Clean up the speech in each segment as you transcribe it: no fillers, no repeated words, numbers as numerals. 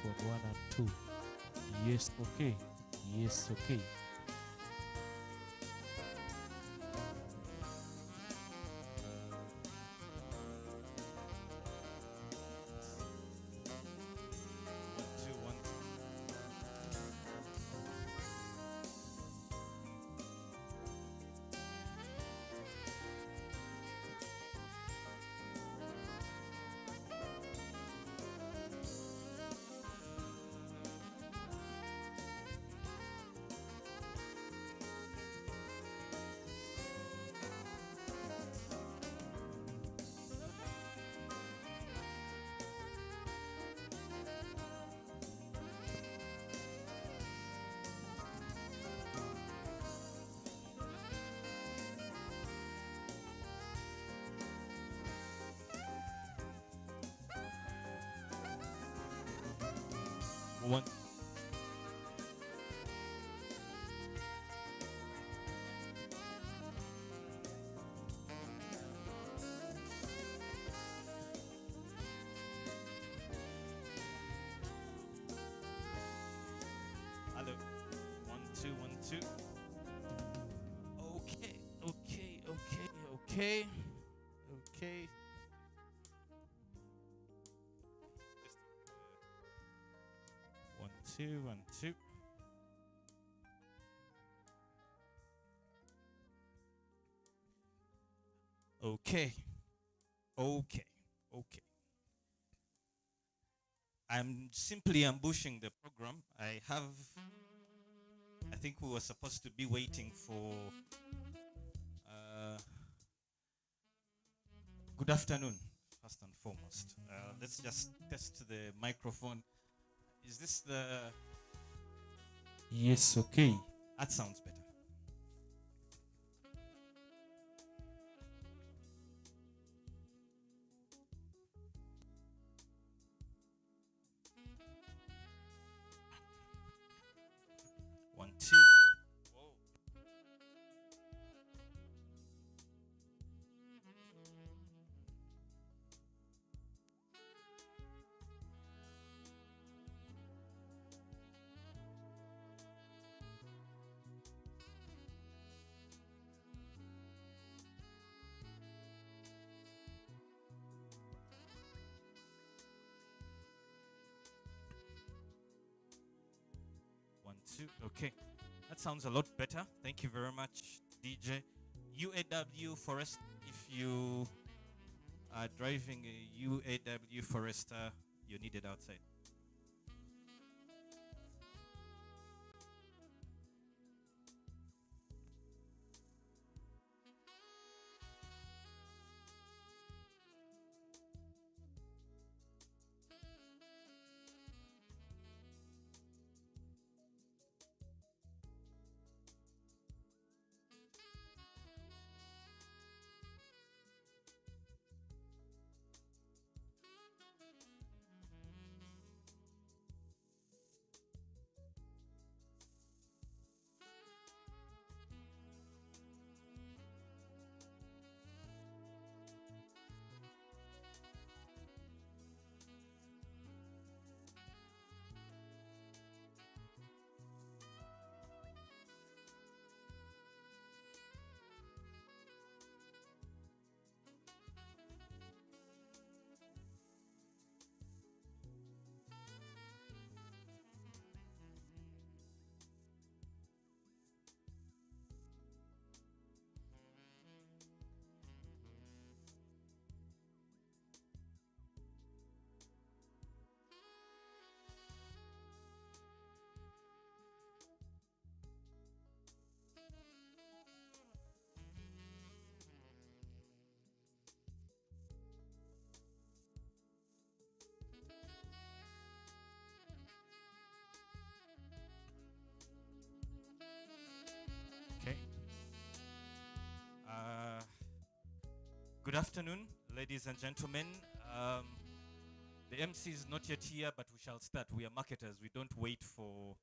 microphone 1 and 2. Yes, okay. Yes, okay. One. Hello. 1 2 1 2. Okay, okay, okay, okay, okay. Just, 1 2 1 2. Okay, okay, okay. I'm simply ambushing the program. I think we were supposed to be waiting for. Good afternoon, first and foremost. Let's just test the microphone. Is this the. Yes, okay. That sounds better. One, two. Whoa. One, two. Okay. That sounds a lot better. Thank you very much, DJ. UAW Forest, if you are driving a UAW Forester, you need it outside. Okay. Good afternoon, ladies and gentlemen. The MC is not yet here, but we shall start. We are marketers. We don't wait for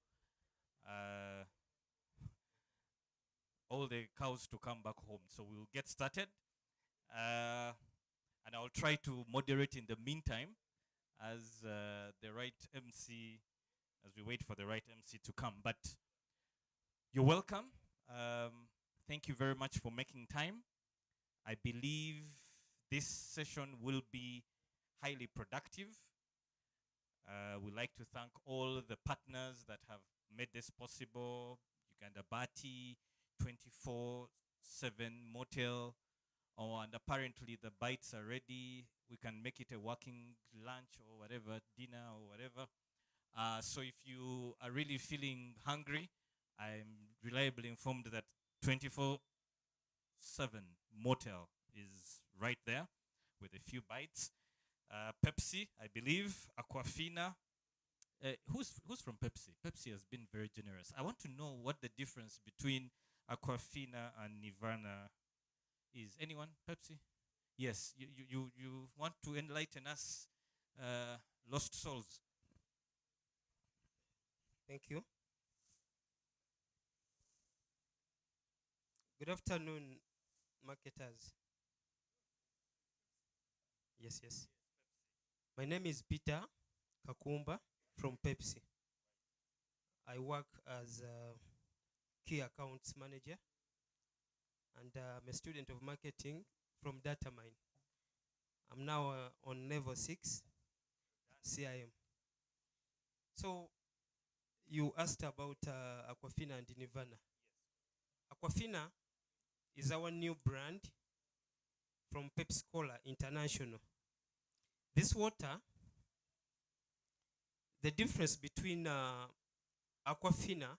all the cows to come back home. So we'll get started. And I'll try to moderate in the meantime. as the right MC, as we wait for the right MC to come. But you're welcome. Thank you very much for making time. I believe this session will be highly productive. We'd like to thank all the partners that have made this possible. Uganda Bati, 24/7 Motel, and apparently the bites are ready. We can make it a working lunch or whatever, dinner or whatever. So if you are really feeling hungry, I'm reliably informed that 24/7 Motel is right there with a few bites. Pepsi, I believe, Aquafina. Who's from Pepsi? Pepsi has been very generous. I want to know what the difference between Aquafina and Nirvana is. Anyone? Pepsi? Yes. You want to enlighten us, lost souls. Thank you. Good afternoon, marketers. Yes. My name is Peter Kakumba from Pepsi. I work as a key accounts manager, and I'm a student of marketing from Datamine. I'm now on level 6 CIM. So you asked about Aquafina and Nirvana. Aquafina is our new brand from Pepsi Cola International. This water, the difference between Aquafina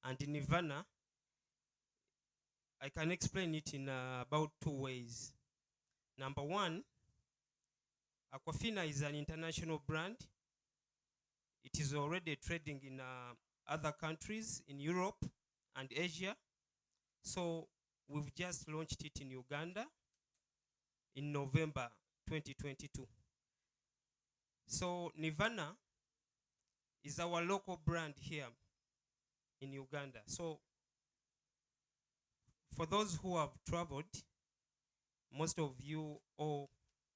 and Nirvana, I can explain it in about 2 ways. Number one, Aquafina is an international brand. It is already trading in other countries in Europe and Asia. So we've just launched it in Uganda in November 2022. So Nirvana is our local brand here in Uganda. So for those who have traveled, most of you or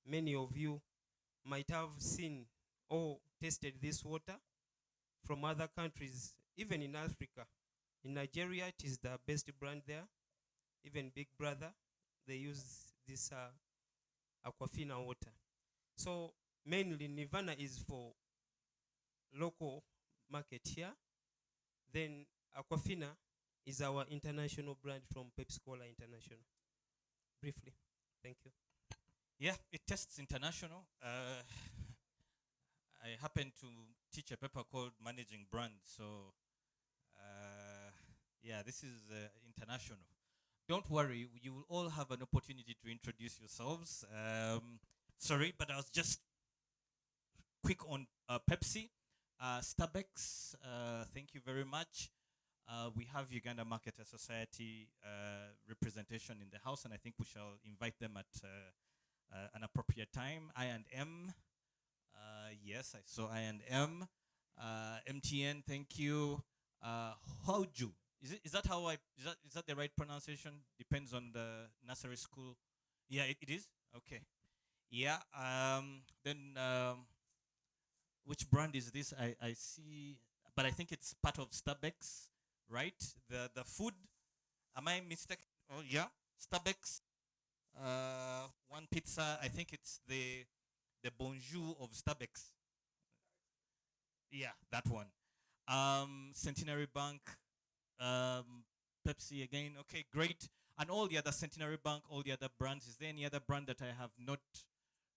many of you might have seen or tasted this water from other countries, even in Africa. In Nigeria, it is the best brand there. Even Big Brother, they use this Aquafina water. So mainly Nirvana is for local market here. Then Aquafina is our international brand from Pepsi Cola International. Briefly, thank you. Yeah, it tests international. I happen to teach a paper called Managing Brands, so yeah, this is international. Don't worry, you will all have an opportunity to introduce yourselves. Sorry, but I was just quick on Pepsi. Starbucks, thank you very much. We have Uganda Marketer Society representation in the house, and I think we shall invite them at an appropriate time. I&M, yes, I saw I&M. MTN, thank you. Hoju, is that how is that the right pronunciation? Depends on the nursery school. Yeah, it is. Okay. Yeah. Then which brand is this? I see, but I think it's part of Starbucks, right? The food. Am I mistaken? Oh yeah, Starbucks. One pizza. I think it's the bonjour of Starbucks. Yeah, that one. Centenary Bank, Pepsi again. Okay, great. And all the other Centenary Bank, all the other brands. Is there any other brand that I have not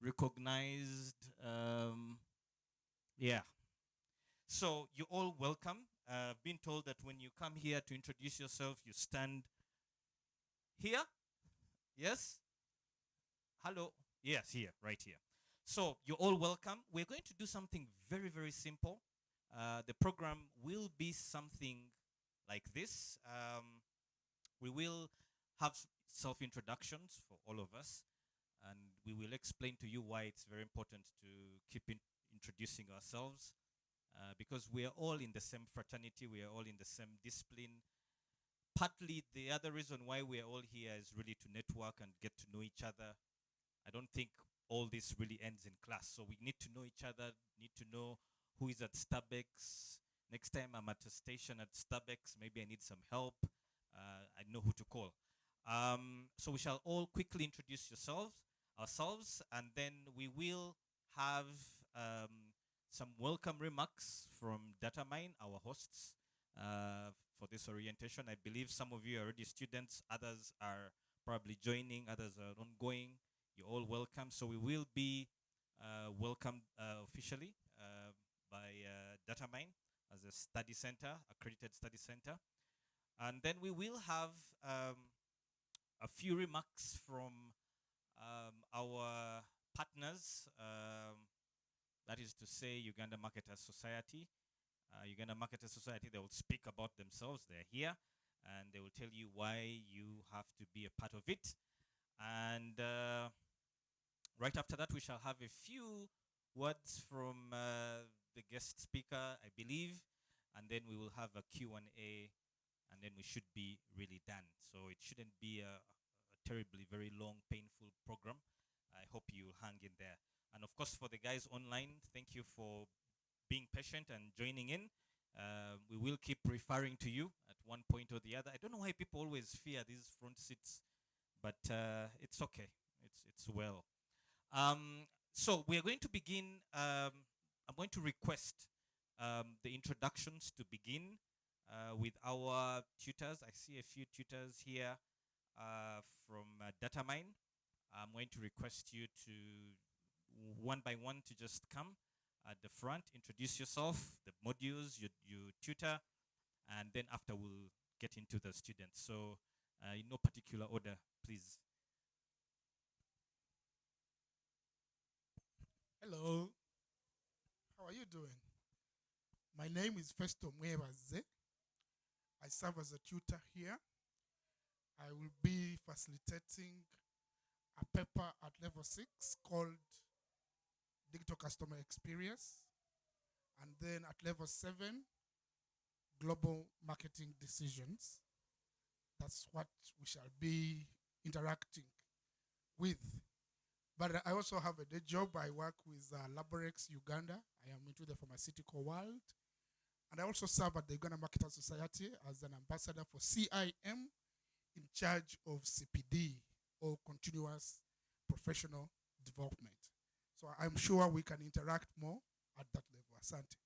recognized? Yeah. So you're all welcome. I've been told that when you come here to introduce yourself, you stand here. Yes? Hello? Yes, here, right here. So you're all welcome. We're going to do something very, very simple. The program will be something like this. We will have self-introductions for all of us, and we will explain to you why it's very important to keep introducing ourselves, because we are all in the same fraternity, we are all in the same discipline. Partly, the other reason why we are all here is really to network and get to know each other. I don't think all this really ends in class. So we need to know each other, need to know who is at Starbucks. Next time I'm at a station at Starbucks, maybe I need some help. I know who to call. So we shall all quickly introduce ourselves, and then we will have some welcome remarks from Datamine, our hosts, for this orientation. I believe some of you are already students, others are probably joining, others are ongoing. You're all welcome. So we will be welcomed officially by Datamine as a study center, accredited study center. And then we will have a few remarks from our partners, that is to say Uganda Marketers Society. Uganda Marketers Society, they will speak about themselves. They're here, and they will tell you why you have to be a part of it. And right after that, we shall have a few words from the guest speaker, I believe, and then we will have a Q&A, and then we should be really done. So it shouldn't be a terribly very long, painful program. I hope you'll hang in there. And of course, for the guys online, thank you for being patient and joining in. We will keep referring to you at one point or the other. I don't know why people always fear these front seats, but it's okay. It's well. So we are going to begin. I'm going to request the introductions to begin with our tutors. I see a few tutors here from Datamine. I'm going to request you to, one by one, to just come at the front, introduce yourself, the modules you tutor, and then after we'll get into the students. So in no particular order, please. Hello. How are you doing? My name is Festo Mwebaze. I serve as a tutor here. I will be facilitating a paper at level 6 called Digital Customer Experience. And then at level 7, Global Marketing Decisions. That's what we shall be interacting with. But I also have a day job. I work with Laborex Uganda. I am into the pharmaceutical world. And I also serve at the Uganda Marketers Society as an ambassador for CIM in charge of CPD, or Continuous Professional Development. So I'm sure we can interact more at that level. Asante.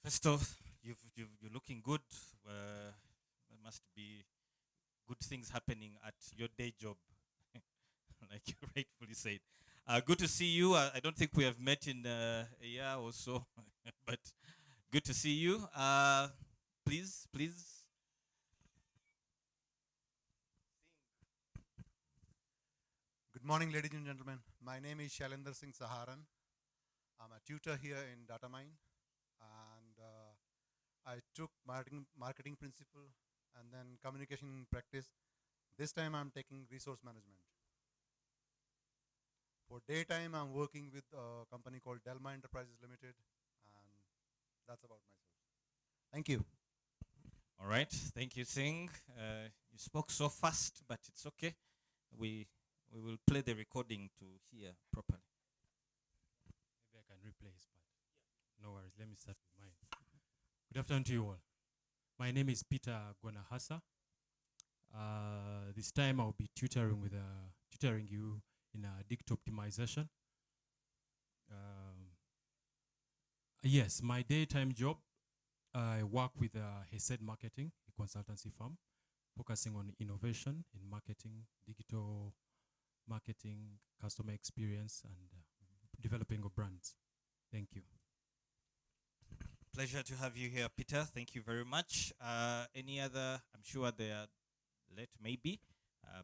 First off, you're looking good. There must be good things happening at your day job, like you rightfully said. Good to see you. I don't think we have met in a year or so, but good to see you. Please. Good morning, ladies and gentlemen. My name is Shailendra Singh Saharan. I'm a tutor here in Datamine, and I took marketing principle and then communication practice. This time I'm taking resource management. For daytime, I'm working with a company called Delma Enterprises Limited, and that's about myself. Thank you. All right. Thank you, Singh. You spoke so fast, but it's okay. We will play the recording to hear properly. Maybe I can replay his part. No worries. Let me start with mine. Good afternoon to you all. My name is Peter Gwanahasa. This time I'll be tutoring you in digital optimization. Yes, my daytime job, I work with Hesed Marketing, a consultancy firm, focusing on innovation in marketing, digital marketing, customer experience, and developing of brands. Thank you. Pleasure to have you here, Peter. Thank you very much. Any other? I'm sure they are late, maybe,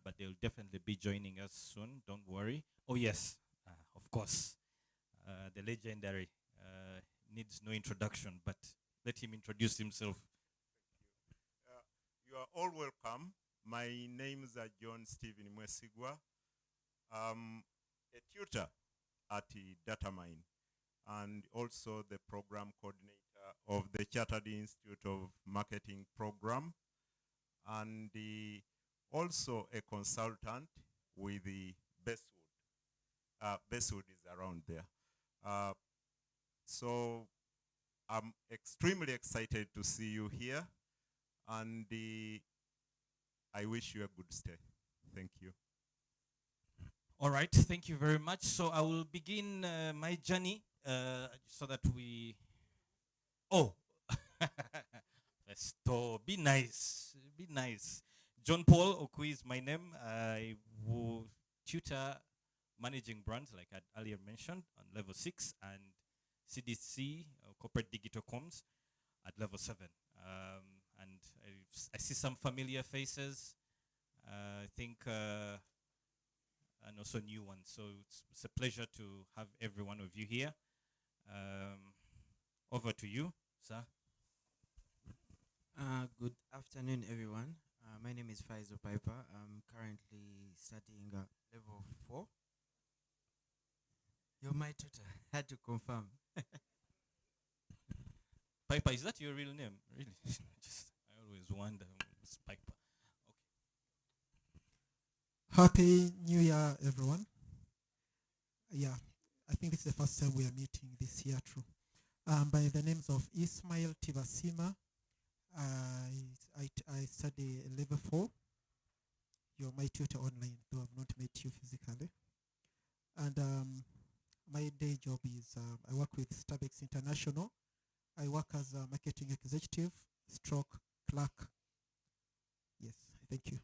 but they'll definitely be joining us soon. Don't worry. Oh yes, of course, the legendary needs no introduction, but let him introduce himself. You are all welcome. My name is John Stephen Mwesigwa. I'm a tutor at Datamine and also the program coordinator of the Chartered Institute of Marketing program, and also a consultant with the Bestwood. Bestwood is around there. So I'm extremely excited to see you here, and I wish you a good stay. Thank you. All right, thank you very much. So I will begin my journey so that we. Oh, Festo, be nice, be nice. John Paul Okui is my name. I will tutor managing brands, like I earlier mentioned, on level 6, and CDC, corporate digital comms, at level 7. And I see some familiar faces. I think. And also new ones. So it's a pleasure to have every one of you here. Over to you, sir. Good afternoon, everyone. My name is Faizo Piper. I'm currently studying level 4. You're my tutor. Had to confirm. Piper, is that your real name? Really? I always wonder who's Piper. Happy New Year, everyone. Yeah, I think this is the first time we are meeting this year, true. By the names of Ismail Tivasima, I study level 4. You're my tutor online, though I've not met you physically. And my day job is I work with Starbucks International. I work as a marketing executive, stroke clerk. Yes, thank you.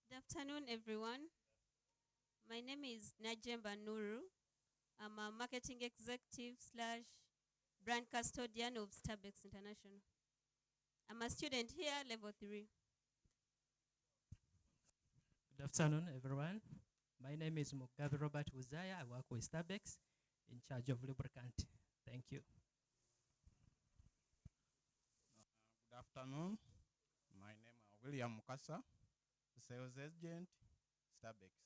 Good afternoon, everyone. My name is Najemba Nuru. I'm a marketing executive / brand custodian of Starbucks International. I'm a student here, level 3. Good afternoon, everyone. My name is Mugabe Robert Uzaya. I work with Starbucks in charge of lubricant. Thank you. Good afternoon. My name is William Mukasa, sales agent, Starbucks.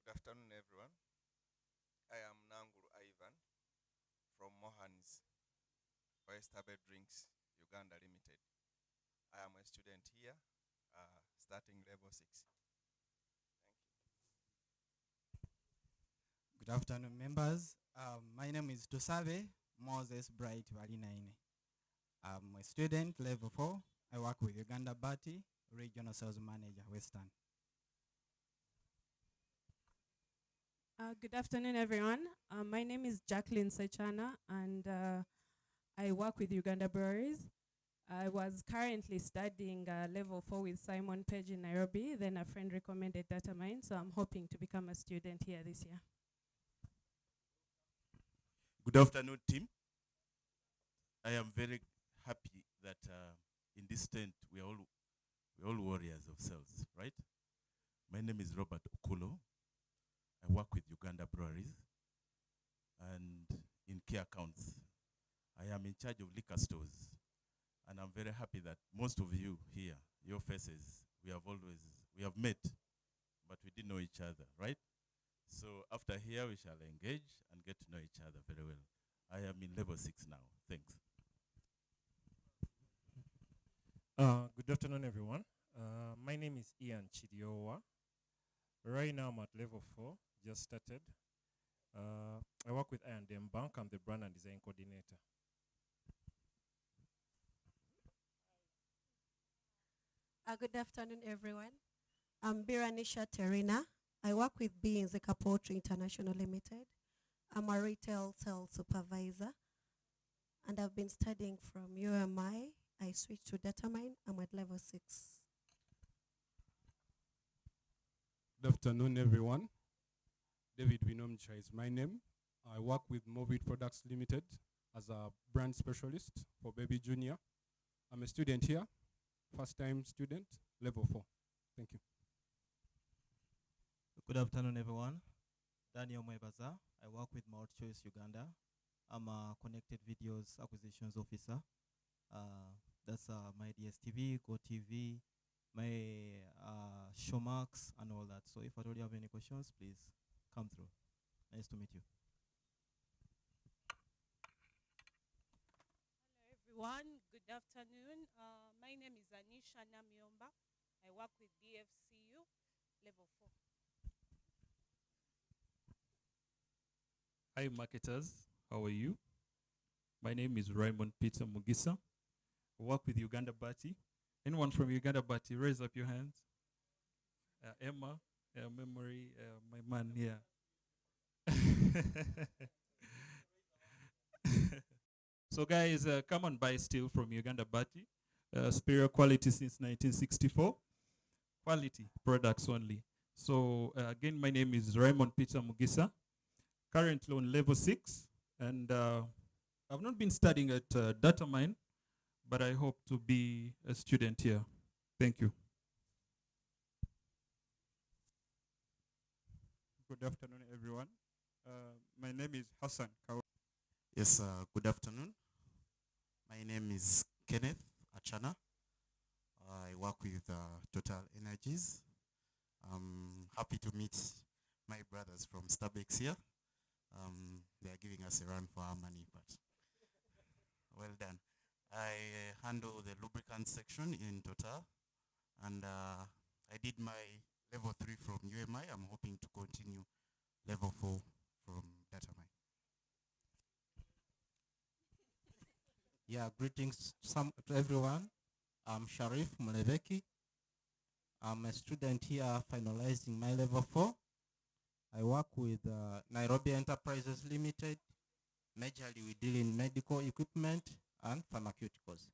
Good afternoon, everyone. I am Nanguru Ivan from Mohans, Oysterbed Drinks, Uganda Limited. I am a student here, starting level 6. Good afternoon, members. My name is Tusabe Moses Bright Valinaine. I'm a student, level 4. I work with Uganda Bati, Regional Sales Manager, Western. Good afternoon, everyone. My name is Jacqueline Sechana, and I work with Uganda Breweries. I was currently studying level 4 with Simon Page in Nairobi. Then a friend recommended Datamine, so I'm hoping to become a student here this year. Good afternoon, team. I am very happy that in this tent we're all warriors of sales, right? My name is Robert Okulo. I work with Uganda Breweries and in key accounts. I am in charge of liquor stores, and I'm very happy that most of you here, your faces, we have met, but we didn't know each other, right? So after here, we shall engage and get to know each other very well. I am in level 6 now. Thanks. Good afternoon, everyone. My name is Ian Chidiowa. Right now, I'm at level 4, just started. I work with I&M Bank. I'm the brand and design coordinator. Good afternoon, everyone. I'm Biranisha Terina. I work with Nzeka Poultry International Limited. I'm a retail sales supervisor, and I've been studying from UMI. I switched to Datamine. I'm at level 6. Good afternoon, everyone. David Binomcha is my name. I work with Movit Products Limited as a brand specialist for Baby Junior. I'm a student here, first-time student, level 4. Thank you. Good afternoon, everyone. Daniel Mwebaza. I work with Mount Choice Uganda. I'm a Connected Videos Acquisitions Officer. That's my DSTV, GoTV, my Showmax, and all that. So if at all you have any questions, please come through. Nice to meet you. Hello, everyone. Good Good afternoon. My name is Anisha Namyomba. I work with DFCU level 4. Hi, marketers. How are you? My name is Raymond Peter Mugisa. I work with Uganda Bati. Anyone from Uganda Bati, raise up your hands. Emma, Memory, my man here. So guys, come and buy steel from Uganda Bati. Superior quality since 1964. Quality products only. So again, my name is Raymond Peter Mugisa. Currently on level 6. And I've not been studying at Datamine, but I hope to be a student here. Thank you. Good afternoon, everyone. My name is Hassan Kawa. Yes, good afternoon. My name is Kenneth Achana. I work with Total Energies. I'm happy to meet my brothers from Starbucks here. They are giving us a run for our money, but well done. I handle the lubricant section in Total, and I did my level 3 from UMI. I'm hoping to continue level 4 from Datamine. Yeah, greetings to everyone. I'm Sharif Muleveki. I'm a student here finalizing my level 4. I work with Nairobi Enterprises Limited. Majorly we deal in medical equipment and pharmaceuticals.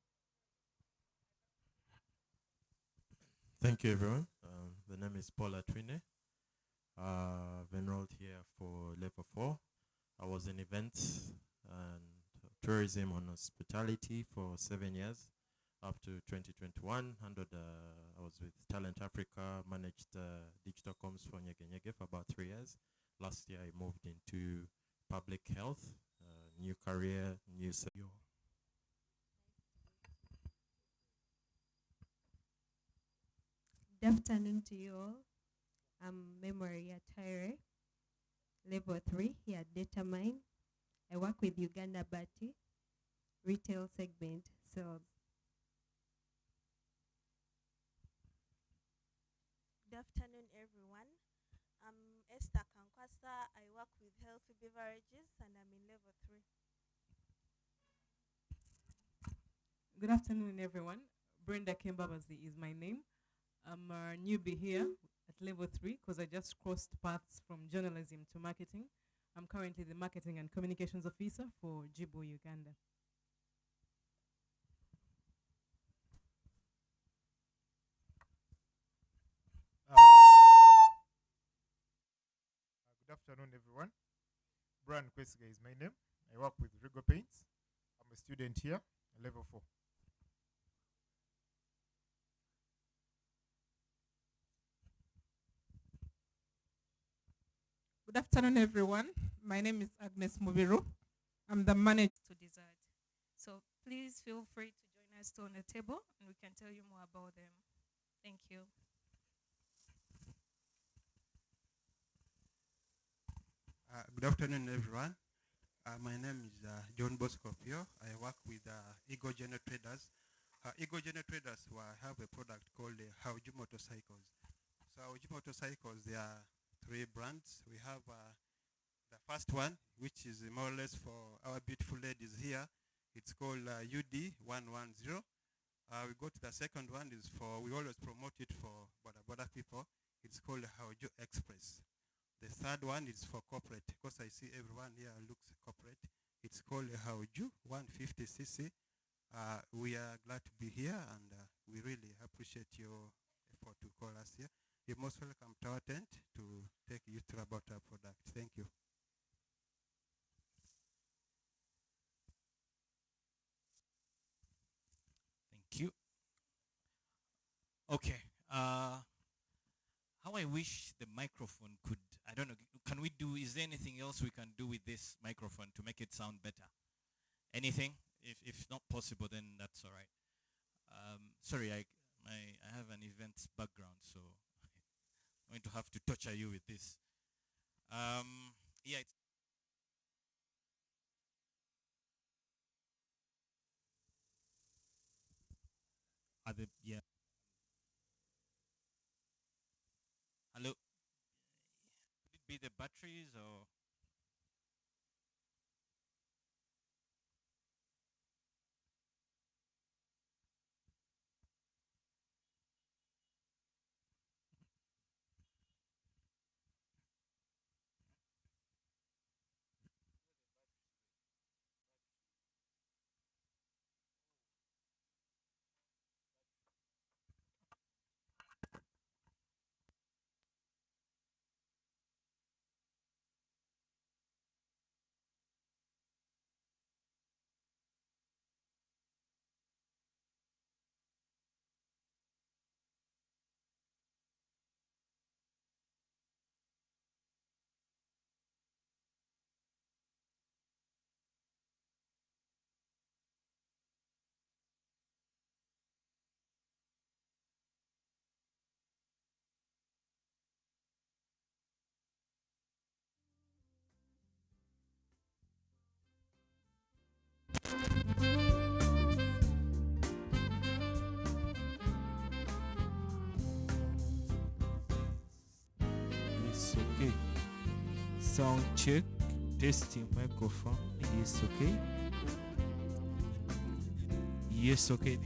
Thank you, everyone. The name is Paul Atwine. I've enrolled here for level 4. I was in events and tourism and hospitality for 7 years, up to 2021. I was with Talent Africa, managed digital comms for Nyege Nyege for about 3 years. Last year, I moved into public health, new career, new. Good afternoon to you all. I'm Memory Atire, level 3 here at Datamine. I work with Uganda Bati, retail segment sales. Good afternoon, everyone. I'm Esther Kankwasa. I work with healthy beverages and I'm in level 3. Good afternoon, everyone. Brenda Kembabazi is my name. I'm a newbie here at level 3 because I just crossed paths from journalism to marketing. I'm currently the marketing and communications officer for Jibo, Uganda. Good afternoon, everyone. Brian Kwesiga is my name. I work with Rigo Paints. I'm a student here, level 4. Good afternoon, everyone. My name is Agnes Mubiru. I'm the manager to dessert. So please feel free to join us on the table and we can tell you more about them. Thank you. Good afternoon, everyone. My name is John Bosco Pio. I work with Ego General Traders. Ego General Traders have a product called Hauju Motorcycles. So Hauju Motorcycles, there are 3 brands. We have the first one, which is more or less for our beautiful ladies here. It's called UD110. We go to the second one, is for, we always promote it for border people. It's called Hauju Express. The third one is for corporate, because I see everyone here looks corporate. It's called Hauju 150cc. We are glad to be here, and we really appreciate your effort to call us here. You're most welcome to our tent to take you through about our product. Thank you. Thank you. Okay. How I wish the microphone could, I don't know, can we do, is there anything else we can do with this microphone to make it sound better? Anything? If not possible, then that's all right. Sorry, I have an events background, so I'm going to have to torture you with this. Yeah, it's yeah. Hello. Could it be the batteries or? Yes, okay. Sound check. Testing microphone. Yes, okay. Yes, okay.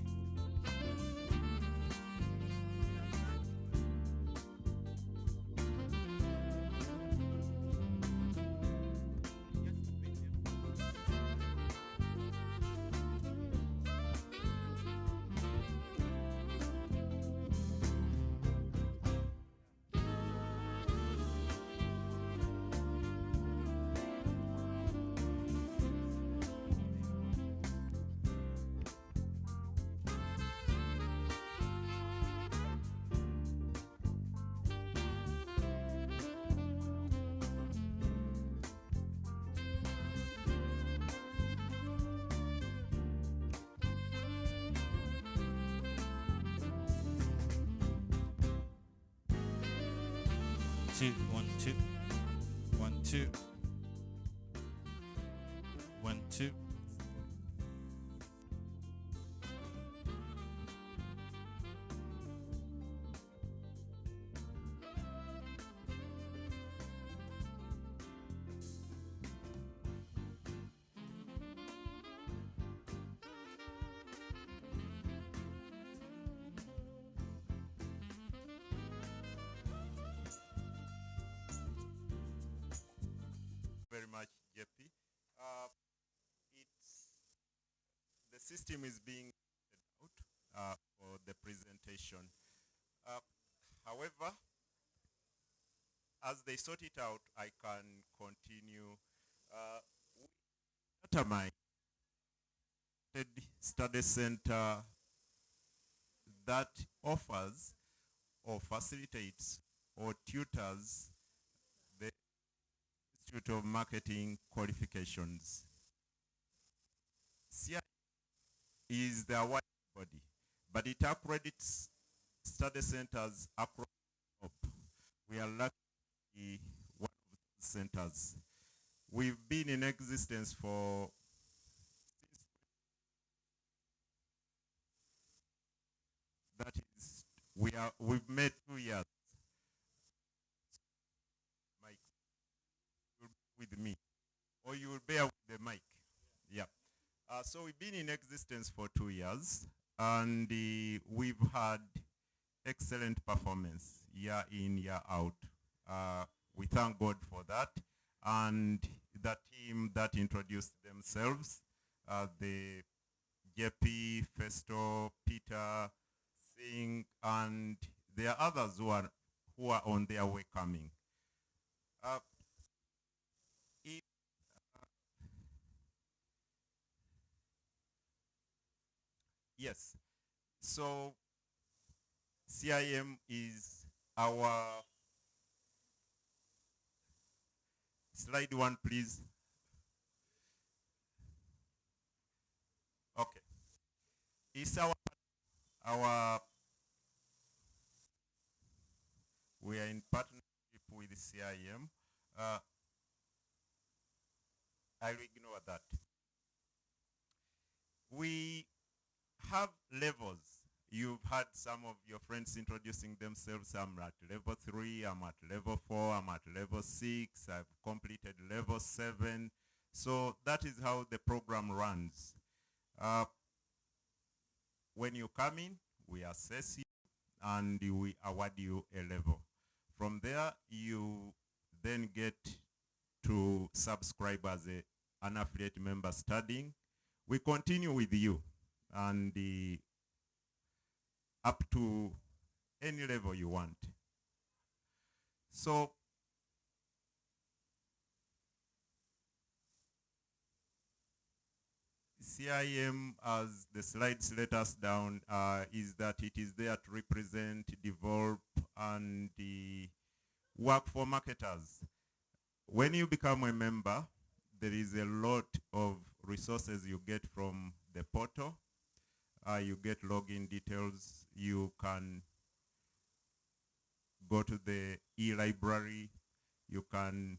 Two, 1 2 1 2 1 2. Very much, JP. It's the system is being out for the presentation. However, as they sort it out, I can continue. Datamine Study Center that offers or facilitates or tutors the Institute of Marketing qualifications. CI is the award body, but it accredits study centers across the globe. We are lucky one of those centers. We've been in existence for that is we've made 2 years. Mike, you'll be with me, or you will bear with the mic. Yeah. So we've been in existence for 2 years, and we've had excellent performance year in, year out. We thank God for that. And the team that introduced themselves, the JP, Festo, Peter, Singh, and there are others who are on their way coming. Yes. So CIM is our slide 1, please. Okay. It's our we are in partnership with CIM. I'll ignore that. We have levels. You've heard some of your friends introducing themselves. I'm at level 3, I'm at level 4, I'm at level 6, I've completed level 7. So that is how the program runs. When you come in, we assess you and we award you a level. From there, you then get to subscribe as an affiliate member studying. We continue with you and up to any level you want. So CIM, as the slides let us down, is that it is there to represent, develop, and work for marketers. When you become a member, there is a lot of resources you get from the portal. You get login details. You can go to the e-library. You can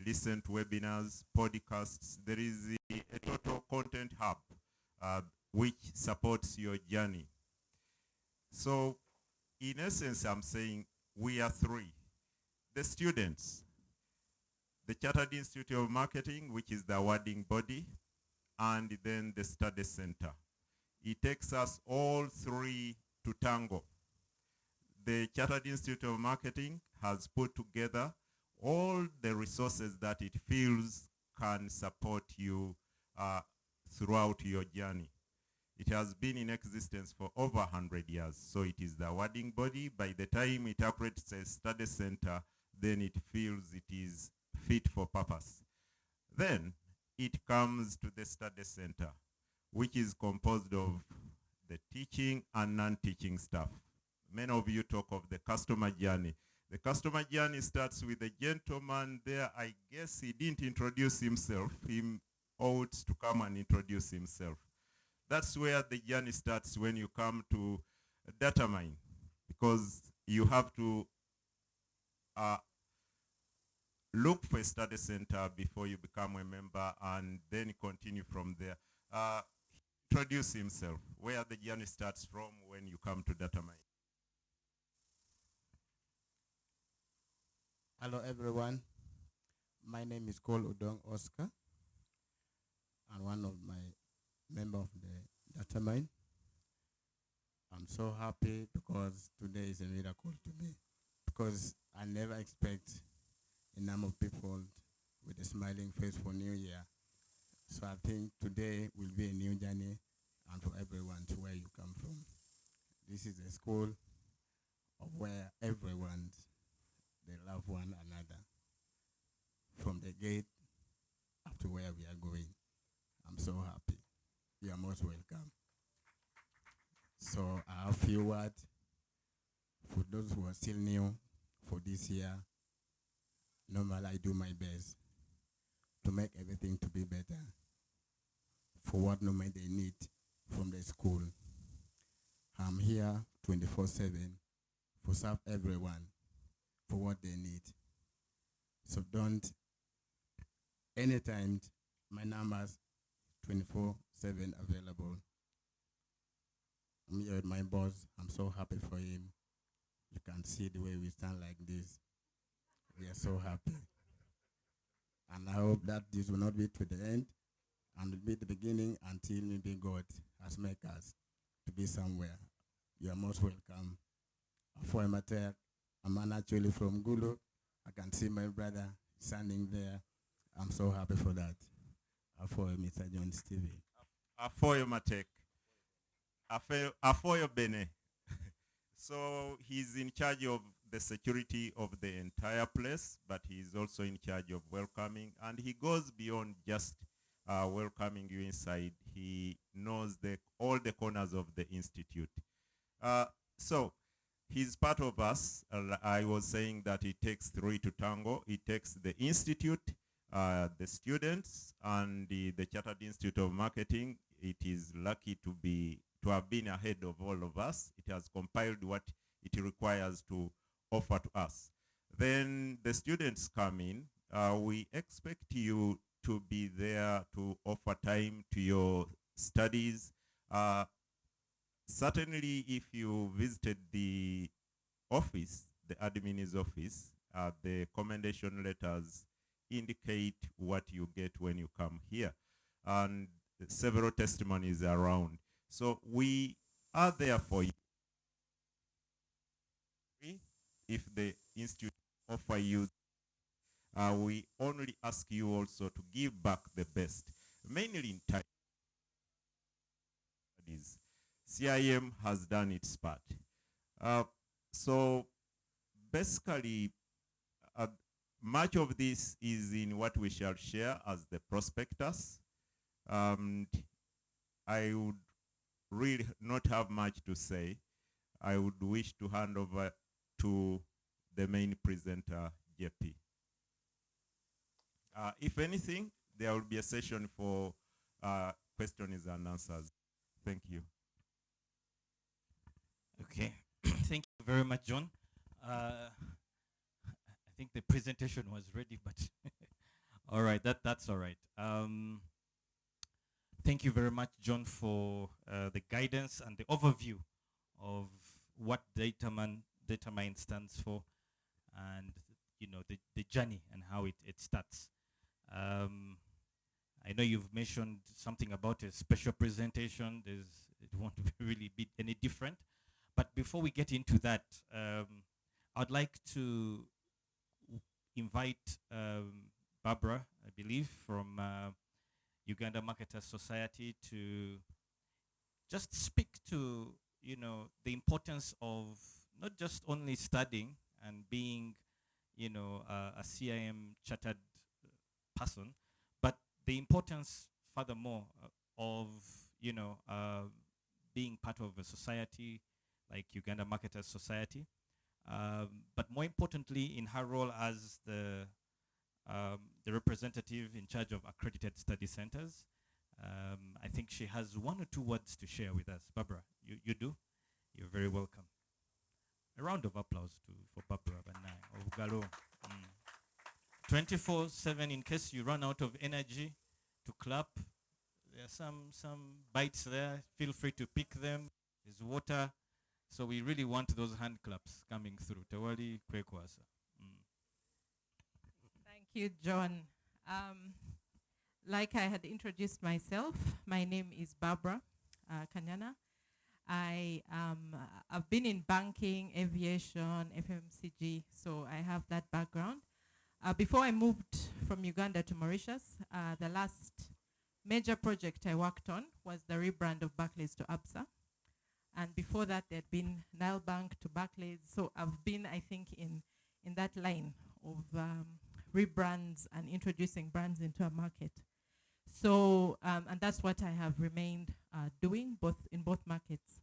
listen to webinars, podcasts. There is a total content hub which supports your journey. So in essence, I'm saying we are three. The students, the Chartered Institute of Marketing, which is the awarding body, and then the study center. It takes us all three to tango. The Chartered Institute of Marketing has put together all the resources that it feels can support you throughout your journey. It has been in existence for over 100 years, so it is the awarding body. By the time it operates as study center, then it feels it is fit for purpose. Then it comes to the study center, which is composed of the teaching and non-teaching staff. Many of you talk of the customer journey. The customer journey starts with a gentleman there. I guess he didn't introduce himself. He ought to come and introduce himself. That's where the journey starts when you come to Datamine, because you have to look for a study center before you become a member and then continue from there. Introduce himself, where the journey starts from when you come to Datamine. Hello everyone, my name is Cole Udong Oscar. I'm one of my member of the Datamine. I'm so happy because today is a miracle to me, because I never expect a number of people with a smiling face for New Year. So I think today will be a new journey and for everyone to where you come from. This is a school of where everyone, they love one another. From the gate up to where we are going. I'm so happy. You are most welcome. So I have a few words for those who are still new for this year. Normally I do my best to make everything to be better for what normally they need from the school. I'm here 24/7 for serve everyone for what they need. So don't, anytime, my number's 24/7 available. I'm here with my boss. I'm so happy for him. You can see the way we stand like this. We are so happy. And I hope that this will not be to the end and will be the beginning until maybe God has made us to be somewhere. You are most welcome. For Amateur, I'm actually from Gulu. I can see my brother standing there. I'm so happy for that. For Mr. John Stevie. Afoyo Matek. Afoyo Bene. So he's in charge of the security of the entire place, but he's also in charge of welcoming, and he goes beyond just welcoming you inside. He knows all the corners of the institute. So he's part of us. I was saying that it takes three to tango. It takes the institute, the students, and the Chartered Institute of Marketing. It is lucky to have been ahead of all of us. It has compiled what it requires to offer to us. Then the students come in. We expect you to be there to offer time to your studies. certainly if you visited the office, the admin's office, the commendation letters indicate what you get when you come here. And several testimonies around. So we are there for you. If the institute offer you, we only ask you also to give back the best, mainly in time. CIM has done its part. So basically, much of this is in what we shall share as the prospectus. I would really not have much to say. I would wish to hand over to the main presenter, JP. If anything, there will be a session for questions and answers. Thank you. Okay, thank you very much, John. I think the presentation was ready, but all right, that's all right. Thank you very much, John, for the guidance and the overview of what Datamine stands for, and the journey and how it starts. I know you've mentioned something about a special presentation. It won't really be any different. But before we get into that, I'd like to invite Barbara, I believe, from Uganda Marketers Society to just speak to the importance of not just only studying and being a CIM chartered person, but the importance furthermore of being part of a society like Uganda Marketers Society, but more importantly in her role as the representative in charge of accredited study centers. I think she has 1 or 2 words to share with us. Barbara, you do? You're very welcome. A round of applause for Barbara Banai of Galo. 24/7, in case you run out of energy to clap. There are some bites there. Feel free to pick them. There's water. So we really want those hand claps coming through. Tawali Kwekwasa. Thank you, John. Like I had introduced myself, my name is Barbara Kanyana. I've been in banking, aviation, FMCG, so I have that background. Before I moved from Uganda to Mauritius, the last major project I worked on was the rebrand of Barclays to ABSA. And before that, there'd been Nile Bank to Barclays. So I've been, I think, in that line of rebrands and introducing brands into a market. So, and that's what I have remained doing in both markets.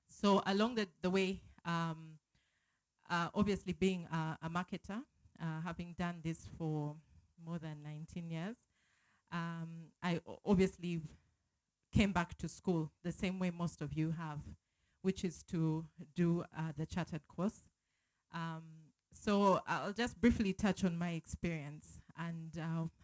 So along the way, obviously being a marketer, having done this for more than 19 years, I obviously came back to school the same way most of you have, which is to do the chartered course. So I'll just briefly touch on my experience and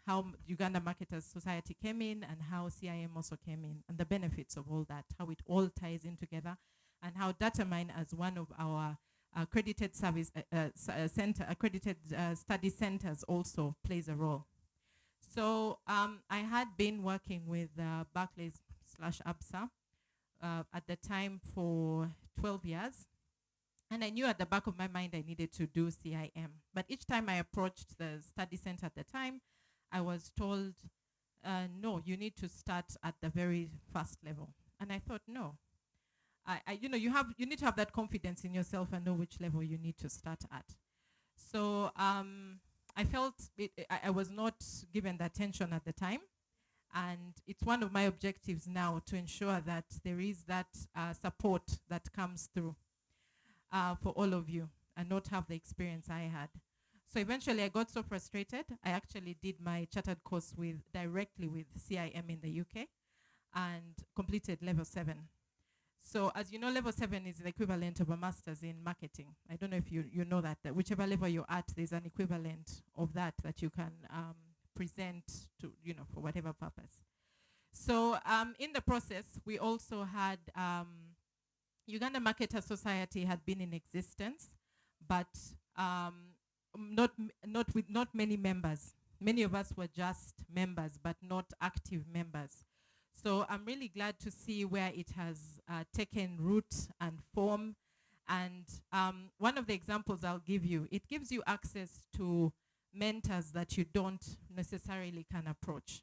how Uganda Marketers Society came in and how CIM also came in and the benefits of all that, how it all ties in together, and how Datamine as one of our accredited service accredited study centers also plays a role. So I had been working with Barclays/ABSA at the time for 12 years. And I knew at the back of my mind I needed to do CIM. But each time I approached the study center at the time, I was told, no, you need to start at the very first level. And I thought, no. You need to have that confidence in yourself and know which level you need to start at. So I felt I was not given the attention at the time. And it's one of my objectives now to ensure that there is that support that comes through for all of you and not have the experience I had. So eventually I got so frustrated, I actually did my chartered course directly with CIM in the UK and completed level 7. So as you know, level 7 is the equivalent of a master's in marketing. I don't know if you know that whichever level you're at, there's an equivalent of that you can present to, for whatever purpose. So in the process, we also had Uganda Marketer Society had been in existence, but not many members. Many of us were just members, but not active members. So I'm really glad to see where it has taken root and form. And one of the examples I'll give you, it gives you access to mentors that you don't necessarily can approach,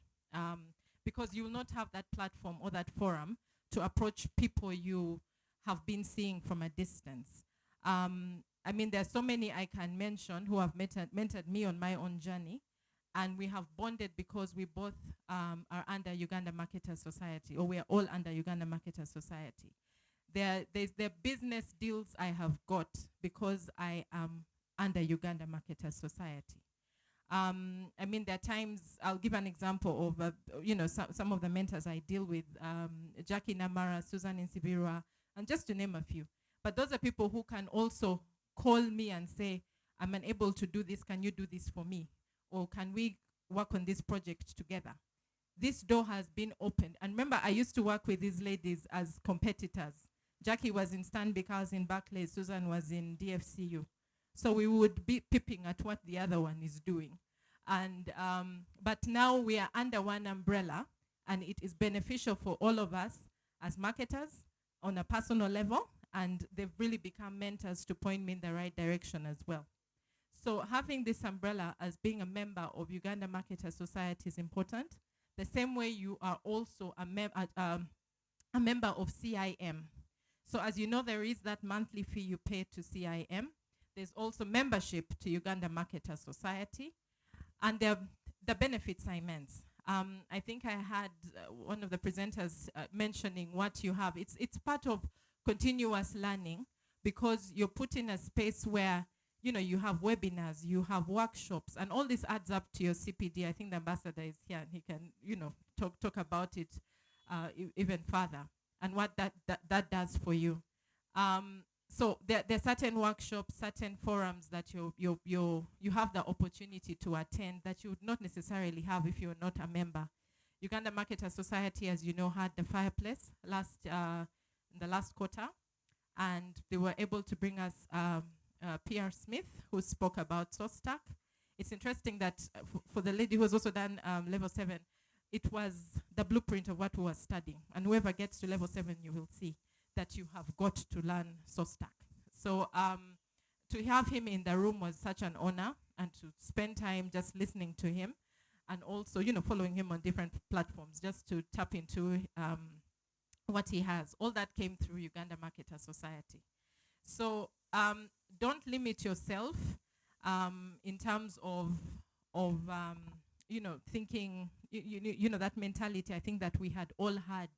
because you will not have that platform or that forum to approach people you have been seeing from a distance. I mean, there's so many I can mention who have mentored me on my own journey, and we have bonded because we both are under Uganda Marketer Society, or we are all under Uganda Marketer Society. There's business deals I have got because I am under Uganda Marketer Society. I mean, there are times, I'll give an example of, some of the mentors I deal with, Jackie Namara, Susan Insibirwa, and just to name a few. But those are people who can also call me and say, I'm unable to do this, can you do this for me? Or can we work on this project together? This door has been opened. And remember, I used to work with these ladies as competitors. Jackie was in Stanbic, I was in Barclays, Susan was in DFCU. So we would be peeping at what the other one is doing. And but now we are under one umbrella, and it is beneficial for all of us as marketers on a personal level, and they've really become mentors to point me in the right direction as well. So having this umbrella as being a member of Uganda Marketer Society is important. The same way you are also a member of CIM. So as you know, there is that monthly fee you pay to CIM. There's also membership to Uganda Marketer Society, and the benefits are immense. I think I had one of the presenters mentioning what you have. It's part of continuous learning, because you're put in a space where you have webinars, you have workshops, and all this adds up to your CPD. I think the ambassador is here, and he can talk about it even further, and what that does for you. So there are certain workshops, certain forums that you have the opportunity to attend that you would not necessarily have if you're not a member. Uganda Marketer Society, as you know, had the fireplace in the last quarter, and they were able to bring us PR Smith, who spoke about SourceStack. It's interesting that for the lady who has also done level 7, it was the blueprint of what we were studying. And whoever gets to level 7, you will see that you have got to learn SourceStack. So to have him in the room was such an honor, and to spend time just listening to him, and also, following him on different platforms just to tap into what he has. All that came through Uganda Marketer Society. So don't limit yourself in terms of thinking, that mentality I think that we had all had.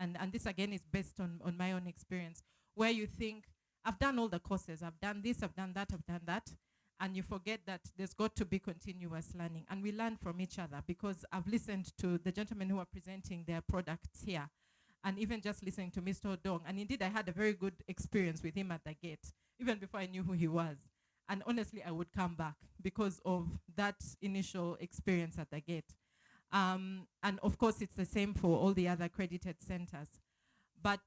And this again is based on my own experience, where you think, I've done all the courses, I've done this, I've done that, and you forget that there's got to be continuous learning. And we learn from each other, because I've listened to the gentlemen who are presenting their products here, and even just listening to Mr. Odong. And indeed, I had a very good experience with him at the gate, even before I knew who he was. And honestly, I would come back because of that initial experience at the gate. And of course, it's the same for all the other accredited centers. But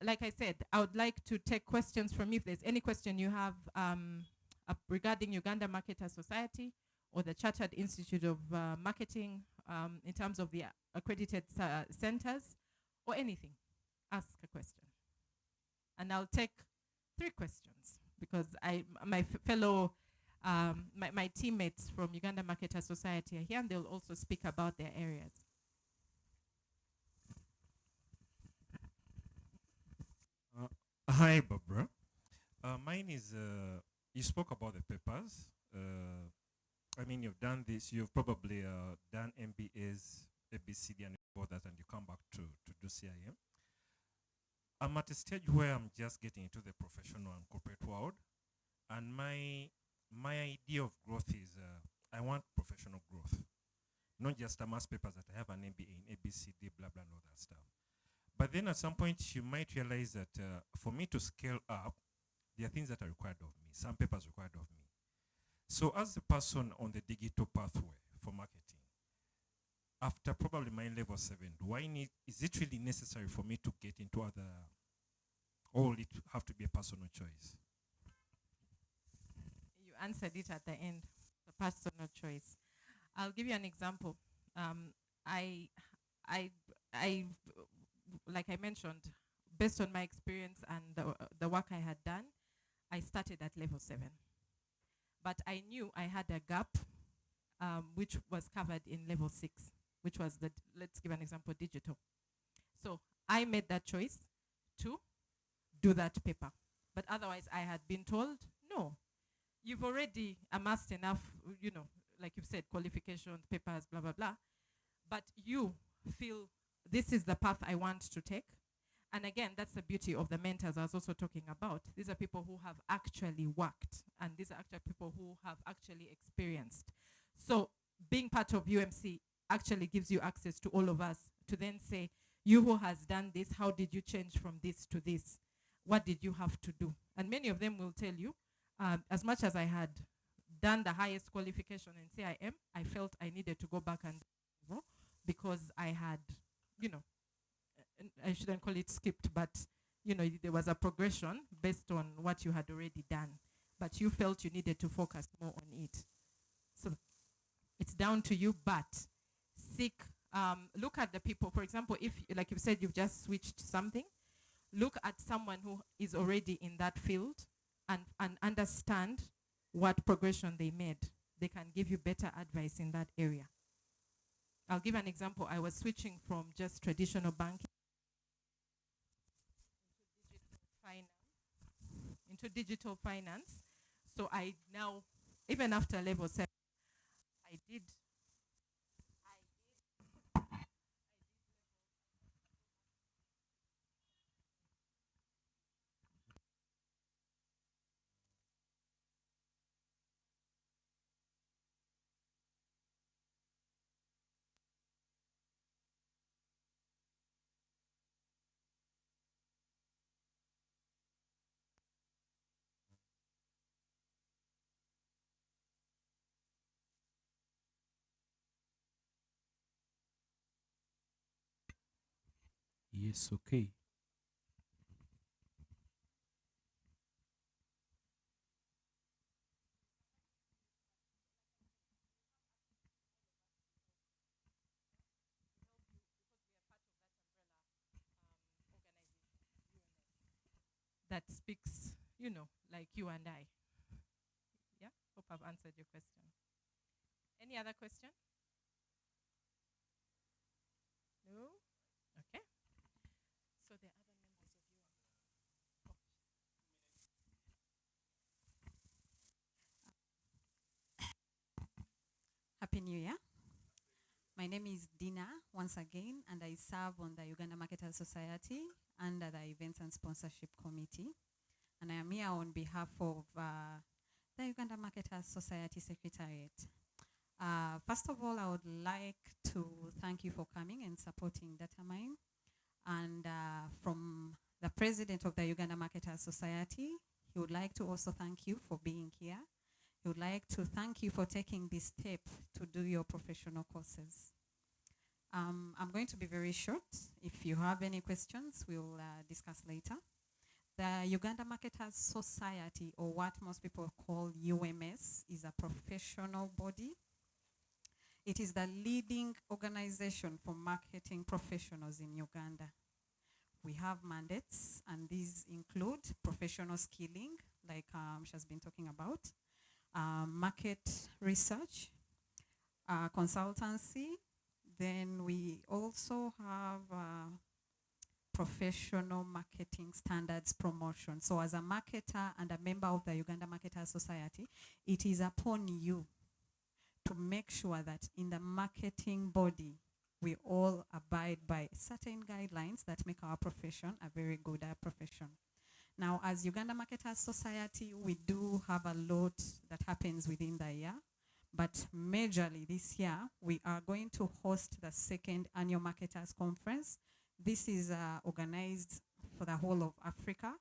like I said, I would like to take questions from you. If there's any question you have regarding Uganda Marketer Society or the Chartered Institute of Marketing in terms of the accredited centers, or anything, ask a question. And I'll take 3 questions, because my fellow, my teammates from Uganda Marketer Society are here, and they'll also speak about their areas. Hi, Barbara. Mine is, you spoke about the papers. I mean, you've done this, you've probably done MBAs, ABCD, and all that, and you come back to do CIM. I'm at a stage where I'm just getting into the professional and corporate world, and my idea of growth is I want professional growth, not just a mass papers that I have an MBA in ABCD, blah, blah, and all that stuff. But then at some point, you might realize that for me to scale up, there are things that are required of me, some papers required of me. So as a person on the digital pathway for marketing, after probably my level 7, is it really necessary for me to get into or will it have to be a personal choice? You answered it at the end, the personal choice. I'll give you an example. I, I, I, like I mentioned, based on my experience and the work I had done, I started at level 7. But I knew I had a gap, which was covered in level 6, which was let's give an example, digital. So I made that choice to do that paper. But otherwise, I had been told, no, you've already amassed enough, like you've said, qualifications, papers, blah, blah, blah. But you feel this is the path I want to take. And again, that's the beauty of the mentors I was also talking about. These are people who have actually worked, and these are actually people who have actually experienced. So being part of UMC actually gives you access to all of us to then say, you who has done this, how did you change from this to this? What did you have to do? And many of them will tell you, as much as I had done the highest qualification in CIM, I felt I needed to go back and because I had, I shouldn't call it skipped, but there was a progression based on what you had already done, but you felt you needed to focus more on it. So it's down to you, but look at the people. For example, if, like you said, you've just switched something, look at someone who is already in that field and understand what progression they made. They can give you better advice in that area. I'll give an example. I was switching from just traditional banking into digital finance. So I now, even after level 7, I did Yes, okay. that speaks, like you and I. Yeah, hope I've answered your question. Any other question? No? Okay. So the other members of Happy New Year. My name is Dina once again, and I serve on the Uganda Marketers Society under the Events and Sponsorship Committee. And I am here on behalf of the Uganda Marketers Society Secretariat. First of all, I would like to thank you for coming and supporting Datamine. And from the president of the Uganda Marketers Society, he would like to also thank you for being here. He would like to thank you for taking this step to do your professional courses. I'm going to be very short. If you have any questions, we'll discuss later. The Uganda Marketers Society, or what most people call UMS, is a professional body. It is the leading organization for marketing professionals in Uganda. We have mandates, and these include professional skilling, like she has been talking about, market research, consultancy. Then we also have professional marketing standards promotion. So as a marketer and a member of the Uganda Marketers Society, it is upon you to make sure that in the marketing body, we all abide by certain guidelines that make our profession a very good profession. Now, as Uganda Marketers Society, we do have a lot that happens within the year, but majorly this year, we are going to host the 2nd annual Marketers Conference. This is organized for the whole of Africa.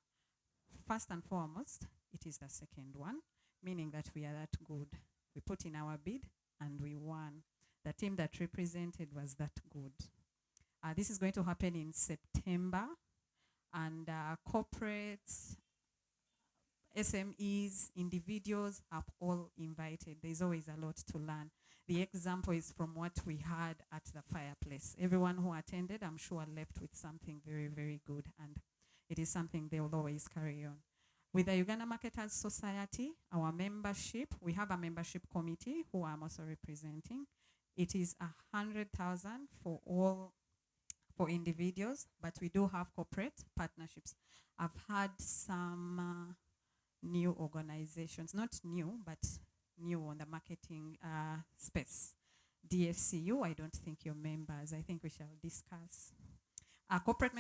First and foremost, it is the 2nd one, meaning that we are that good. We put in our bid and we won. The team that represented was that good. This is going to happen in September. and corporates, SMEs, individuals are all invited. There's always a lot to learn. The example is from what we had at the fireplace. Everyone who attended, I'm sure, left with something very, very good, and it is something they will always carry on. With the Uganda Marketers Society, our membership, we have a membership committee who I'm also representing. It is 100,000 for individuals, but we do have corporate partnerships. I've had some new organizations, not new, but new on the marketing space. DFCU, I don't think you're members. I think we shall discuss. Corporate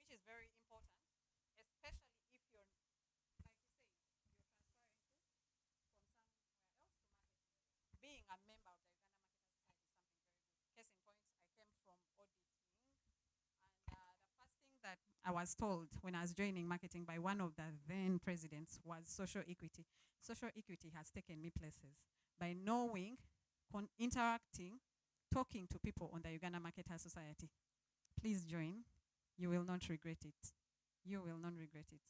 which is very important, especially if you're, like you say, you're transferring from somewhere else to marketing. Being a member of the Uganda Marketers Society is something very good. Case in point, I came from auditing, and the first thing that I was told when I was joining marketing by one of the then presidents was social equity. Social equity has taken me places. By knowing, interacting, talking to people on the Uganda Marketers Society, please join. You will not regret it. You will not regret it.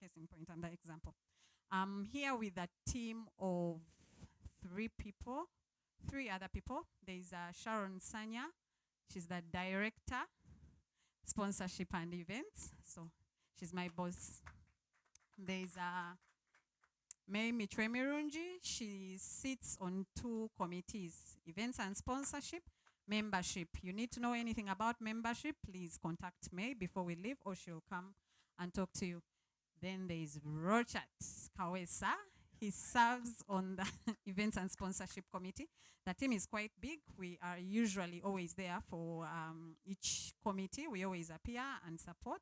Case in point, and the example. I'm here with a team of three other people. There's Sharon Sanya. She's the director, sponsorship and events. So she's my boss. There's May Michwemirunji. She sits on 2 committees, events and sponsorship. Membership. You need to know anything about membership, please contact May before we leave, or she'll come and talk to you. Then there is Rochat Kawesa. He serves on the events and sponsorship committee. The team is quite big. We are usually always there for each committee. We always appear and support.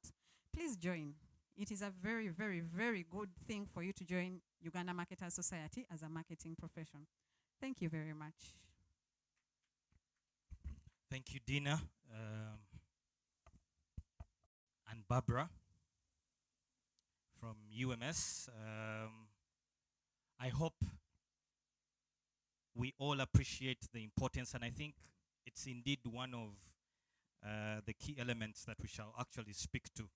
Please join. It is a very, very, very good thing for you to join Uganda Marketers Society as a marketing profession. Thank you very much. Thank you, Dina and Barbara from UMS. I hope we all appreciate the importance, and I think it's indeed one of the key elements that we shall actually speak to.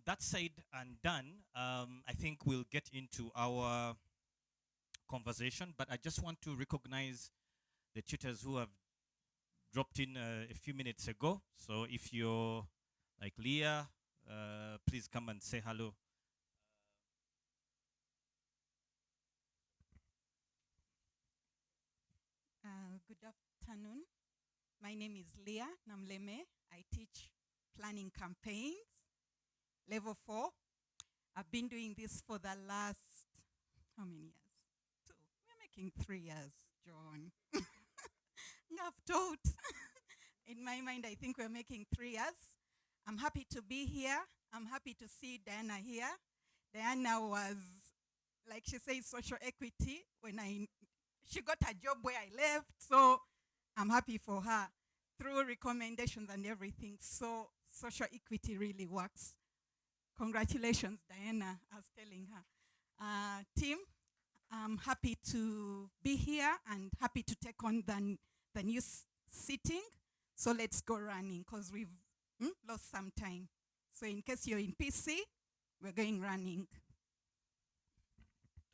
That said and done, I think we'll get into our conversation, but I just want to recognize the tutors who have dropped in a few minutes ago. So if you're like Leah, please come and say hello. Good afternoon. My name is Leah Namleme. I teach planning campaigns, level 4. I've been doing this for the last, how many years? 2. We're making 3 years, John. I've taught. In my mind, I think we're making 3 years. I'm happy to be here. I'm happy to see Diana here. Diana was, like she says, social equity. She got a job where I left, so I'm happy for her through recommendations and everything. So social equity really works. Congratulations, Diana, I was telling her. Team, I'm happy to be here and happy to take on the new sitting. So let's go running because we've lost some time. So in case you're in PC, we're going running.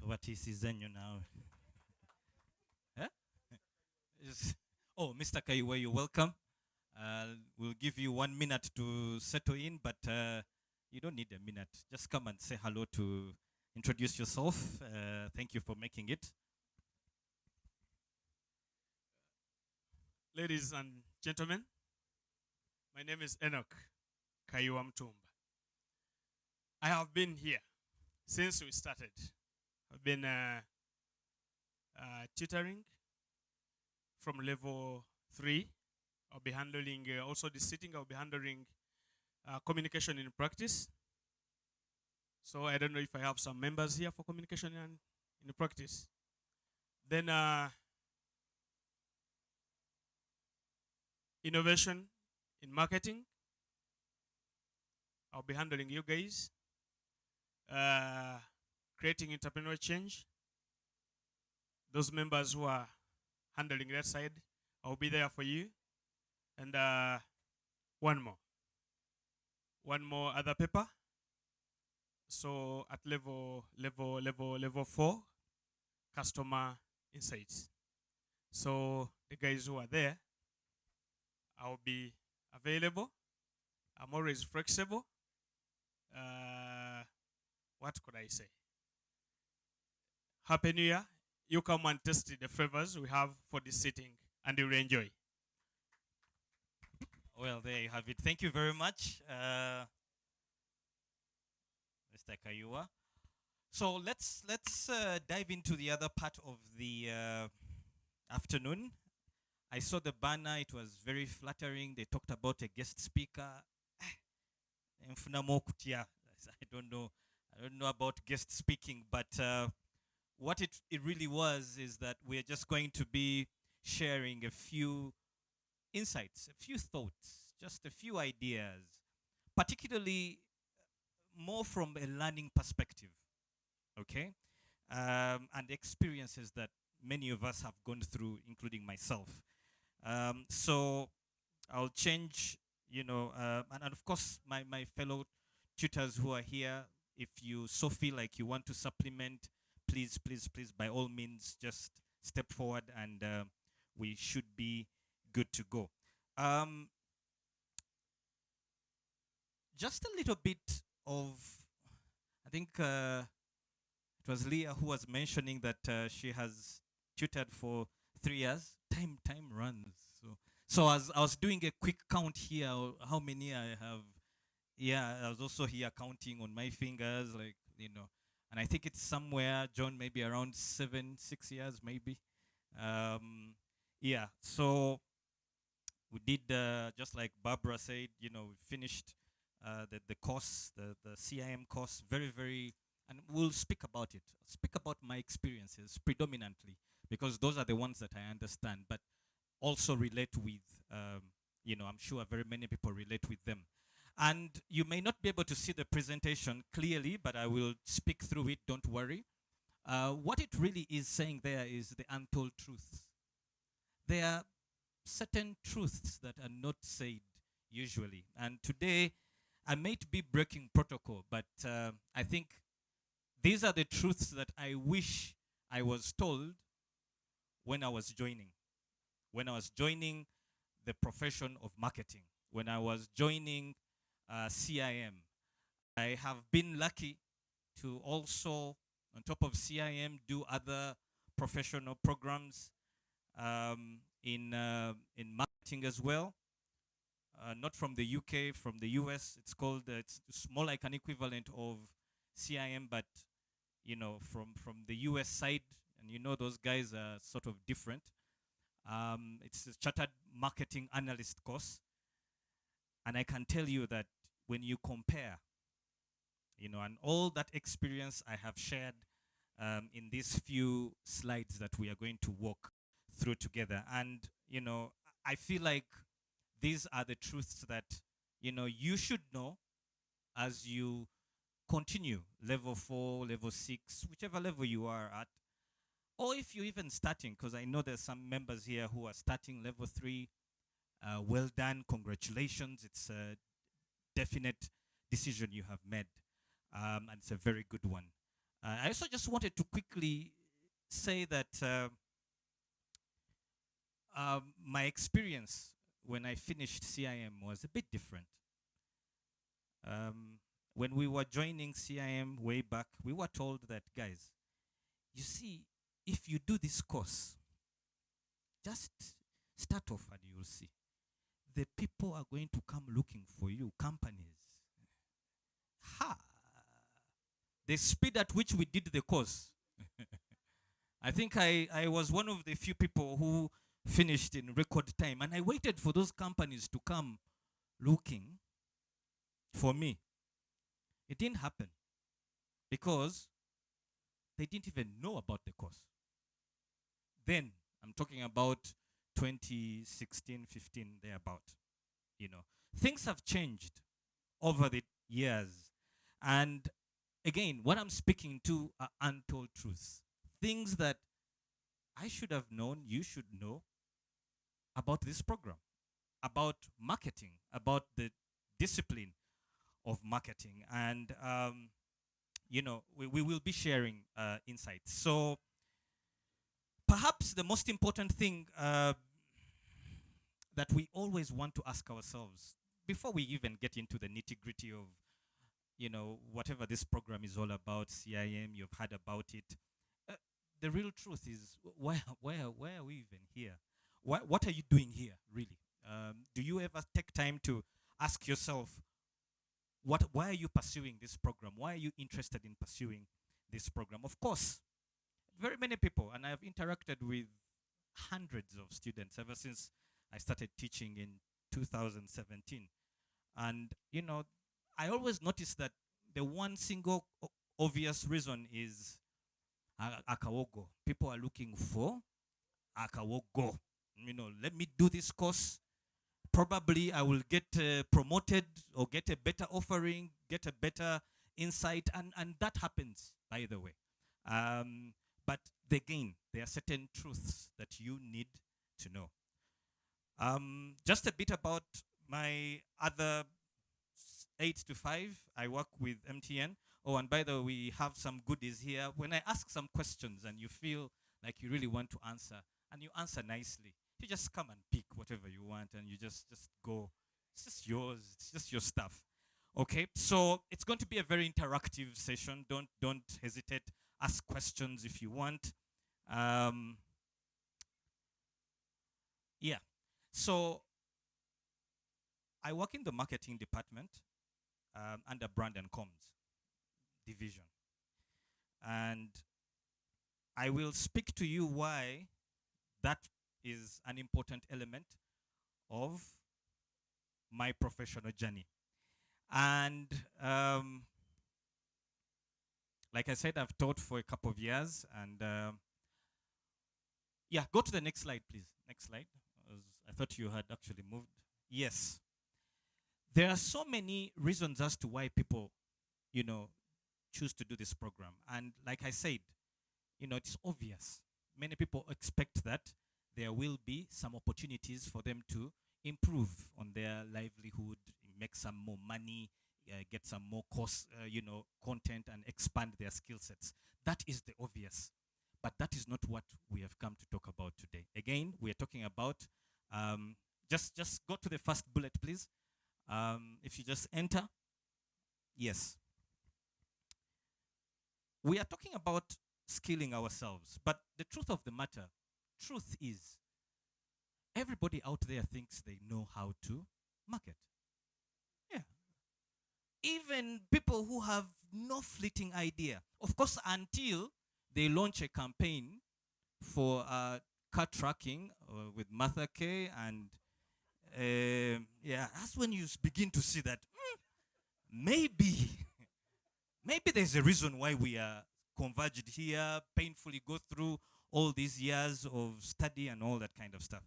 What is zenyu now? Huh? Oh, Mr. Kaiwe, you're welcome. We'll give you 1 minute to settle in, but you don't need a minute. Just come and say hello to introduce yourself. Thank you for making it. Ladies and gentlemen, my name is Enoch Kaiwa Mtumba. I have been here since we started. I've been tutoring from level 3. I'll be handling also the sitting. I'll be handling communication in practice. So I don't know if I have some members here for communication and in practice. Then innovation in marketing. I'll be handling you guys. Creating entrepreneurial change. Those members who are handling that side, I'll be there for you. And one more other paper. So at level 4, customer insights. So the guys who are there, I'll be available. I'm always flexible. What could I say? Happy New Year. You come and test the flavors we have for this sitting, and you'll enjoy. Well, there you have it. Thank you very much, Mr. Kayua. So let's dive into the other part of the afternoon. I saw the banner. It was very flattering. They talked about a guest speaker. I don't know about guest speaking, but what it really was is that we're just going to be sharing a few insights, a few thoughts, just a few ideas, particularly more from a learning perspective, okay? And experiences that many of us have gone through, including myself. So I'll change, and of course, my fellow tutors who are here, if you so feel like you want to supplement, please, by all means, just step forward and we should be good to go. Just a little bit of, I think it was Leah who was mentioning that she has tutored for 3 years. Time runs. So as I was doing a quick count here, how many I have. Yeah, I was also here counting on my fingers, and I think it's somewhere, John, maybe around 6 years, maybe. Yeah, so we did, just like Barbara said, we finished the course, the CIM course, very, and we'll speak about it. I'll speak about my experiences predominantly, because those are the ones that I understand, but also relate with, I'm sure very many people relate with them. And you may not be able to see the presentation clearly, but I will speak through it, don't worry. What it really is saying there is the untold truths. There are certain truths that are not said usually. And today, I might be breaking protocol, but I think these are the truths that I wish I was told when I was joining. When I was joining the profession of marketing. When I was joining CIM. I have been lucky to also, on top of CIM, do other professional programs in marketing as well. Not from the UK, from the US. It's called, it's more like an equivalent of CIM, but from the US side, and those guys are sort of different. It's a chartered marketing analyst course. And I can tell you that when you compare, and all that experience I have shared in these few slides that we are going to walk through together. And, I feel like these are the truths that, you should know as you continue level 4, level 6, whichever level you are at. Or if you're even starting, because I know there's some members here who are starting level 3. Well done, congratulations. It's a definite decision you have made, and it's a very good one. I also just wanted to quickly say that my experience when I finished CIM was a bit different. When we were joining CIM way back, we were told that, guys, you see, if you do this course, just start off and you'll see. The people are going to come looking for you, companies. The speed at which we did the course. I think I was one of the few people who finished in record time, and I waited for those companies to come looking for me. It didn't happen because they didn't even know about the course. Then, I'm talking about 2016, 15, thereabout. You know, things have changed over the years. And again, what I'm speaking to are untold truths. Things that I should have known, you should know about this program, about marketing, about the discipline of marketing. And, you know, we will be sharing insights. So perhaps the most important thing that we always want to ask ourselves before we even get into the nitty-gritty of, you know, whatever this program is all about, CIM, you've heard about it. The real truth is, why are we even here? What are you doing here, really? Do you ever take time to ask yourself, why are you pursuing this program? Why are you interested in pursuing this program? Of course, very many people, and I've interacted with hundreds of students ever since I started teaching in 2017. And, you know, I always notice that the one single obvious reason is akawogo. People are looking for akawogo. You know, let me do this course. Probably I will get promoted or get a better offering, get a better insight. And that happens, by the way. But again, there are certain truths that you need to know. Just a bit about my other 8 to 5. I work with MTN. Oh, and by the way, we have some goodies here. When I ask some questions and you feel like you really want to answer, and you answer nicely, you just come and pick whatever you want and you just go. It's just yours. It's just your stuff. Okay, so it's going to be a very interactive session. Don't hesitate. Ask questions if you want. Yeah. So I work in the marketing department under brand and comms division. And I will speak to you why that is an important element of my professional journey. And like I said, I've taught for a couple of years. And yeah, go to the next slide, please. Next slide. I thought you had actually moved. Yes. There are so many reasons as to why people, you know, choose to do this program. And like I said, you know, it's obvious. Many people expect that there will be some opportunities for them to improve on their livelihood, make some more money, get some more course, you know, content, and expand their skill sets. That is the obvious. But that is not what we have come to talk about today. Again, we are talking about, just go to the first bullet, please. If you just enter. Yes. We are talking about skilling ourselves. But the truth of the matter, truth is, everybody out there thinks they know how to market. Yeah. Even people who have no fleeting idea. Of course, until they launch a campaign for car tracking with Martha K. And yeah, that's when you begin to see that maybe there's a reason why we are converged here, painfully go through all these years of study and all that kind of stuff.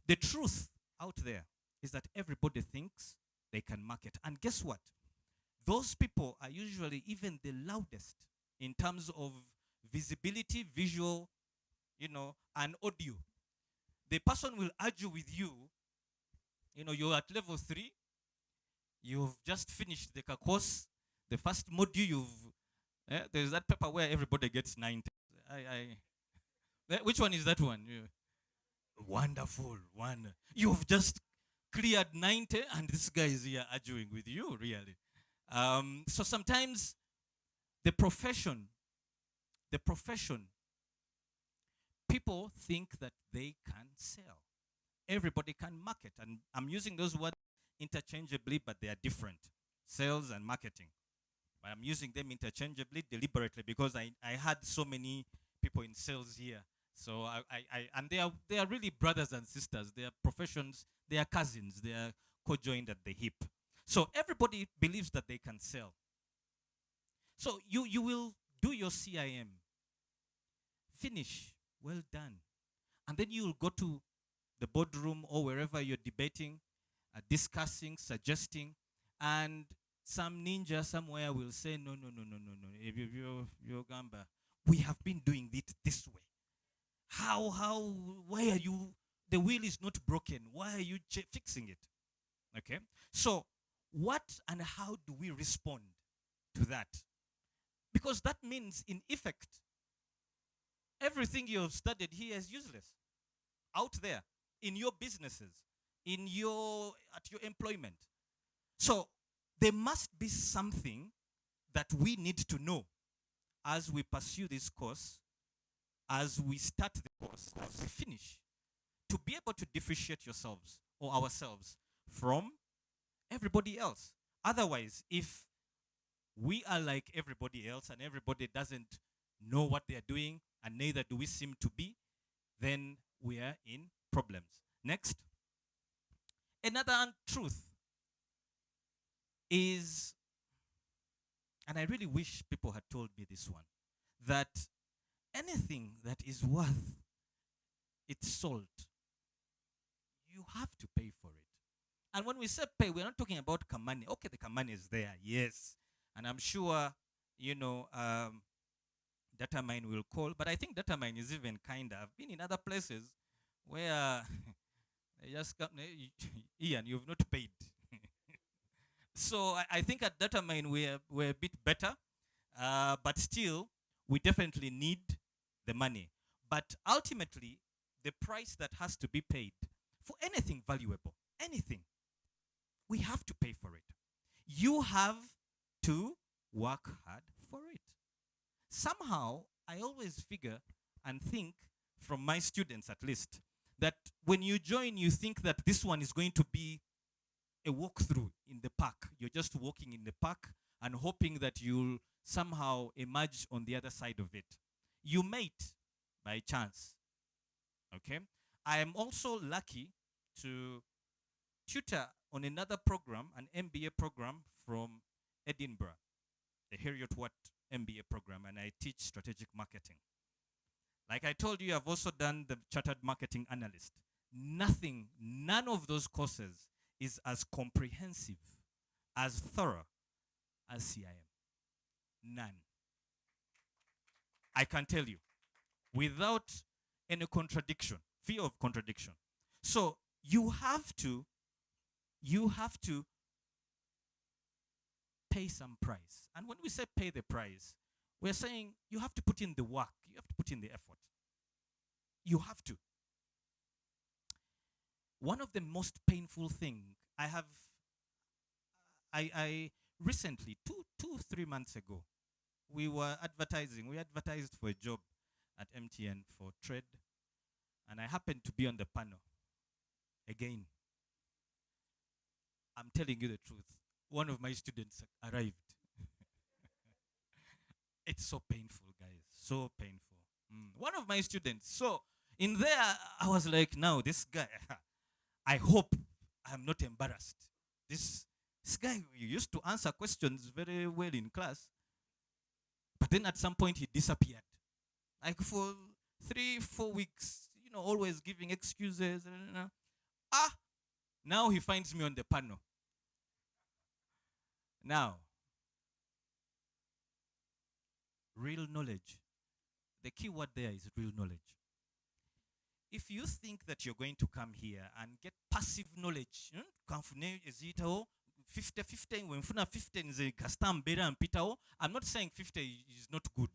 The truth out there is that everybody thinks they can market. And guess what? Those people are usually even the loudest in terms of visibility, visual, you know, and audio. The person will argue with you. You know, you're at level 3. You've just finished the course. The first module there's that paper where everybody gets 90. Which one is that one? Wonderful one. You've just cleared 90 and this guy is here arguing with you, really. So sometimes the profession, people think that they can sell. Everybody can market. And I'm using those words interchangeably, but they are different. Sales and marketing. But I'm using them interchangeably deliberately because I had so many people in sales here. So and they are really brothers and sisters. They are professions, they are cousins, they are co-joined at the hip. So everybody believes that they can sell. So you will do your CIM. Finish. Well done. And then you will go to the boardroom or wherever you're debating, discussing, suggesting, and some ninja somewhere will say, no, no, no, no, no, no, you're Gamba. We have been doing it this way. Why are you, the wheel is not broken. Why are you fixing it? Okay. So what and how do we respond to that? Because that means, in effect, everything you have studied here is useless out there in your businesses, at your employment. So there must be something that we need to know as we pursue this course, as we start the course, as we finish, to be able to differentiate yourselves or ourselves from everybody else. Otherwise, if we are like everybody else and everybody doesn't know what they are doing and neither do we seem to be, then we are in problems. Next. Another truth is, and I really wish people had told me this one, that anything that is worth its salt, you have to pay for it. And when we say pay, we're not talking about Kamani. Okay, the Kamani is there, yes. And I'm sure, Datamine will call. But I think Datamine is even kinder. I've been in other places where they just come, Ian, you've not paid. So I think at Datamine we're a bit better. But still, we definitely need the money. But ultimately, the price that has to be paid for anything valuable, anything, we have to pay for it. You have to work hard for it. Somehow, I always figure and think, from my students at least, that when you join, you think that this one is going to be a walkthrough in the park. You're just walking in the park and hoping that you'll somehow emerge on the other side of it. You might, by chance. Okay? I am also lucky to tutor on another program, an MBA program from Edinburgh, the Heriot Watt MBA program, and I teach strategic marketing. Like I told you, I've also done the chartered marketing analyst. None of those courses is as comprehensive, as thorough as CIM. None. I can tell you, without any contradiction, fear of contradiction. So you have to pay some price. And when we say pay the price, we're saying you have to put in the work. You have to put in the effort. You have to. One of the most painful things I recently, 3 months ago, we advertised for a job at MTN for trade, and I happened to be on the panel. Again, I'm telling you the truth. One of my students arrived. It's so painful, guys. So painful. One of my students. So in there, I was like, now this guy, I hope I'm not embarrassed. This guy used to answer questions very well in class. But then at some point he disappeared. Like for 3-4 weeks, always giving excuses. Now he finds me on the panel. Now, real knowledge. The key word there is real knowledge. If you think that you're going to come here and get passive knowledge, 50 I'm not saying 50 is not good.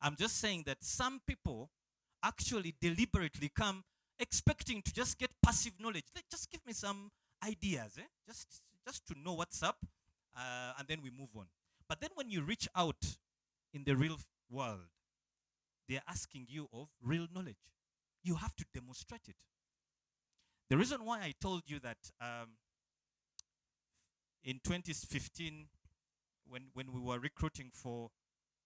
I'm just saying that some people actually deliberately come expecting to just get passive knowledge. Just give me some ideas, just to know what's up, and then we move on. But then when you reach out in the real world, they're asking you of real knowledge. You have to demonstrate it. The reason why I told you that in 2015, when we were recruiting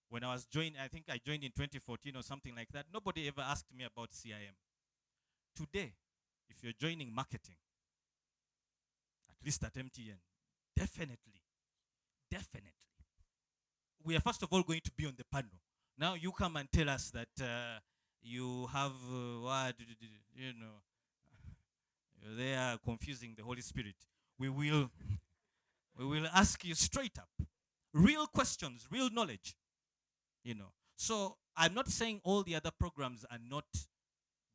when I was joining, I think I joined in 2014 or something like that, nobody ever asked me about CIM. Today, if you're joining marketing, at least at MTN, definitely, we are first of all going to be on the panel. Now you come and tell us that you have, They are confusing the Holy Spirit. We will ask you straight up. Real questions, real knowledge. So I'm not saying all the other programs are not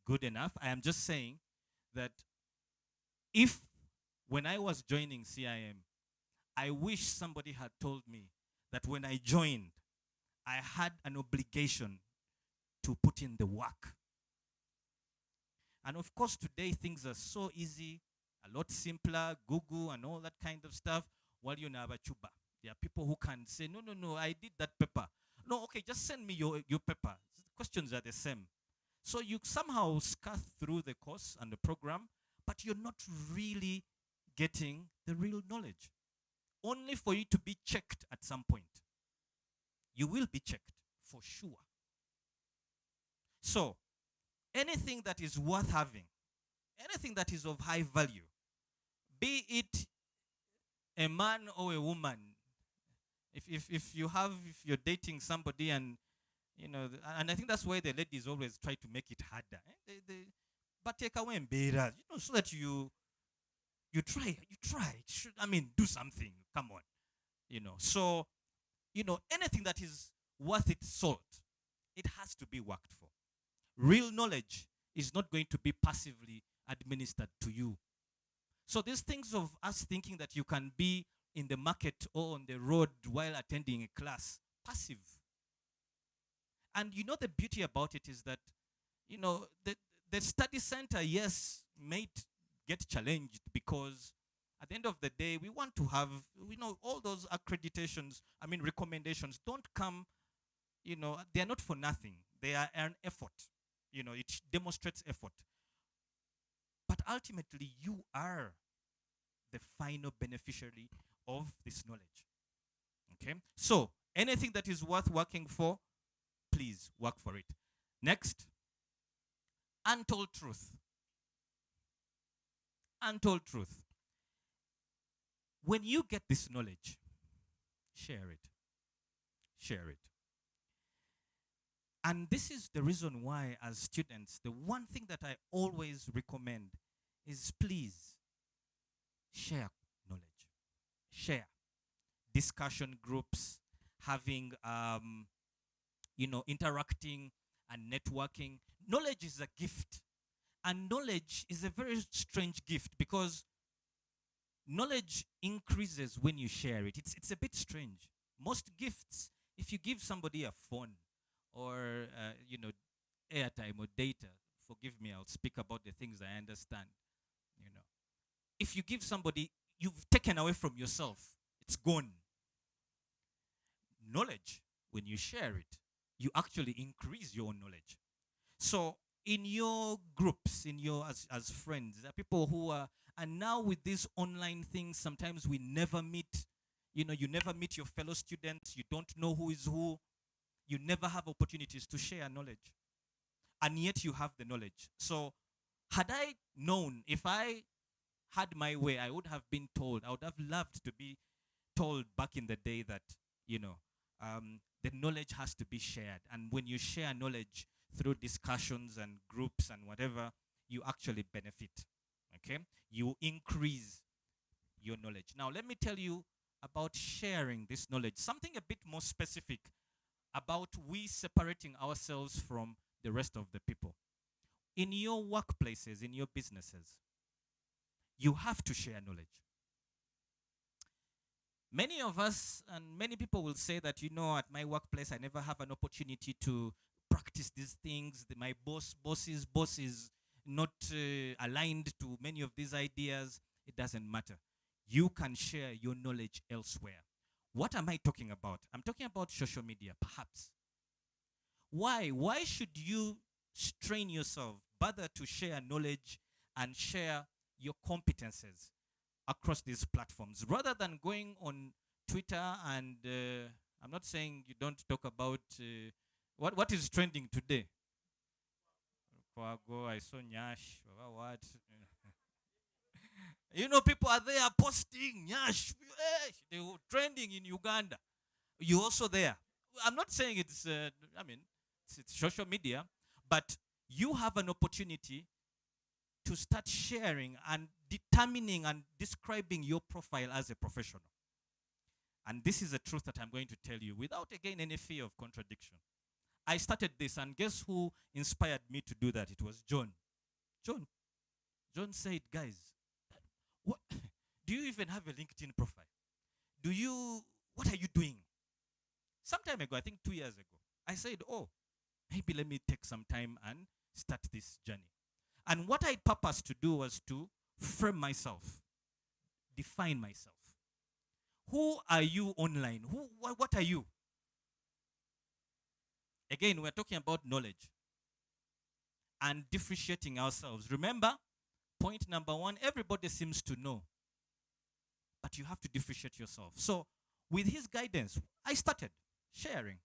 good enough. I am just saying that if when I was joining CIM, I wish somebody had told me that when I joined, I had an obligation to put in the work. And of course, today things are so easy, a lot simpler, Google and all that kind of stuff. While you know chuba, there are people who can say, no, I did that paper. No, okay, just send me your paper. The questions are the same. So you somehow scar through the course and the program, but you're not really getting the real knowledge. Only for you to be checked at some point. You will be checked, for sure. So, anything that is worth having, anything that is of high value, be it a man or a woman, if you're dating somebody and, and I think that's why the ladies always try to make it harder. But take away embarrass, so that you try. Do something. Come on. So, anything that is worth its salt, it has to be worked for. Real knowledge is not going to be passively administered to you. So these things of us thinking that you can be in the market or on the road while attending a class, passive. And the beauty about it is that, the study center, yes, might get challenged because at the end of the day, we want to have, all those accreditations, recommendations don't come, they are not for nothing. They are an effort. It demonstrates effort. But ultimately, you are the final beneficiary of this knowledge. Okay? So, anything that is worth working for, please work for it. Next, untold truth. Untold truth. When you get this knowledge, share it. Share it. And this is the reason why, as students, the one thing that I always recommend is please share knowledge. Share. Discussion groups, having, interacting and networking. Knowledge is a gift. And knowledge is a very strange gift because knowledge increases when you share it. It's a bit strange. Most gifts, if you give somebody a phone or, airtime or data, forgive me, I'll speak about the things I understand. If you give somebody, you've taken away from yourself. It's gone. Knowledge, when you share it, you actually increase your own knowledge. So in your groups, as friends, there are people who are, and now with these online things, sometimes we never meet. You never meet your fellow students. You don't know who is who. You never have opportunities to share knowledge. And yet you have the knowledge. So had I known, if I had my way, I would have been told. I would have loved to be told back in the day that, the knowledge has to be shared. And when you share knowledge through discussions and groups and whatever, you actually benefit. Okay? You increase your knowledge. Now, let me tell you about sharing this knowledge. Something a bit more specific about we separating ourselves from the rest of the people. In your workplaces, in your businesses, you have to share knowledge. Many of us and many people will say that, at my workplace, I never have an opportunity to practice these things. My boss is not aligned to many of these ideas. It doesn't matter. You can share your knowledge elsewhere. What am I talking about? I'm talking about social media, perhaps. Why? Why should you strain yourself, bother to share knowledge and share your competences across these platforms, rather than going on Twitter and, I'm not saying you don't talk about, what is trending today? I saw Nyash, what? People are there posting Nyash. They were trending in Uganda. You also there. I'm not saying it's, it's social media, but you have an opportunity to start sharing and determining and describing your profile as a professional. And this is a truth that I'm going to tell you without, again, any fear of contradiction. I started this, and guess who inspired me to do that? It was John. John said, guys, what, do you even have a LinkedIn profile? What are you doing? Some time ago, I think 2 years ago, I said, oh, maybe let me take some time and start this journey. And what I purposed to do was to frame myself, define myself. Who are you online? What are you? Again, we're talking about knowledge and differentiating ourselves. Remember, point number one, everybody seems to know, but you have to differentiate yourself. So with his guidance, I started sharing.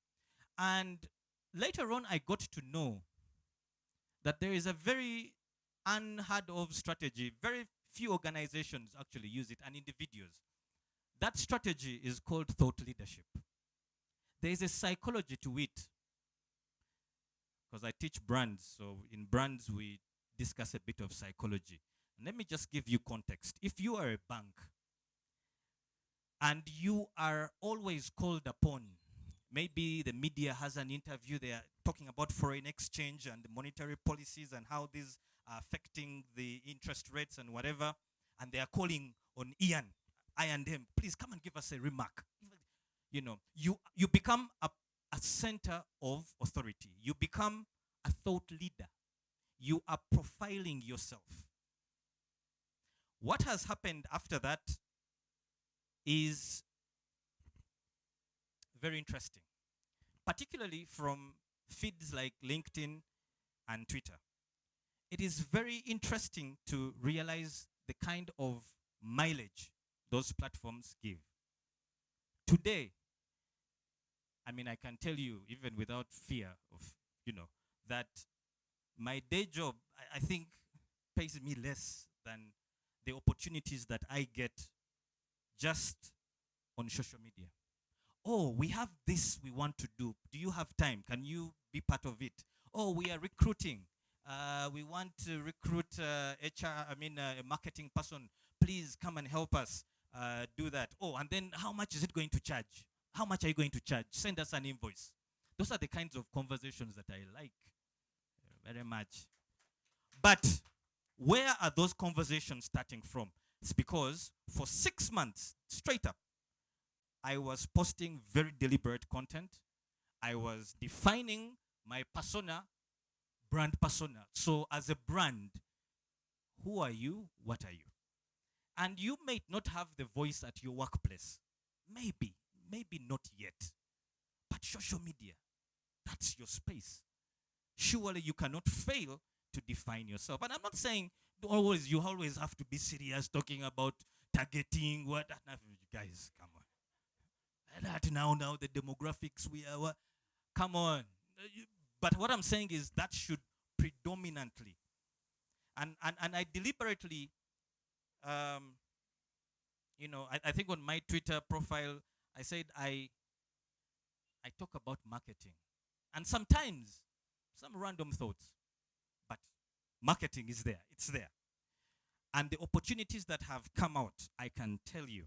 And later on, I got to know that there is a very unheard of strategy. Very few organizations actually use it, and individuals. That strategy is called thought leadership. There is a psychology to it, because I teach brands, so in brands we discuss a bit of psychology. Let me just give you context. If you are a bank and you are always called upon, maybe the media has an interview, they are talking about foreign exchange and the monetary policies and how these are affecting the interest rates and whatever, and they are calling on Ian, I and him, please come and give us a remark. You know, you become a center of authority. You become a thought leader. You are profiling yourself. What has happened after that is very interesting, particularly from feeds like LinkedIn and Twitter. It is very interesting to realize the kind of mileage those platforms give. Today, I mean, I can tell you, even without fear of, that my day job, I think, pays me less than the opportunities that I get just on social media. Oh, we have this we want to do. Do you have time? Can you be part of it? Oh, we are recruiting. We want to recruit a marketing person. Please come and help us do that. Oh, and then how much is it going to charge? How much are you going to charge? Send us an invoice. Those are the kinds of conversations that I like very much. But where are those conversations starting from? It's because for 6 months, straight up, I was posting very deliberate content. I was defining my persona, brand persona. So as a brand, who are you? What are you? And you may not have the voice at your workplace. Maybe not yet. But social media, that's your space. Surely you cannot fail to define yourself. And I'm not saying you always have to be serious talking about targeting what. Guys, come on. That now the demographics we are. Come on. But what I'm saying is that should predominantly, and I deliberately, I think on my Twitter profile, I said I talk about marketing. And sometimes, some random thoughts. But marketing is there. It's there. And the opportunities that have come out, I can tell you,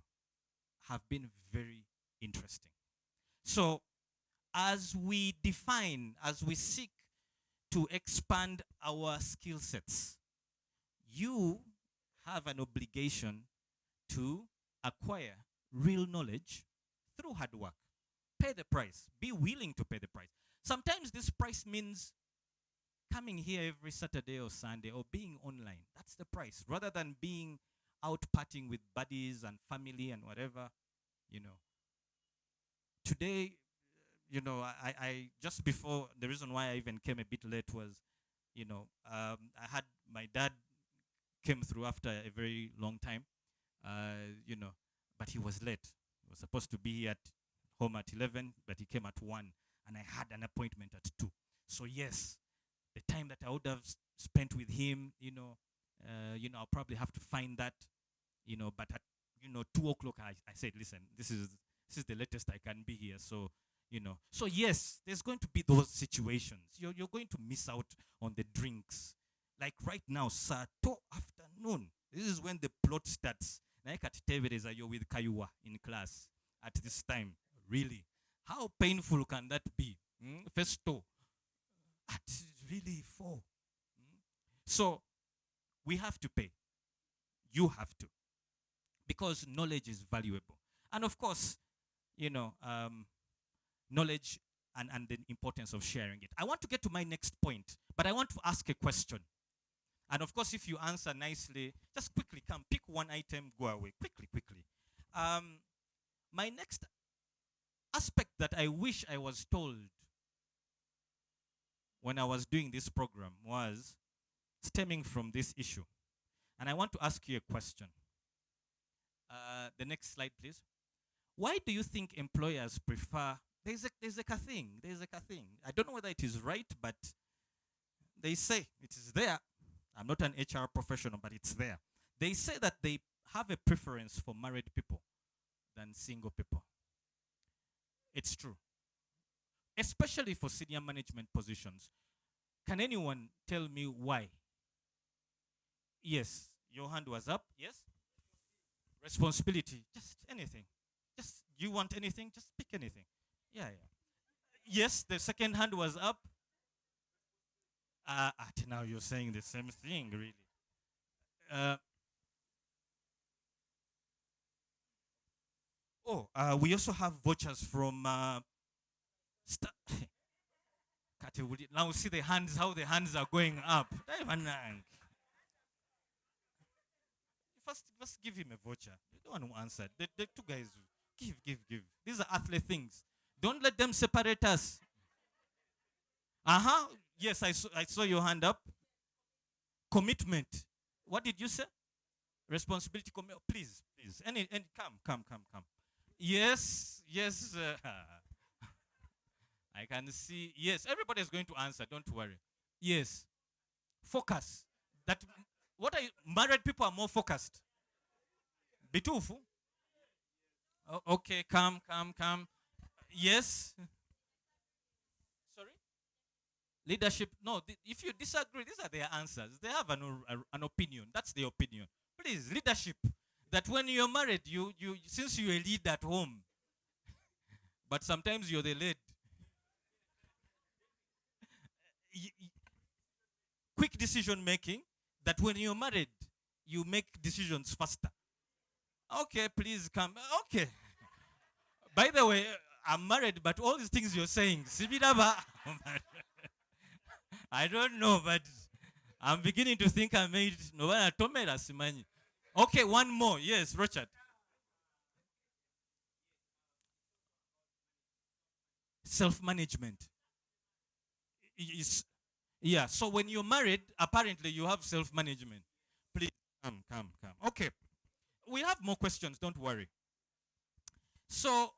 have been very interesting. So, as we define, as we seek to expand our skill sets, you have an obligation to acquire real knowledge through hard work. Pay the price. Be willing to pay the price. Sometimes this price means coming here every Saturday or Sunday or being online. That's the price. Rather than being out partying with buddies and family and whatever, Today, I just before, the reason why I even came a bit late was, I had my dad came through after a very long time, but he was late. He was supposed to be at home at 11, but he came at 1, and I had an appointment at 2. So yes, the time that I would have spent with him, I'll probably have to find that, but at 2 o'clock, I said, listen, this is the latest I can be here. So, so yes, there's going to be those situations. You're going to miss out on the drinks. Like right now, Sato afternoon. This is when the plot starts. Like at Tevereza, you're with Kayuwa in class at this time. Really? How painful can that be? Festo. At really 4. So we have to pay. You have to. Because knowledge is valuable. And of course, knowledge and the importance of sharing it. I want to get to my next point, but I want to ask a question. And of course, if you answer nicely, just quickly come, pick one item, go away. Quickly. My next aspect that I wish I was told when I was doing this program was stemming from this issue. And I want to ask you a question. The next slide, please. Why do you think employers prefer, there's a thing. I don't know whether it is right, but they say it is there. I'm not an HR professional, but it's there. They say that they have a preference for married people than single people. It's true. Especially for senior management positions. Can anyone tell me why? Yes, your hand was up. Yes? Responsibility. Just anything. Just, you want anything? Just pick anything. Yeah. Yes, the second hand was up. Now you're saying the same thing, really. We also have vouchers from now see the hands, how the hands are going up. First give him a voucher. The one who answered. The two guys, give. These are earthly things. Don't let them separate us. Yes, I saw your hand up. Commitment. What did you say? Responsibility. Please. And come. Yes. I can see. Yes, everybody is going to answer. Don't worry. Yes. Focus. Married people are more focused. Bitufu. Okay, come. Yes. Sorry? Leadership. No, if you disagree, these are their answers. They have an opinion. That's their opinion. Please, leadership. That when you're married, you since you're a lead at home, but sometimes you're the lead. Quick decision making, that when you're married, you make decisions faster. Okay, please come. Okay. By the way, I'm married, but all these things you're saying, I don't know, but I'm beginning to think I made Okay, one more. Yes, Richard. Self-management. Yeah, so when you're married, apparently you have self-management. Please, come. Okay, we have more questions, don't worry. So,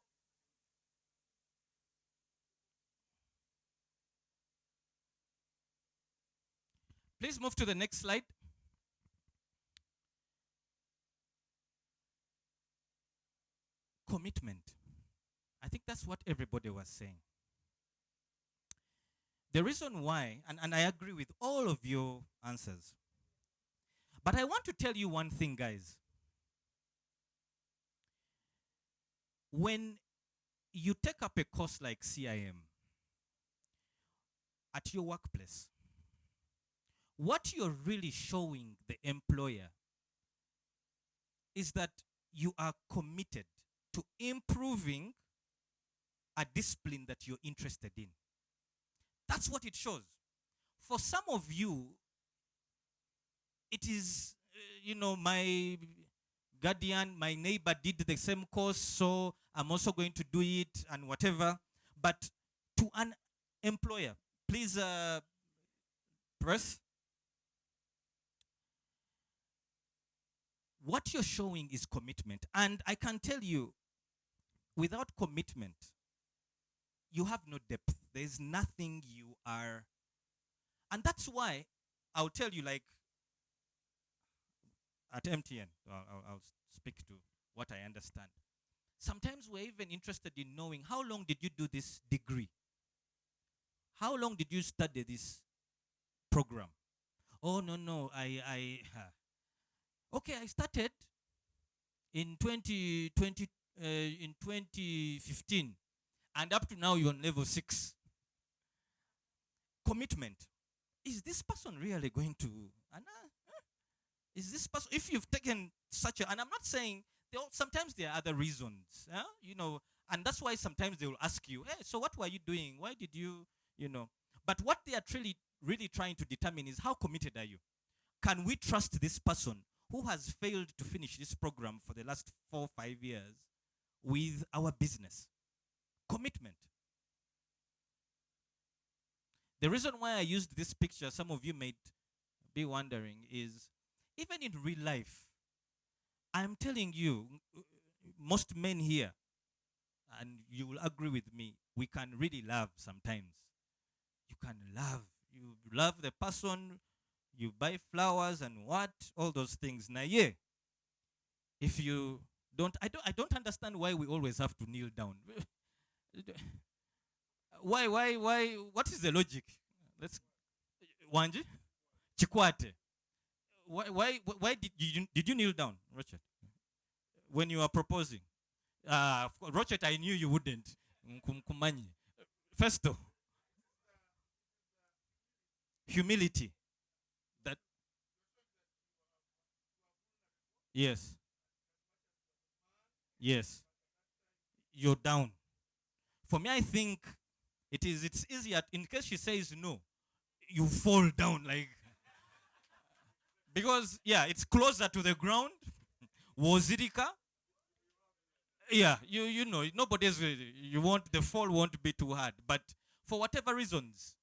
please move to the next slide. Commitment. I think that's what everybody was saying. The reason why, and I agree with all of your answers, but I want to tell you one thing, guys. When you take up a course like CIM at your workplace, what you're really showing the employer is that you are committed to improving a discipline that you're interested in. That's what it shows. For some of you, it is, my guardian, my neighbor did the same course, so I'm also going to do it and whatever. But to an employer, please press. What you're showing is commitment. And I can tell you, without commitment, you have no depth. There's nothing you are. And that's why I'll tell you, like, at MTN, I'll speak to what I understand. Sometimes we're even interested in knowing, how long did you do this degree? How long did you study this program? Oh no, okay, I started in 2020 in 2015, and up to now you're on level 6. Commitment. Is this person really going to? Is this person? If you've taken such a, and I'm not saying sometimes there are other reasons, and that's why sometimes they will ask you, hey, so what were you doing? Why did you, But what they are really trying to determine is how committed are you? Can we trust this person who has failed to finish this program for the last 4 or 5 years with our business? Commitment. The reason why I used this picture, some of you may be wondering, is even in real life, I'm telling you, most men here, and you will agree with me, we can really love sometimes. You can love. You love the person, you buy flowers and all those things. Now, yeah, if you don't, I don't understand why we always have to kneel down. Why, what is the logic? Let's, Wanji? Chikwate. Why did you kneel down, Richard? When you are proposing? Richard, I knew you wouldn't. Festo. Humility. That. Yes. Yes. You're down. For me, I think it's easier. In case she says no, you fall down like. Because, yeah, it's closer to the ground. Wozirika. Yeah, you know, nobody's, the fall won't be too hard. But for whatever reasons,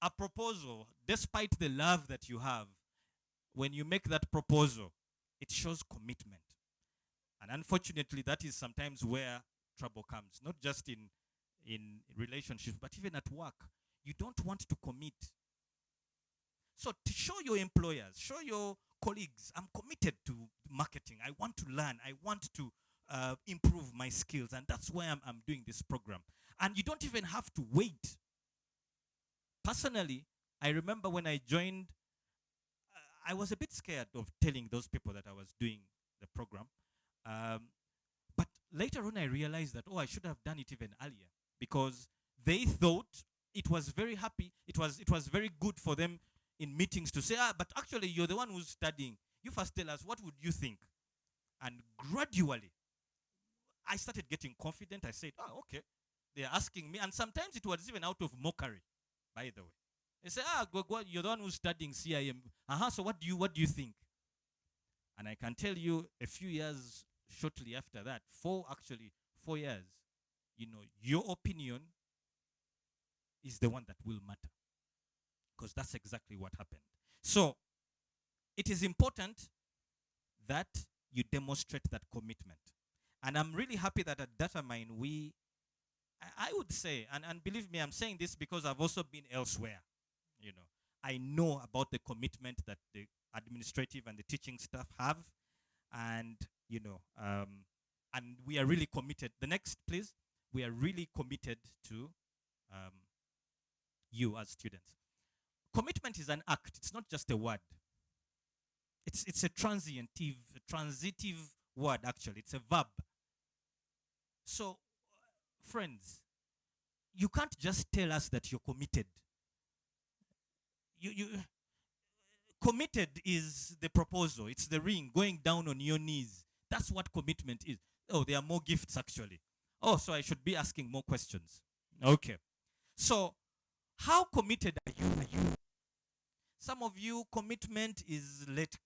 a proposal, despite the love that you have, when you make that proposal, it shows commitment. And unfortunately, that is sometimes where trouble comes. Not just in relationships, but even at work. You don't want to commit. So to show your employers, show your colleagues, I'm committed to marketing. I want to learn. I want to improve my skills. And that's why I'm doing this program. And you don't even have to wait. Personally, I remember when I joined, I was a bit scared of telling those people that I was doing the program. But later on, I realized that, I should have done it even earlier. Because they thought it was very happy. It was very good for them in meetings to say, but actually you're the one who's studying. You first tell us, what would you think? And gradually, I started getting confident. I said, okay. They're asking me. And sometimes it was even out of mockery, by the way. They say, you're the one who's studying CIM. So what do you think? And I can tell you a few years shortly after that, 4 years, your opinion is the one that will matter. Because that's exactly what happened. So, it is important that you demonstrate that commitment. And I'm really happy that at Datamine, I would say, and believe me, I'm saying this because I've also been elsewhere. I know about the commitment that the administrative and the teaching staff have. And, and we are really committed. The next, please. We are really committed to you as students. Commitment is an act. It's not just a word. It's a transitive word, actually. It's a verb. So, friends, you can't just tell us that you're committed. Committed is the proposal. It's the ring, going down on your knees. That's what commitment is. Oh, there are more gifts, actually. Oh, so I should be asking more questions. Okay. So, how committed are you? Some of you, commitment is late,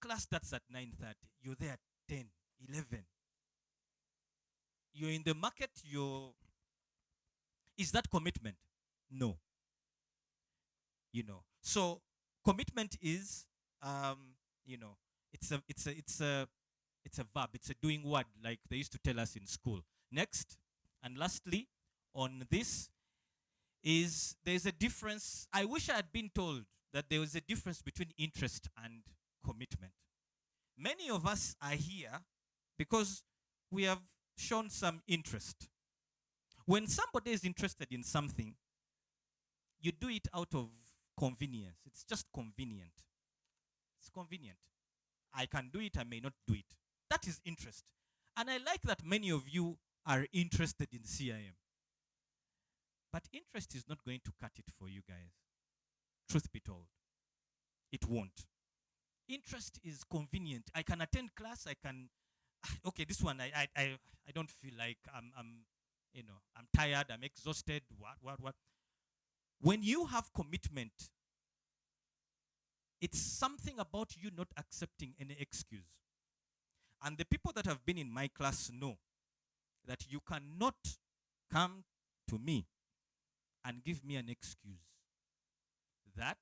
class starts at 9:30. You're there at 10, 11. You're in the market, is that commitment? No. So commitment is, it's a verb. It's a doing word, like they used to tell us in school. Next, and lastly, on this, there's a difference. I wish I had been told that there was a difference between interest and commitment. Many of us are here because we have shown some interest. When somebody is interested in something, you do it out of convenience. It's just convenient. It's convenient. I can do it, I may not do it. That is interest. And I like that many of you are interested in CIM. But interest is not going to cut it for you guys. Truth be told, it won't. Interest is convenient. I can attend class, I can, okay, this one, I don't feel like I'm tired, I'm exhausted, what. When you have commitment, it's something about you not accepting any excuse. And the people that have been in my class know that you cannot come to me and give me an excuse that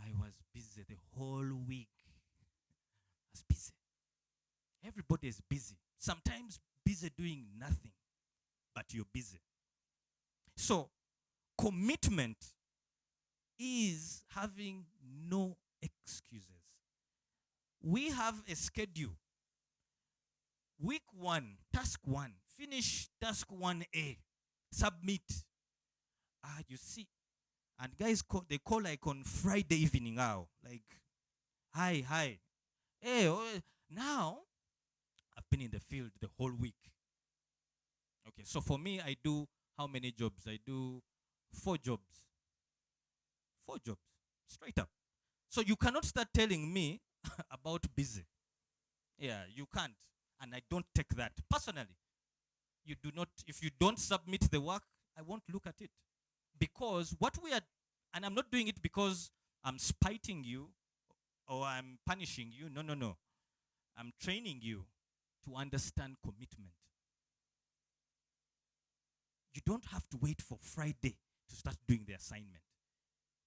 I was busy the whole week. I was busy. Everybody is busy. Sometimes busy doing nothing, but you're busy. So, commitment is having no excuses. We have a schedule. Week 1, task 1, finish task 1A, submit. You see, and guys they call like on Friday evening now, like, hi, hey, now I've been in the field the whole week. Okay, so for me, I do how many jobs? I do 4 jobs. 4 jobs, straight up. So you cannot start telling me about busy. Yeah, you can't. And I don't take that personally. You do not, if you don't submit the work, I won't look at it. Because what we are, and I'm not doing it because I'm spiting you or I'm punishing you. No. I'm training you to understand commitment. You don't have to wait for Friday to start doing the assignment.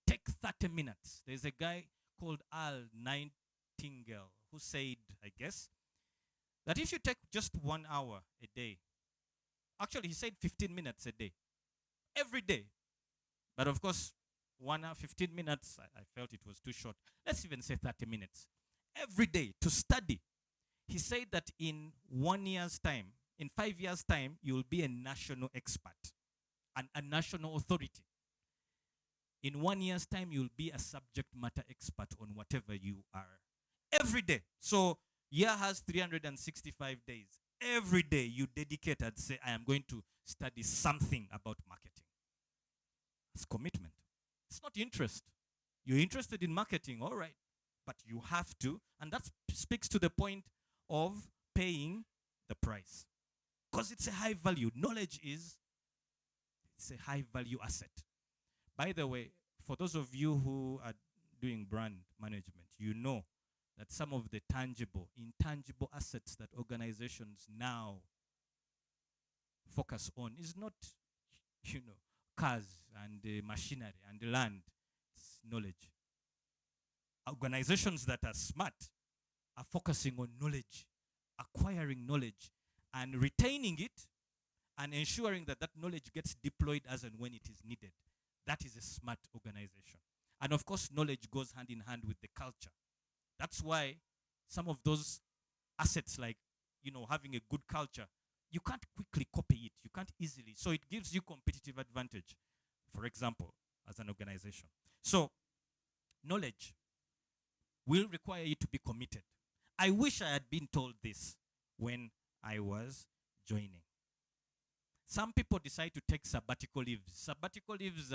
Take 30 minutes. There's a guy called Al Nightingale who said, I guess, that if you take just 1 hour a day, actually he said 15 minutes a day, every day. But of course, 1 hour, 15 minutes, I felt it was too short. Let's even say 30 minutes. Every day to study. He said that in 1 year's time, in 5 years' time, you will be a national expert and a national authority. In 1 year's time, you'll be a subject matter expert on whatever you are. Every day. So, year has 365 days. Every day you dedicate and say, I am going to study something about marketing. It's commitment. It's not interest. You're interested in marketing, all right. But you have to, and that speaks to the point of paying the price. Because it's a high value. Knowledge is, it's a high value asset. By the way, for those of you who are doing brand management, you know that some of the tangible, intangible assets that organizations now focus on is not, cars and machinery and land. It's knowledge. Organizations that are smart are focusing on knowledge, acquiring knowledge, and retaining it, and ensuring that that knowledge gets deployed as and when it is needed. That is a smart organization. And of course, knowledge goes hand in hand with the culture. That's why some of those assets, like, having a good culture, you can't quickly copy it. You can't easily. So it gives you competitive advantage, for example, as an organization. So knowledge will require you to be committed. I wish I had been told this when I was joining. Some people decide to take sabbatical leaves. Sabbatical leaves,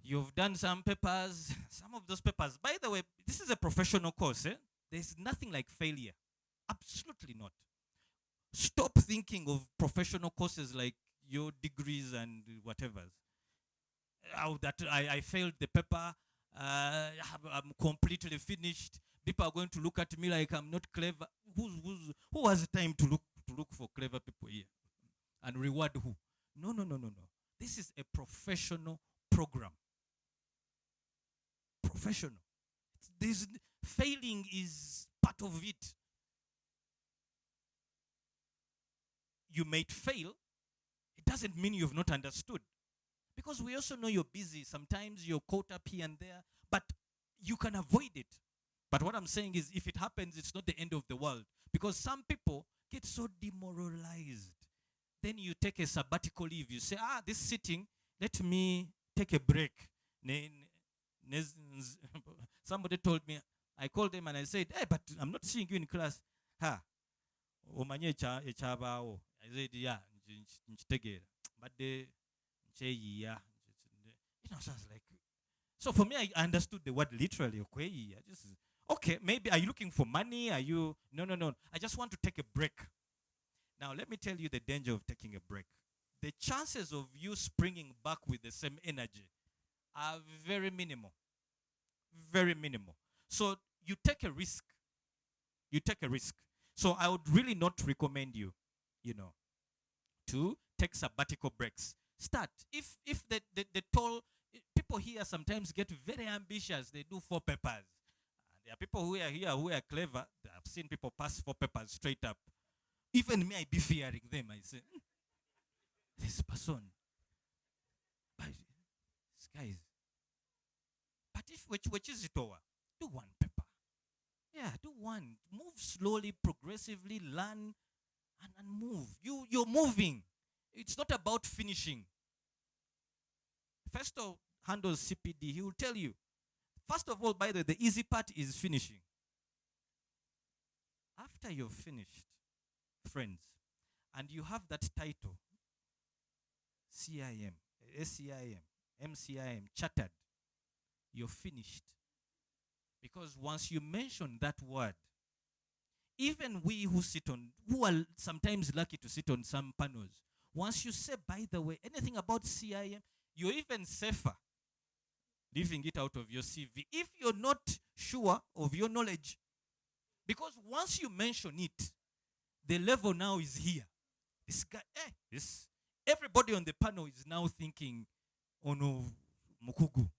you've done some papers, some of those papers. By the way, this is a professional course. There's nothing like failure. Absolutely not. Stop thinking of professional courses like your degrees and whatever. I failed the paper. I'm completely finished. People are going to look at me like I'm not clever. Who has time to look for clever people here? And reward who? No. This is a professional program. Professional. Failing is part of it. You might fail. It doesn't mean you've not understood. Because we also know you're busy. Sometimes you're caught up here and there. But you can avoid it. But what I'm saying is, if it happens, it's not the end of the world. Because some people get so demoralized. Then you take a sabbatical leave. You say, this sitting, let me take a break. Somebody told me, I called them and I said, hey, but I'm not seeing you in class. Ha. Omanye echabao. I said, yeah, but the yeah. So I was like, so for me, I understood the word literally. Okay, okay, maybe are you looking for money? Are you no. I just want to take a break. Now let me tell you the danger of taking a break. The chances of you springing back with the same energy are very minimal. Very minimal. So you take a risk. You take a risk. So I would really not recommend you, to take sabbatical breaks. Start. If the tall people here sometimes get very ambitious, they do 4 papers. There are people who are here who are clever. I've seen people pass 4 papers straight up. Even me, I be fearing them. I say, this person, but this guys. But if which is it over? Do 1 paper. Yeah, do 1. Move slowly, progressively, learn and move. You're moving. It's not about finishing. Festo handles CPD. He will tell you. First of all, by the way, the easy part is finishing. After you've finished, friends, and you have that title, CIM, SCIM, MCIM, chartered, you're finished. Because once you mention that word, even we who are sometimes lucky to sit on some panels, once you say, by the way, anything about CIM, you're even safer leaving it out of your CV if you're not sure of your knowledge. Because once you mention it, the level now is here. This guy, everybody on the panel is now thinking, oh no, Mukugu.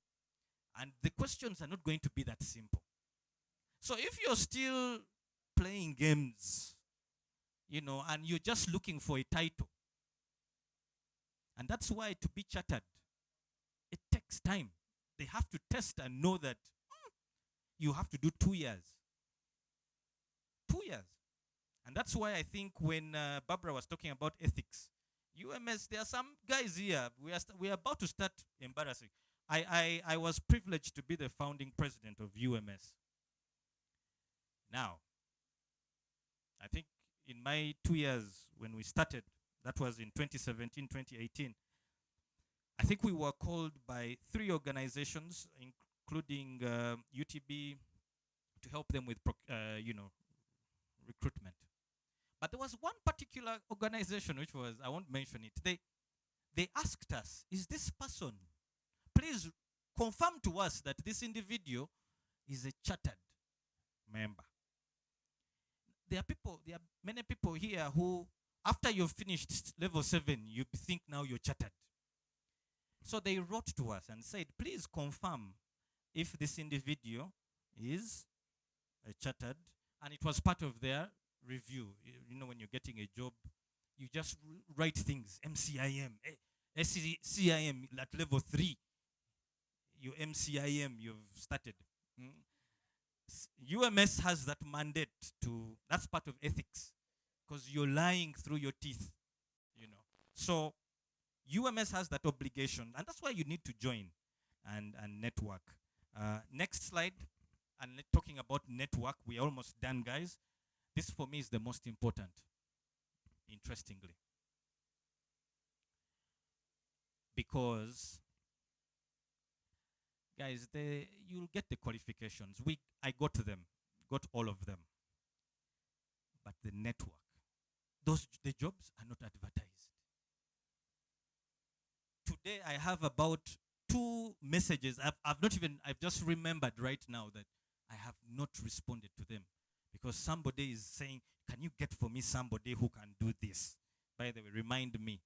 And the questions are not going to be that simple. So if you're still playing games, and you're just looking for a title, and that's why to be chartered, it takes time. They have to test and know that you have to do 2 years. 2 years. And that's why I think when Barbara was talking about ethics, UMS, there are some guys here, we are about to start embarrassing. I was privileged to be the founding president of UMS. Now, I think in my 2 years when we started, that was in 2017, 2018, I think we were called by 3 organizations, including UTB, to help them with, recruitment. But there was one particular organization which was, I won't mention it. They asked us, is this person, please confirm to us that this individual is a chartered member. There are many people here who, after you've finished level 7, you think now you're chartered. So they wrote to us and said, please confirm if this individual is a chartered, and it was part of their review. When you're getting a job, you just write things, MCIM, SCIM at level 3. Your MCIM, you've started. UMS has that mandate that's part of ethics, because you're lying through your teeth, So UMS has that obligation, and that's why you need to join and network. Next slide, and talking about network, we're almost done, guys. This for me is the most important, interestingly. Because, guys, you'll get the qualifications. I got all of them. But the network, the jobs are not advertised. Today I have about 2 messages. I've just remembered right now that I have not responded to them, because somebody is saying, can you get for me somebody who can do this? By the way, remind me.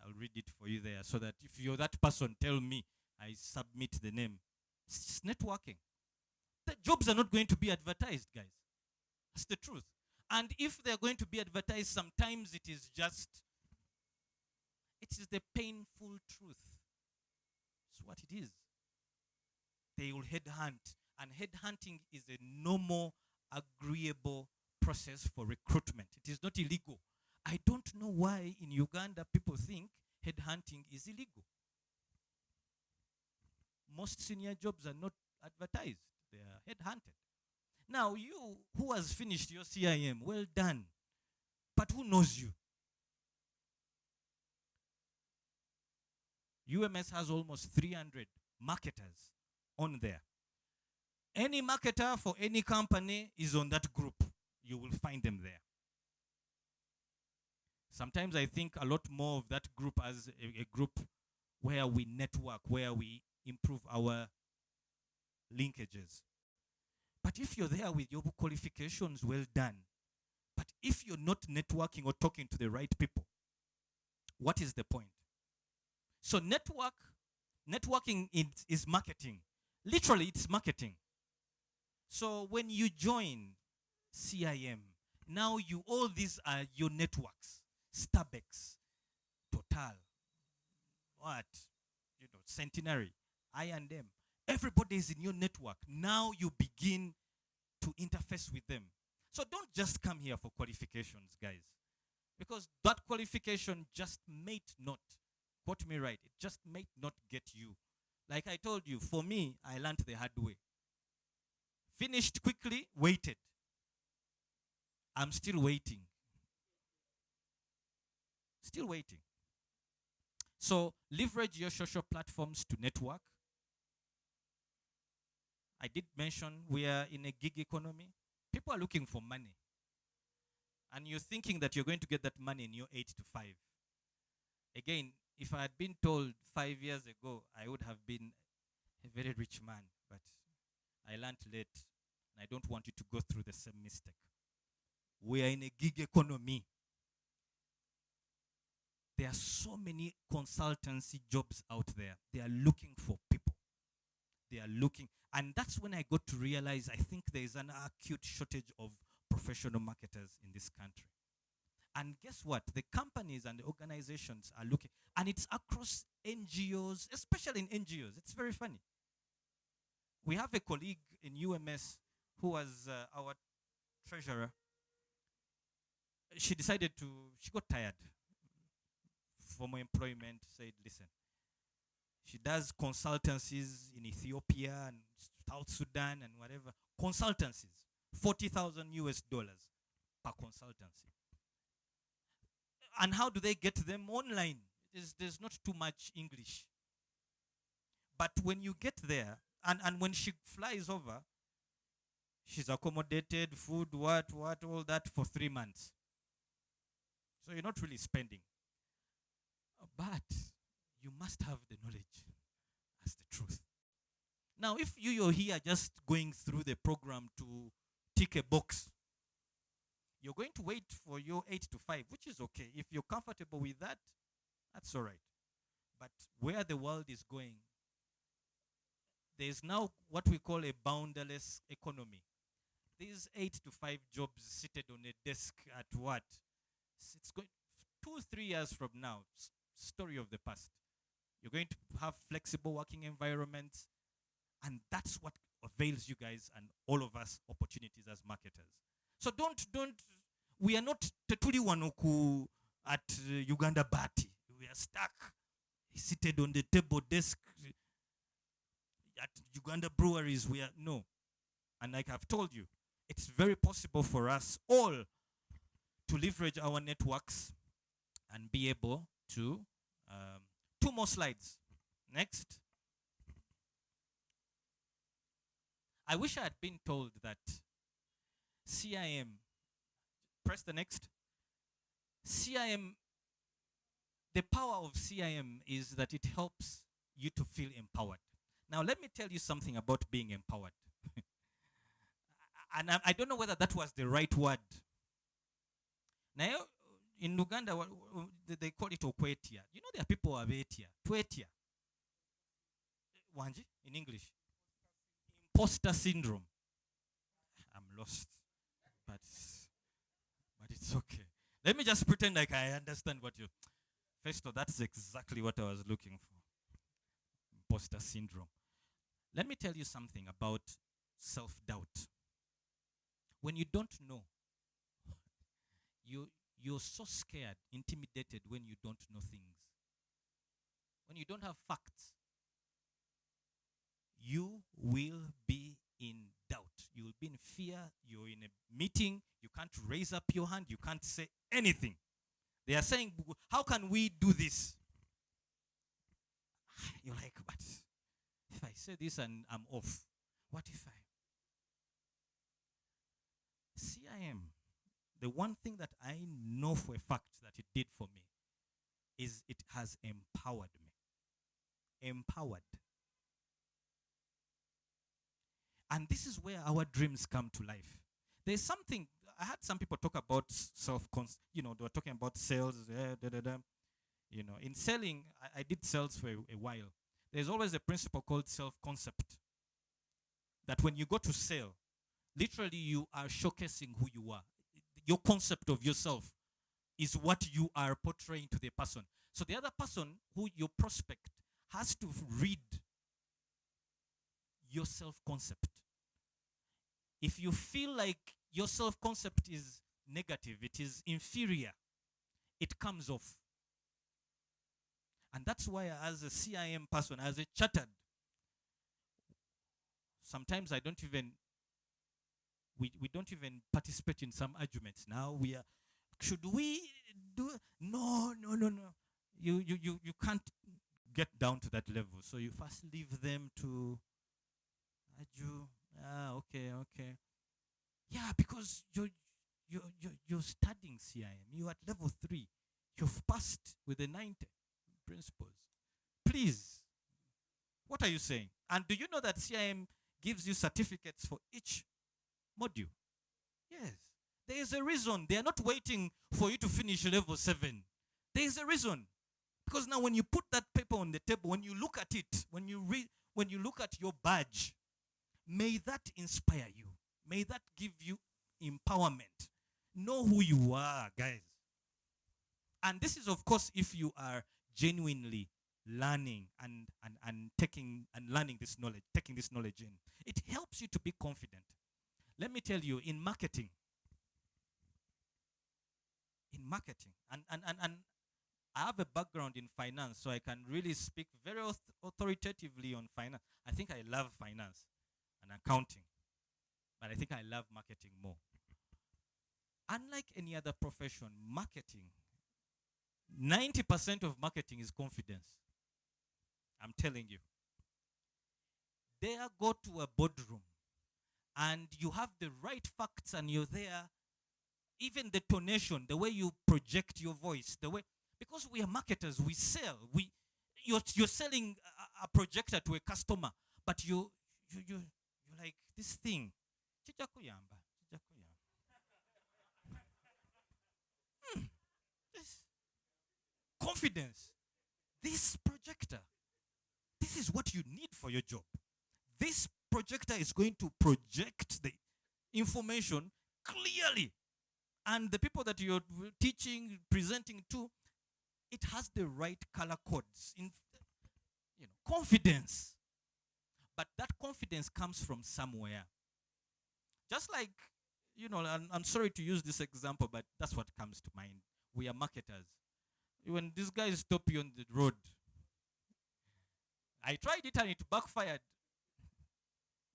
I'll read it for you there, so that if you're that person, tell me. I submit the name. It's networking. The jobs are not going to be advertised, guys. That's the truth. And if they're going to be advertised, sometimes it is the painful truth. It's what it is. They will headhunt. And headhunting is a normal, agreeable process for recruitment. It is not illegal. I don't know why in Uganda people think headhunting is illegal. most senior jobs are not advertised, they are headhunted. Now, you who has finished your CIM, well done. But who knows you? UMS has almost 300 marketers on there. Any marketer for any company is on that group. You will find them there. Sometimes I think a lot more of that group as a group where we network, where we improve our linkages. But if you're there with your qualifications, well done. But if you're not networking or talking to the right people, what is the point? So networking is marketing. Literally, it's marketing. So when you join CIM, now all these are your networks. Starbucks, Total, Centenary, I&M. Everybody is in your network. Now you begin to interface with them. So don't just come here for qualifications, guys. Because that qualification just might not, quote me right, it just might not get you. Like I told you, for me, I learned the hard way. Finished quickly, waited. I'm still waiting. Still waiting. So leverage your social platforms to network. I did mention we are in a gig economy. People are looking for money. And you're thinking that you're going to get that money in your 8 to 5. Again, if I had been told 5 years ago, I would have been a very rich man. But I learned late, and I don't want you to go through the same mistake. We are in a gig economy. There are so many consultancy jobs out there. They are looking for people. They are looking. And that's when I got to realize I think there is an acute shortage of professional marketers in this country. And guess what? The companies and the organizations are looking. And it's across NGOs, especially in NGOs. It's very funny. We have a colleague in UMS who was our treasurer. She got tired from her employment, said, listen, she does consultancies in Ethiopia and South Sudan and whatever. Consultancies, $40,000 US per consultancy. And how do they get them? Online. There's not too much English. But when you get there, and when she flies over, she's accommodated, food, all that for 3 months. So you're not really spending. But you must have the knowledge. That's the truth. Now, if you're here just going through the program to tick a box, you're going to wait for your 8 to 5, which is okay. If you're comfortable with that, that's all right. But where the world is going, there's now what we call a boundaryless economy. These 8 to 5 jobs seated on a desk at what? It's going 2-3 years from now, story of the past. You're going to have flexible working environments, and that's what avails you guys and all of us opportunities as marketers. So don't, we are not Tetuli Wanuku at Uganda Bati. We are stuck, seated on the table desk at Uganda breweries. No. And like I've told you, it's very possible for us all to leverage our networks and be able to, 2 more slides. Next. I wish I had been told that CIM, press the next. CIM, the power of CIM is that it helps you to feel empowered. Now, let me tell you something about being empowered. And I don't know whether that was the right word. Now, in Uganda, they call it okwetia. You know there are people who are betia, twetia. Wanji, in English. Imposter syndrome. I'm lost. But it's okay. Let me just pretend like I understand what you... Festo, that's exactly what I was looking for. Imposter syndrome. Let me tell you something about self-doubt. When you don't know, you're so scared, intimidated when you don't know things. When you don't have facts. you will be in doubt. You will be in fear. You're in a meeting. You can't raise up your hand. You can't say anything. They are saying, how can we do this? You're like, but if I say this and I'm off, what if I? CIM, the one thing that I know for a fact that it did for me is it has empowered me. Empowered. And this is where our dreams come to life. There's something, I had some people talk about they were talking about sales, in selling, I did sales for a while. There's always a principle called self-concept. That when you go to sell, literally you are showcasing who you are. Your concept of yourself is what you are portraying to the person. So the other person who your prospect has to read your self-concept. If you feel like your self-concept is negative, it is inferior, it comes off. And that's why as a CIM person, as a chartered, sometimes I don't even, we don't even participate in some arguments. Now we are, should we do, no. You can't get down to that level. So you first leave them to argue. Okay. Yeah, because you're studying CIM. You're at level 3. You've passed with the 90 principles. Please, what are you saying? And do you know that CIM gives you certificates for each module? Yes. There is a reason. They are not waiting for you to finish level 7. There is a reason. Because now when you put that paper on the table, when you look at it, when you look at your badge, may that inspire you. May that give you empowerment. Know who you are, guys. And this is, of course, if you are genuinely learning and taking and learning this knowledge, taking this knowledge in. It helps you to be confident. Let me tell you, in marketing, and I have a background in finance, so I can really speak very authoritatively on finance. I think I love finance and accounting, but I think I love marketing more. Unlike any other profession, marketing, 90% of marketing is confidence. I'm telling you. There, go to a boardroom and you have the right facts and you're there. Even the tonation, the way you project your voice, the way, because we are marketers, we sell. You're selling a projector to a customer, but you're like this thing. Confidence. This projector, this is what you need for your job. This projector is going to project the information clearly. And the people that you're teaching, presenting to, it has the right color codes. Confidence. But that confidence comes from somewhere. Just like, I'm sorry to use this example, but that's what comes to mind. We are marketers. When these guys stop you on the road, I tried it and it backfired.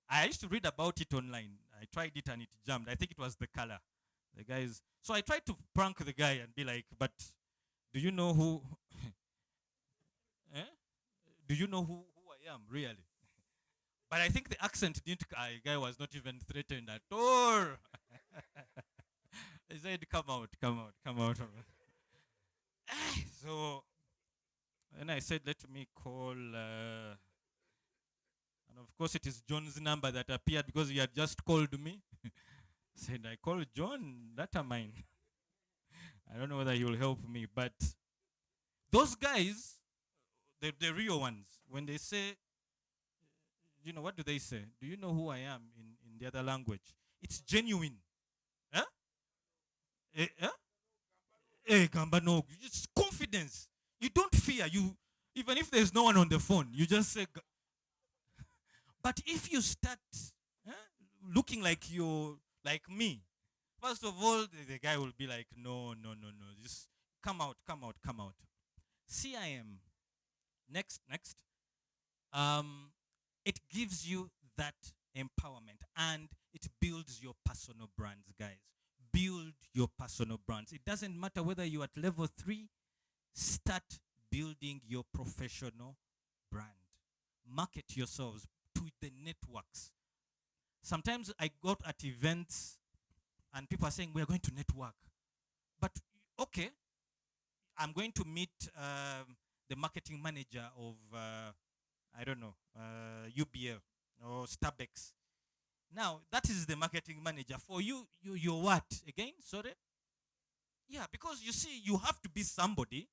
I used to read about it online. I tried it and it jammed. I think it was the color. The guys. So I tried to prank the guy and be like, but do you know who? Do you know who I am, really? But I think the accent didn't. The guy was not even threatened at all. He said, come out. So, and I said, let me call, and of course it is John's number that appeared because he had just called me. Said, I called John, Datamine. I don't know whether he will help me, but those guys, the real ones, when they say, what do they say? Do you know who I am in the other language? It's genuine. Huh? Gamba, no. It's confidence. You don't fear. Even if there's no one on the phone, you just say. But if you start looking like you're like me, first of all, the guy will be like, no. Just come out. CIM. Next. It gives you that empowerment and it builds your personal brands, guys. Build your personal brands. It doesn't matter whether you're at level 3, start building your professional brand. Market yourselves to the networks. Sometimes I go at events and people are saying, we're going to network. But okay, I'm going to meet the marketing manager of, I don't know, UBL or Starbucks. Now, that is the marketing manager. For you, you're what? Again, sorry? Yeah, because you see, you have to be somebody,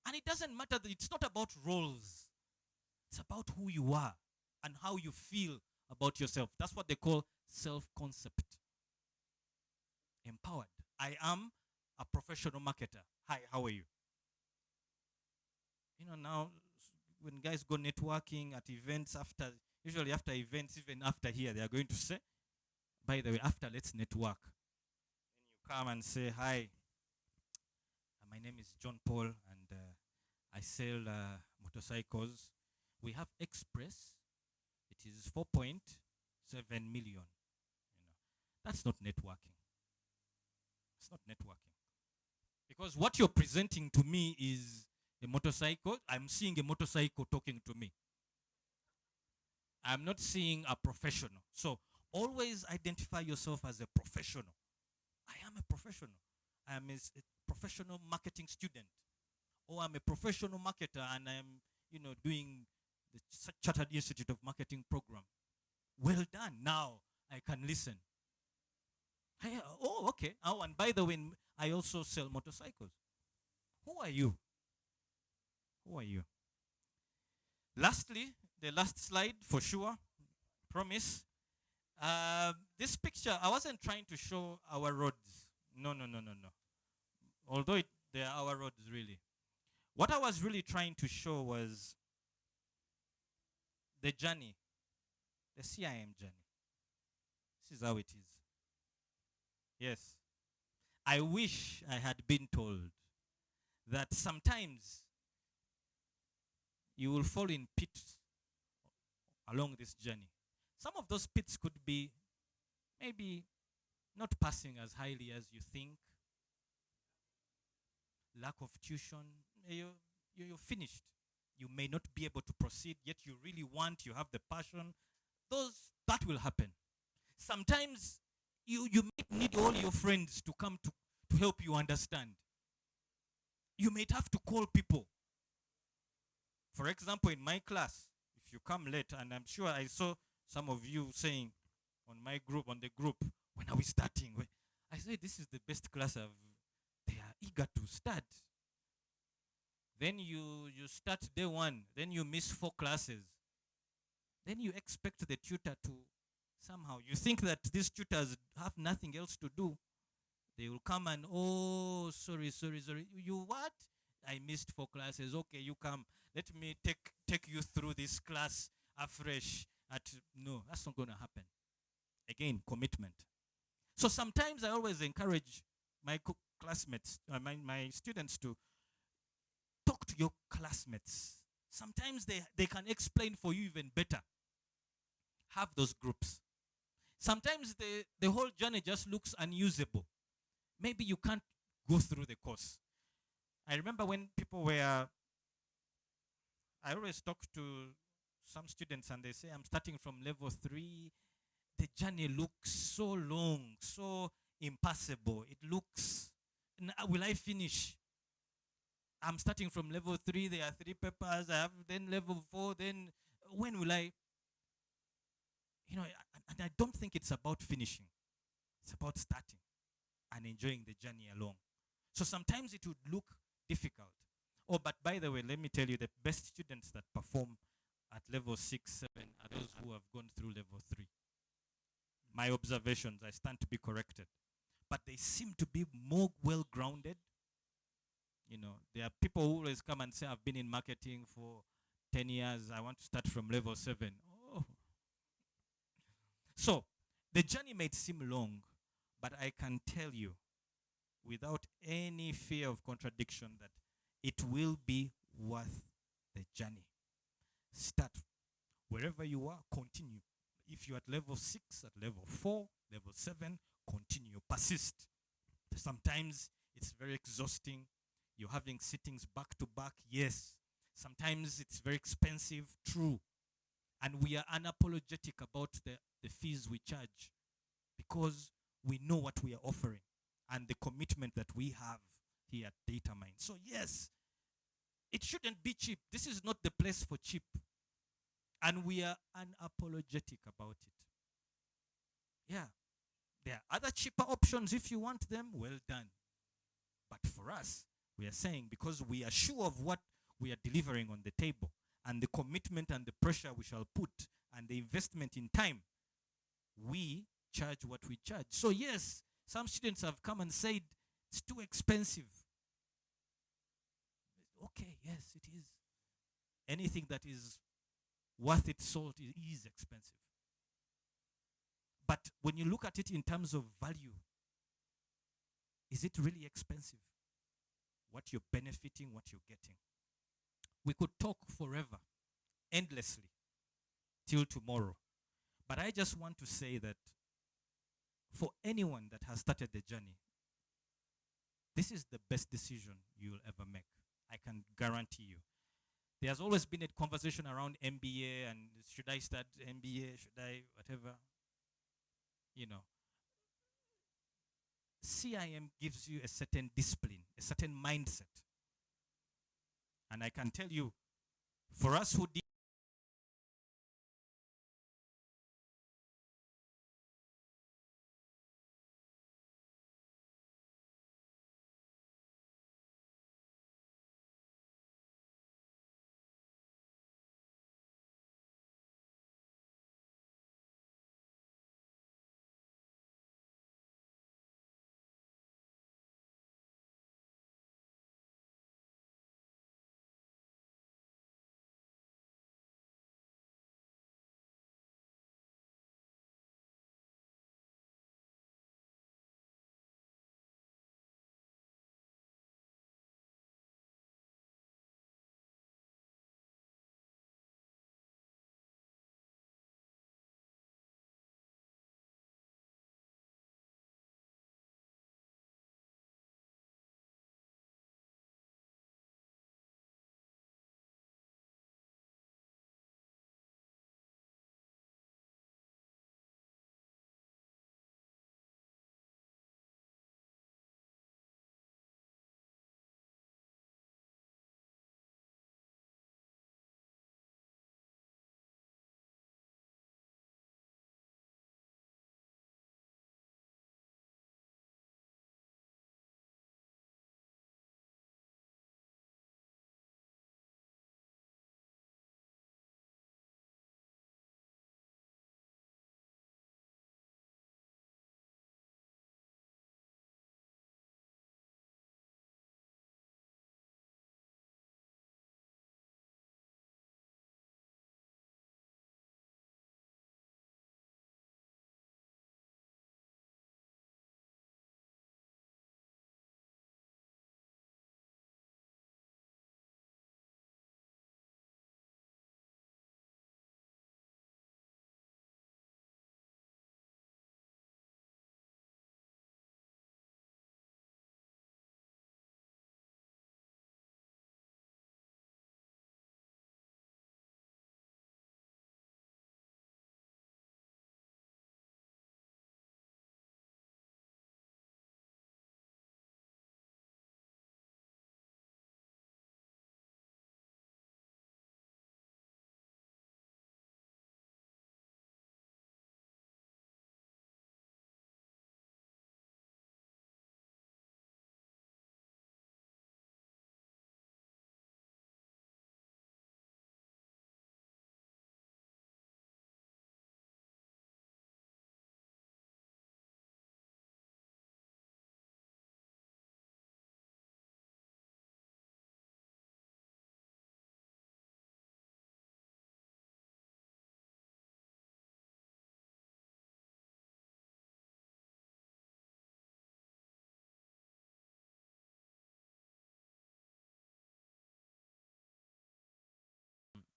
and it doesn't matter that it's not about roles. It's about who you are and how you feel about yourself. That's what they call self-concept. Empowered. I am a professional marketer. Hi, how are you? You know, now when guys go networking at events, usually after events, even after here, they are going to say, by the way, after let's network. Then you come and say, hi, my name is John Paul, and I sell motorcycles. We have Express. It is 4.7 million. You know, that's not networking. It's not networking. Because what you're presenting to me is a motorcycle. I'm seeing a motorcycle talking to me. I'm not seeing a professional. So always identify yourself as a professional. I am a professional. I am a professional marketing student. Or I'm a professional marketer and I'm, doing the Chartered Institute of Marketing program. Well done. Now I can listen. Oh, okay. Oh, and by the way, I also sell motorcycles. Who are you? Who are you? Lastly, the last slide for sure. Promise. This picture, I wasn't trying to show our roads. No. Although they are our roads, really. What I was really trying to show was the journey, the CIM journey. This is how it is. Yes. I wish I had been told that sometimes you will fall in pits along this journey. Some of those pits could be maybe not passing as highly as you think. Lack of tuition. You're finished. You may not be able to proceed, yet you really want, you have the passion. That will happen. Sometimes you may need all your friends to come to help you understand. You may have to call people. For example, in my class, if you come late, and I'm sure I saw some of you saying on the group, when are we starting? I said, this is the best class they are eager to start. Then you start day 1, then you miss 4 classes. Then you expect the tutor to somehow, you think that these tutors have nothing else to do. They will come and, oh, sorry. You what? I missed 4 classes. Okay, you come. Let me take you through this class afresh. No, that's not going to happen. Again, commitment. So sometimes I always encourage my classmates, my students to talk to your classmates. Sometimes they can explain for you even better. Have those groups. Sometimes the whole journey just looks unusable. Maybe you can't go through the course. I remember when I always talk to some students and they say, I'm starting from level 3. The journey looks so long, so impassable. It looks, will I finish? I'm starting from level 3. There are 3 papers. I have then level 4. Then when will I? And I don't think it's about finishing. It's about starting and enjoying the journey along. So sometimes it would look difficult. Oh, but by the way, let me tell you, the best students that perform at level 6, 7 are those who have gone through level 3. My observations, I stand to be corrected. But they seem to be more well-grounded. There are people who always come and say, I've been in marketing for 10 years. I want to start from level 7. Oh. So, the journey may seem long, but I can tell you, without any fear of contradiction, that it will be worth the journey. Start. Wherever you are, continue. If you're at level 6, at level 4, level 7, continue. Persist. Sometimes it's very exhausting. You're having sittings back to back. Yes. Sometimes it's very expensive. True. And we are unapologetic about the fees we charge because we know what we are offering and the commitment that we have here at Datamine. So yes, it shouldn't be cheap. This is not the place for cheap. And we are unapologetic about it. Yeah. There are other cheaper options if you want them, well done. But for us, we are saying because we are sure of what we are delivering on the table and the commitment and the pressure we shall put and the investment in time, we charge what we charge. So yes, some students have come and said it's too expensive. Okay, yes, it is. Anything that is worth its salt is expensive. But when you look at it in terms of value, is it really expensive? What you're benefiting, what you're getting. We could talk forever, endlessly, till tomorrow. But I just want to say that for anyone that has started the journey, this is the best decision you'll ever make. I can guarantee you. There's always been a conversation around MBA and should I start MBA, should I, whatever. You know, CIM gives you a certain discipline, a certain mindset. And I can tell you, for us who did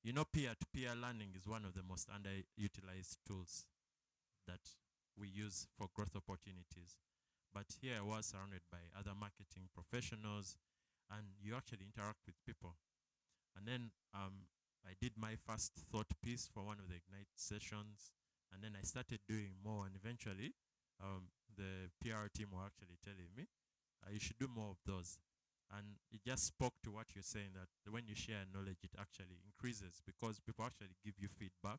You know, peer-to-peer learning is one of the most underutilized tools that we use for growth opportunities. But here I was surrounded by other marketing professionals, and you actually interact with people. And then I did my first thought piece for one of the Ignite sessions, and then I started doing more, and eventually the PR team were actually telling me, you should do more of those. And it just spoke to what you're saying, that when you share knowledge, it actually increases because people actually give you feedback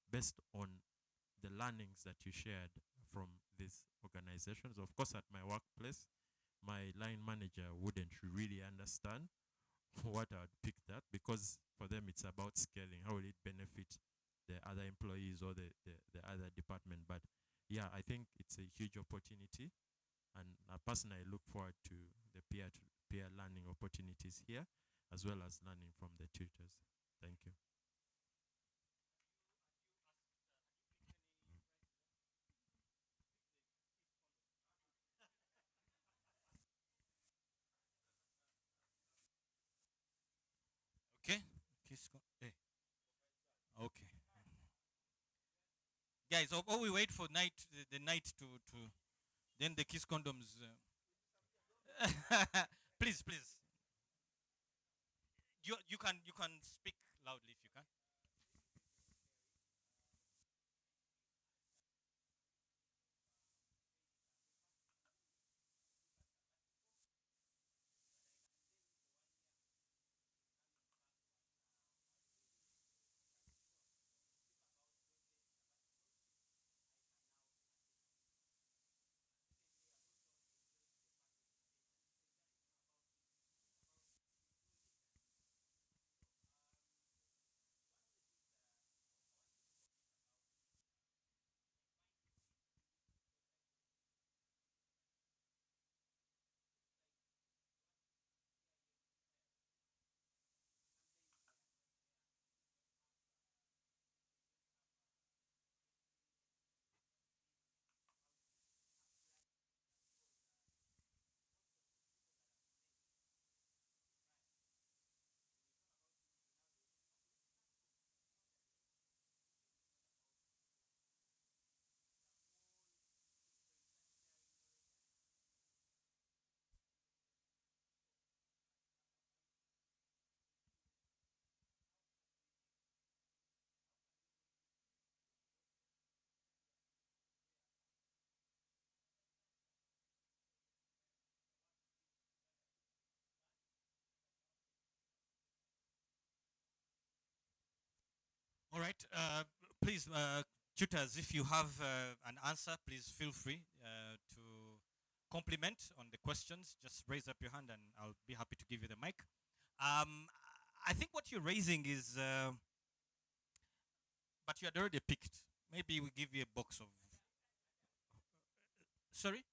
based on the learnings that you shared from these organizations. Of course, at my workplace, my line manager wouldn't really understand what I would pick that, because for them it's about scaling. How will it benefit the other employees or the other department? But yeah, I think it's a huge opportunity, and personally I look forward to the peer-to-peer learning opportunities here, as well as learning from the tutors. Thank you. Okay. Hey. Okay. Guys, or we wait for the night to then the kiss condoms. Please, please. You can speak loudly if you can. All right. Please, tutors, if you have an answer, please feel free to compliment on the questions. Just raise up your hand and I'll be happy to give you the mic. I think what you're raising is, but you had already picked. Maybe we give you a box of. Sorry?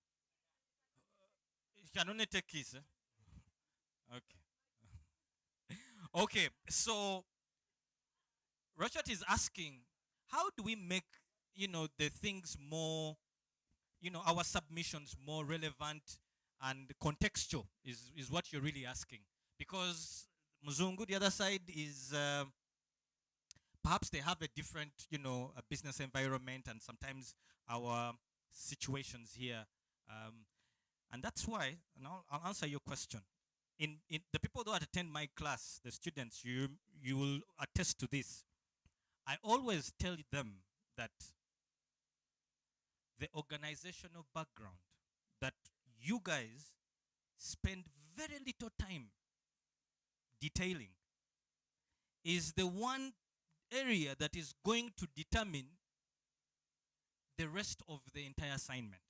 You can only take keys. Okay. Okay, so Rashad is asking, how do we make, the things more, our submissions more relevant and contextual is what you're really asking. Because Muzungu, the other side, is perhaps they have a different, a business environment and sometimes our situations here. And that's why, and I'll answer your question. In the people that attend my class, the students, you will attest to this. I always tell them that the organizational background that you guys spend very little time detailing is the one area that is going to determine the rest of the entire assignment.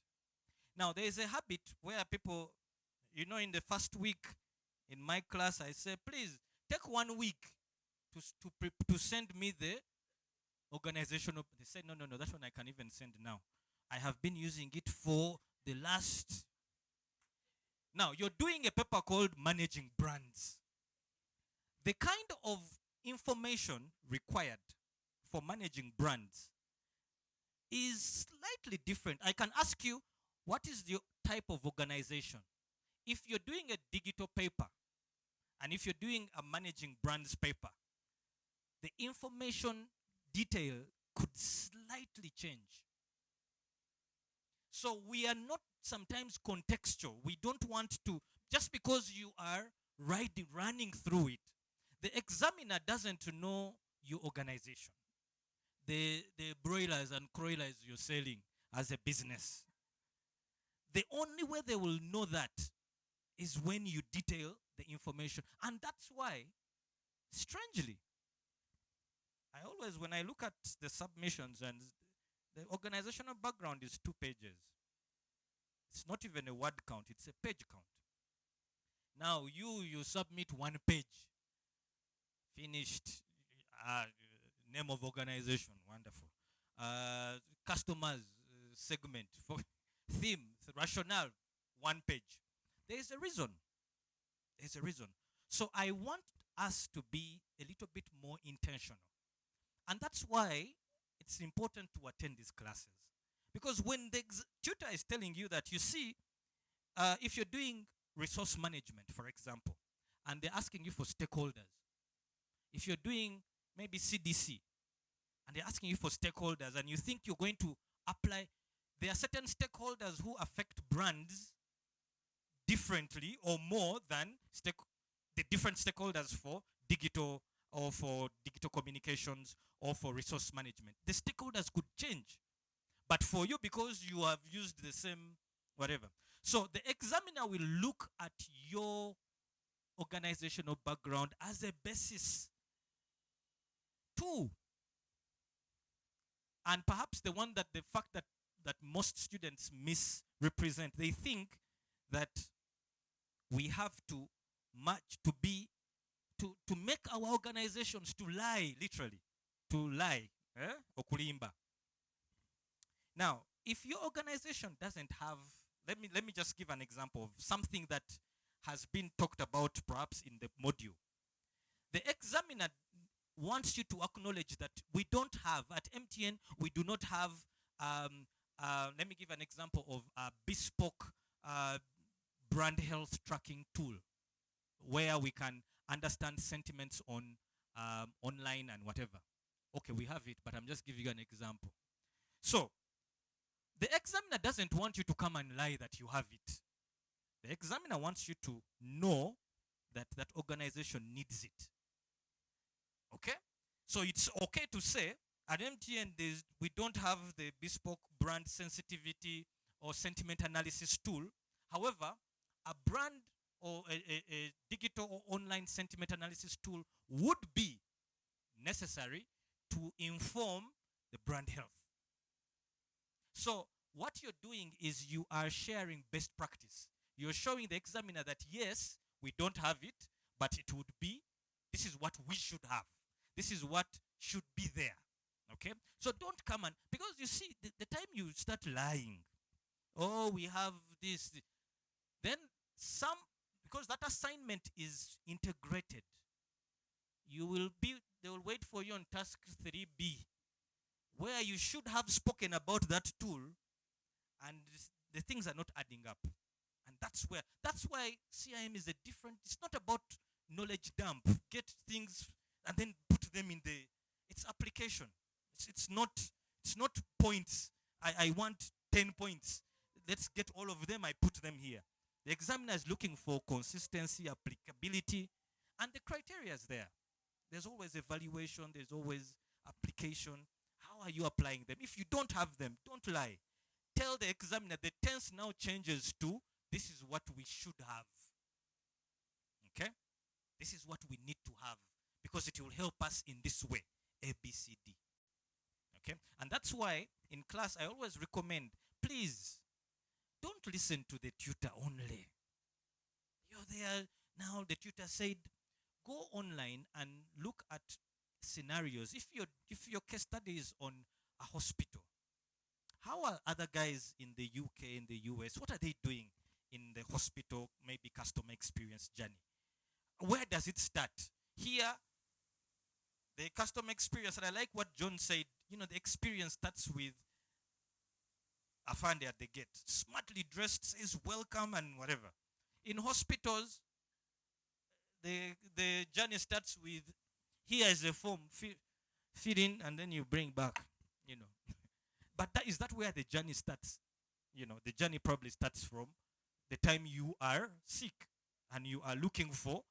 Now, there is a habit where people, in the first week in my class, I say, please take 1 week to send me the organizational. They said, no, that one I can even send now. I have been using it for the last. Now, you're doing a paper called Managing Brands. The kind of information required for managing brands is slightly different. I can ask you, what is the type of organization? If you're doing a digital paper, and if you're doing a managing brands paper, the information detail could slightly change. So we are not sometimes contextual. We don't want to, just because you are running through it, the examiner doesn't know your organization, the broilers and croilers you're selling as a business. The only way they will know that is when you detail the information. And that's why, strangely, when I look at the submissions, and the organizational background is 2 pages. It's not even a word count, it's a page count. Now you submit 1 page. Finished. Name of organization, wonderful. Customers, segment, for theme, rationale, 1 page. There is a reason. There's a reason. So I want us to be a little bit more intentional. And that's why it's important to attend these classes. Because when the tutor is telling you that, you see, if you're doing resource management, for example, and they're asking you for stakeholders, if you're doing maybe CDC, and they're asking you for stakeholders, and you think you're going to apply, there are certain stakeholders who affect brands differently or more than the different stakeholders for digital, or for digital communications, or for resource management. The stakeholders could change. But for you, because you have used the same whatever. So the examiner will look at your organizational background as a basis too. And perhaps the fact that most students misrepresent, they think that we have to make our organizations to lie, literally, to lie, okulimba. Now, if your organization doesn't have, let me just give an example of something that has been talked about perhaps in the module. The examiner wants you to acknowledge that we don't have, at MTN, we do not have, let me give an example of a bespoke brand health tracking tool where we can understand sentiments on online and whatever. Okay, we have it, but I'm just giving you an example. So, the examiner doesn't want you to come and lie that you have it. The examiner wants you to know that that organization needs it. Okay? So it's okay to say, at MTN, we don't have the bespoke brand sensitivity or sentiment analysis tool. However, a brand or a digital or online sentiment analysis tool would be necessary to inform the brand health. So what you're doing is you are sharing best practice. You're showing the examiner that yes, we don't have it, but it would be, this is what we should have. This is what should be there. Okay? So don't come and, because you see, the time you start lying, oh, we have this, then because that assignment is integrated, they will wait for you on task 3B, where you should have spoken about that tool, and the things are not adding up. And that's why CIM is it's not about knowledge dump, get things and then put them in it's application. It's not points. I want 10 points. Let's get all of them, I put them here. The examiner is looking for consistency, applicability, and the criteria is there. There's always evaluation, there's always application. How are you applying them? If you don't have them, don't lie. Tell the examiner the tense now changes to, this is what we should have. Okay? This is what we need to have, because it will help us in this way, A, B, C, D. Okay? And that's why in class I always recommend, please, don't listen to the tutor only. You're there now, the tutor said, go online and look at scenarios. If your case study is on a hospital, how are other guys in the UK, in the US, what are they doing in the hospital, maybe customer experience journey? Where does it start? Here, the customer experience, and I like what John said, the experience starts with Afande at the gate, smartly dressed, says welcome and whatever. In hospitals, the journey starts with Here is a form, feed in, and then you bring back, you know. But is that where the journey starts? You know, the journey probably starts from the time you are sick and you are looking for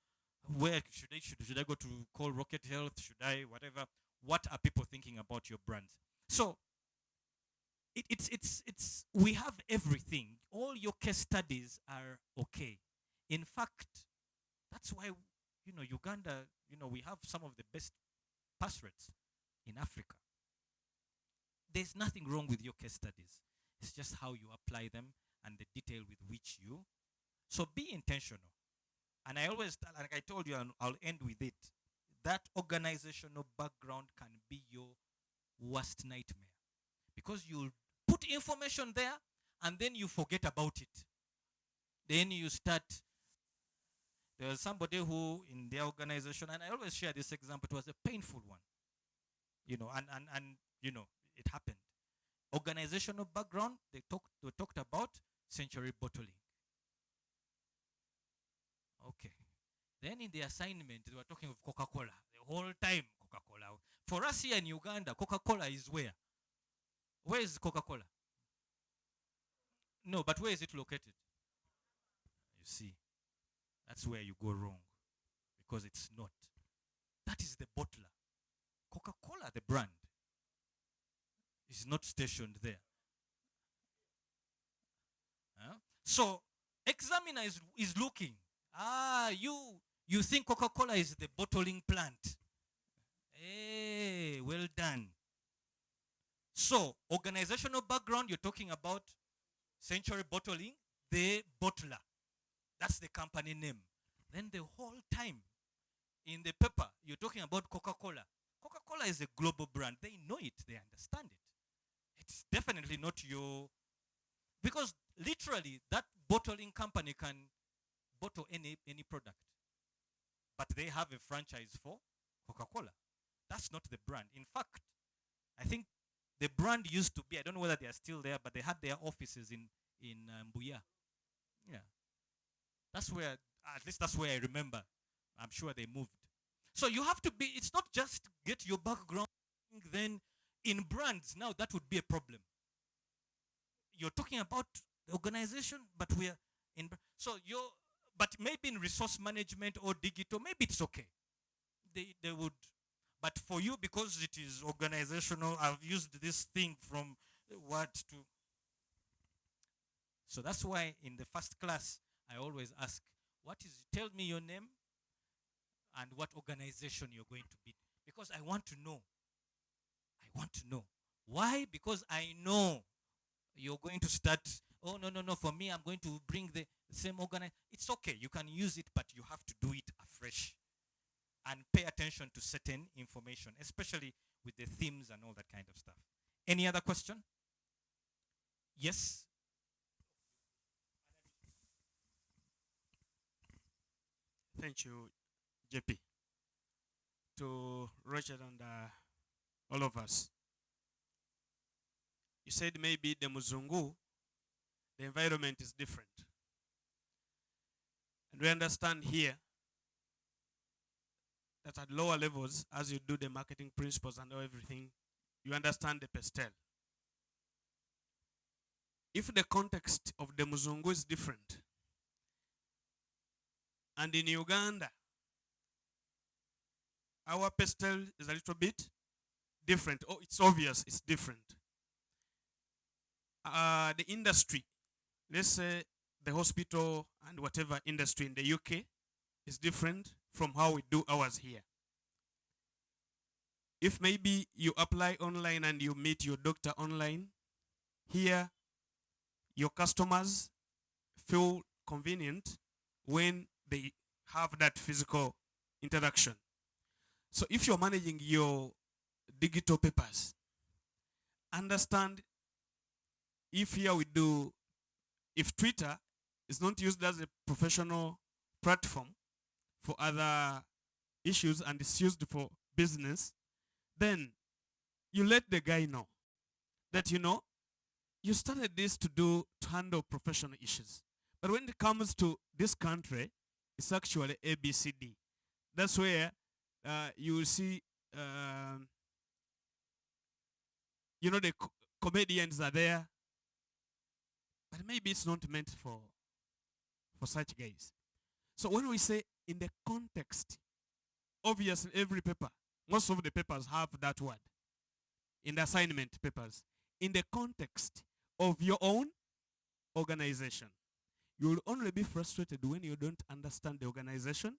where should I go to call Rocket Health? Should I whatever? What are people thinking about your brands? So it's we have everything. All your case studies are okay. In fact, that's why Uganda, we have some of the best pass rates in Africa. There's nothing wrong with your case studies. It's just how you apply them and the detail with which you. So be intentional. And I always, like I told you, and I'll end with it, that organizational background can be your worst nightmare. Because you'll put information there and then you forget about it. Then you start. There was somebody who in their organization, and I always share this example, it was a painful one. And it happened. Organizational background, they talked about century bottling. Okay. Then in the assignment, they were talking of Coca-Cola. The whole time, Coca-Cola. For us here in Uganda, Coca-Cola is where? Where is Coca-Cola? No, but where is it located? You see, that's where you go wrong. Because it's not. That is the bottler. Coca-Cola, the brand, is not stationed there. So, examiner is looking. You think Coca-Cola is the bottling plant. Hey, well done. So, organizational background, you're talking about Century Bottling, the bottler. That's the company name. Then the whole time in the paper, you're talking about Coca-Cola. Coca-Cola is a global brand. They know it. They understand it. It's definitely not your... Because literally, that bottling company can bottle any product. But they have a franchise for Coca-Cola. That's not the brand. In fact, I think the brand used to be, I don't know whether they are still there, but they had their offices in Mbuya. Yeah. That's where, at least that's where I remember. I'm sure they moved. So you have to be, it's not just get your background, then in brands, now that would be a problem. You're talking about the organization, but we're in, but maybe in resource management or digital, maybe it's okay. They would, but for you, because it is organizational, I've used this thing from what to. So that's why in the first class, I always ask, tell me your name and what organization you're going to be. Because I want to know. I want to know. Why? Because I know you're going to start, oh, no, for me, I'm going to bring the same organization. It's okay, you can use it, but you have to do it afresh. And pay attention to certain information, especially with the themes and all that kind of stuff. Any other question? Yes? Thank you, JP. To Richard and all of us. You said maybe the Muzungu, the environment is different. And we understand here that at lower levels, as you do the marketing principles and everything, you understand the pastel. If the context of the Muzungu is different, and in Uganda, our pastel is a little bit different. Oh, it's obvious it's different. The industry, let's say the hospital and whatever industry in the UK is different from how we do ours here. If maybe you apply online and you meet your doctor online, here your customers feel convenient when they have that physical interaction. So if you're managing your digital papers, understand if Twitter is not used as a professional platform for other issues and it's used for business, then you let the guy know that, you started this to handle professional issues. But when it comes to this country, it's actually ABCD. That's where you will see, the comedians are there, but maybe it's not meant for such guys. So when we say in the context, obviously every paper, most of the papers have that word in the assignment papers. In the context of your own organization, you will only be frustrated when you don't understand the organization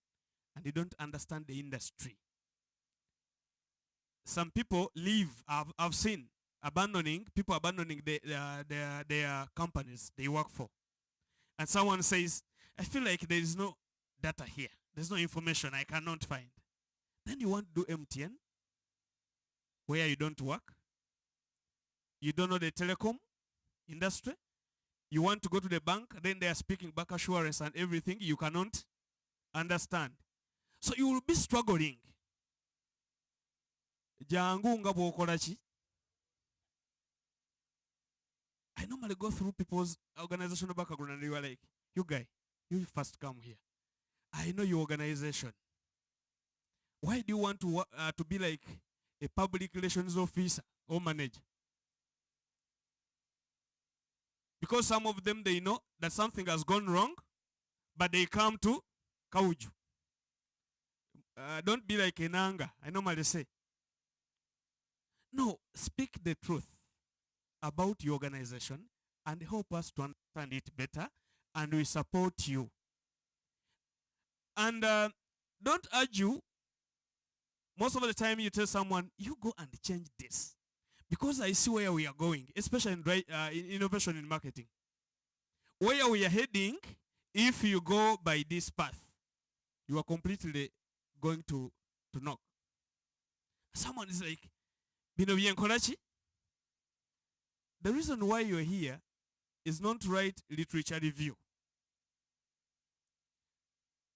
and you don't understand the industry. Some people leave, I've seen people abandoning their companies they work for. And someone says, I feel like there is no data here. There's no information I cannot find. Then you want to do MTN, where you don't work. You don't know the telecom industry. You want to go to the bank, then they are speaking back assurance and everything you cannot understand. So you will be struggling. Jangu nga bwokola ki? I normally go through people's organizational background and you are like, you guy, you first come here. I know your organization. Why do you want to be like a public relations officer or manager? Because some of them, they know that something has gone wrong, but they come to Kauju. Don't be like Enanga, I normally say. No, speak the truth about your organization and help us to understand it better, and we support you. And don't argue. Most of the time you tell someone, you go and change this. Because I see where we are going, especially in innovation in marketing. Where we are heading, if you go by this path, you are completely going to knock. Someone is like, Bino Biankolachi, the reason why you're here is not to write literature review.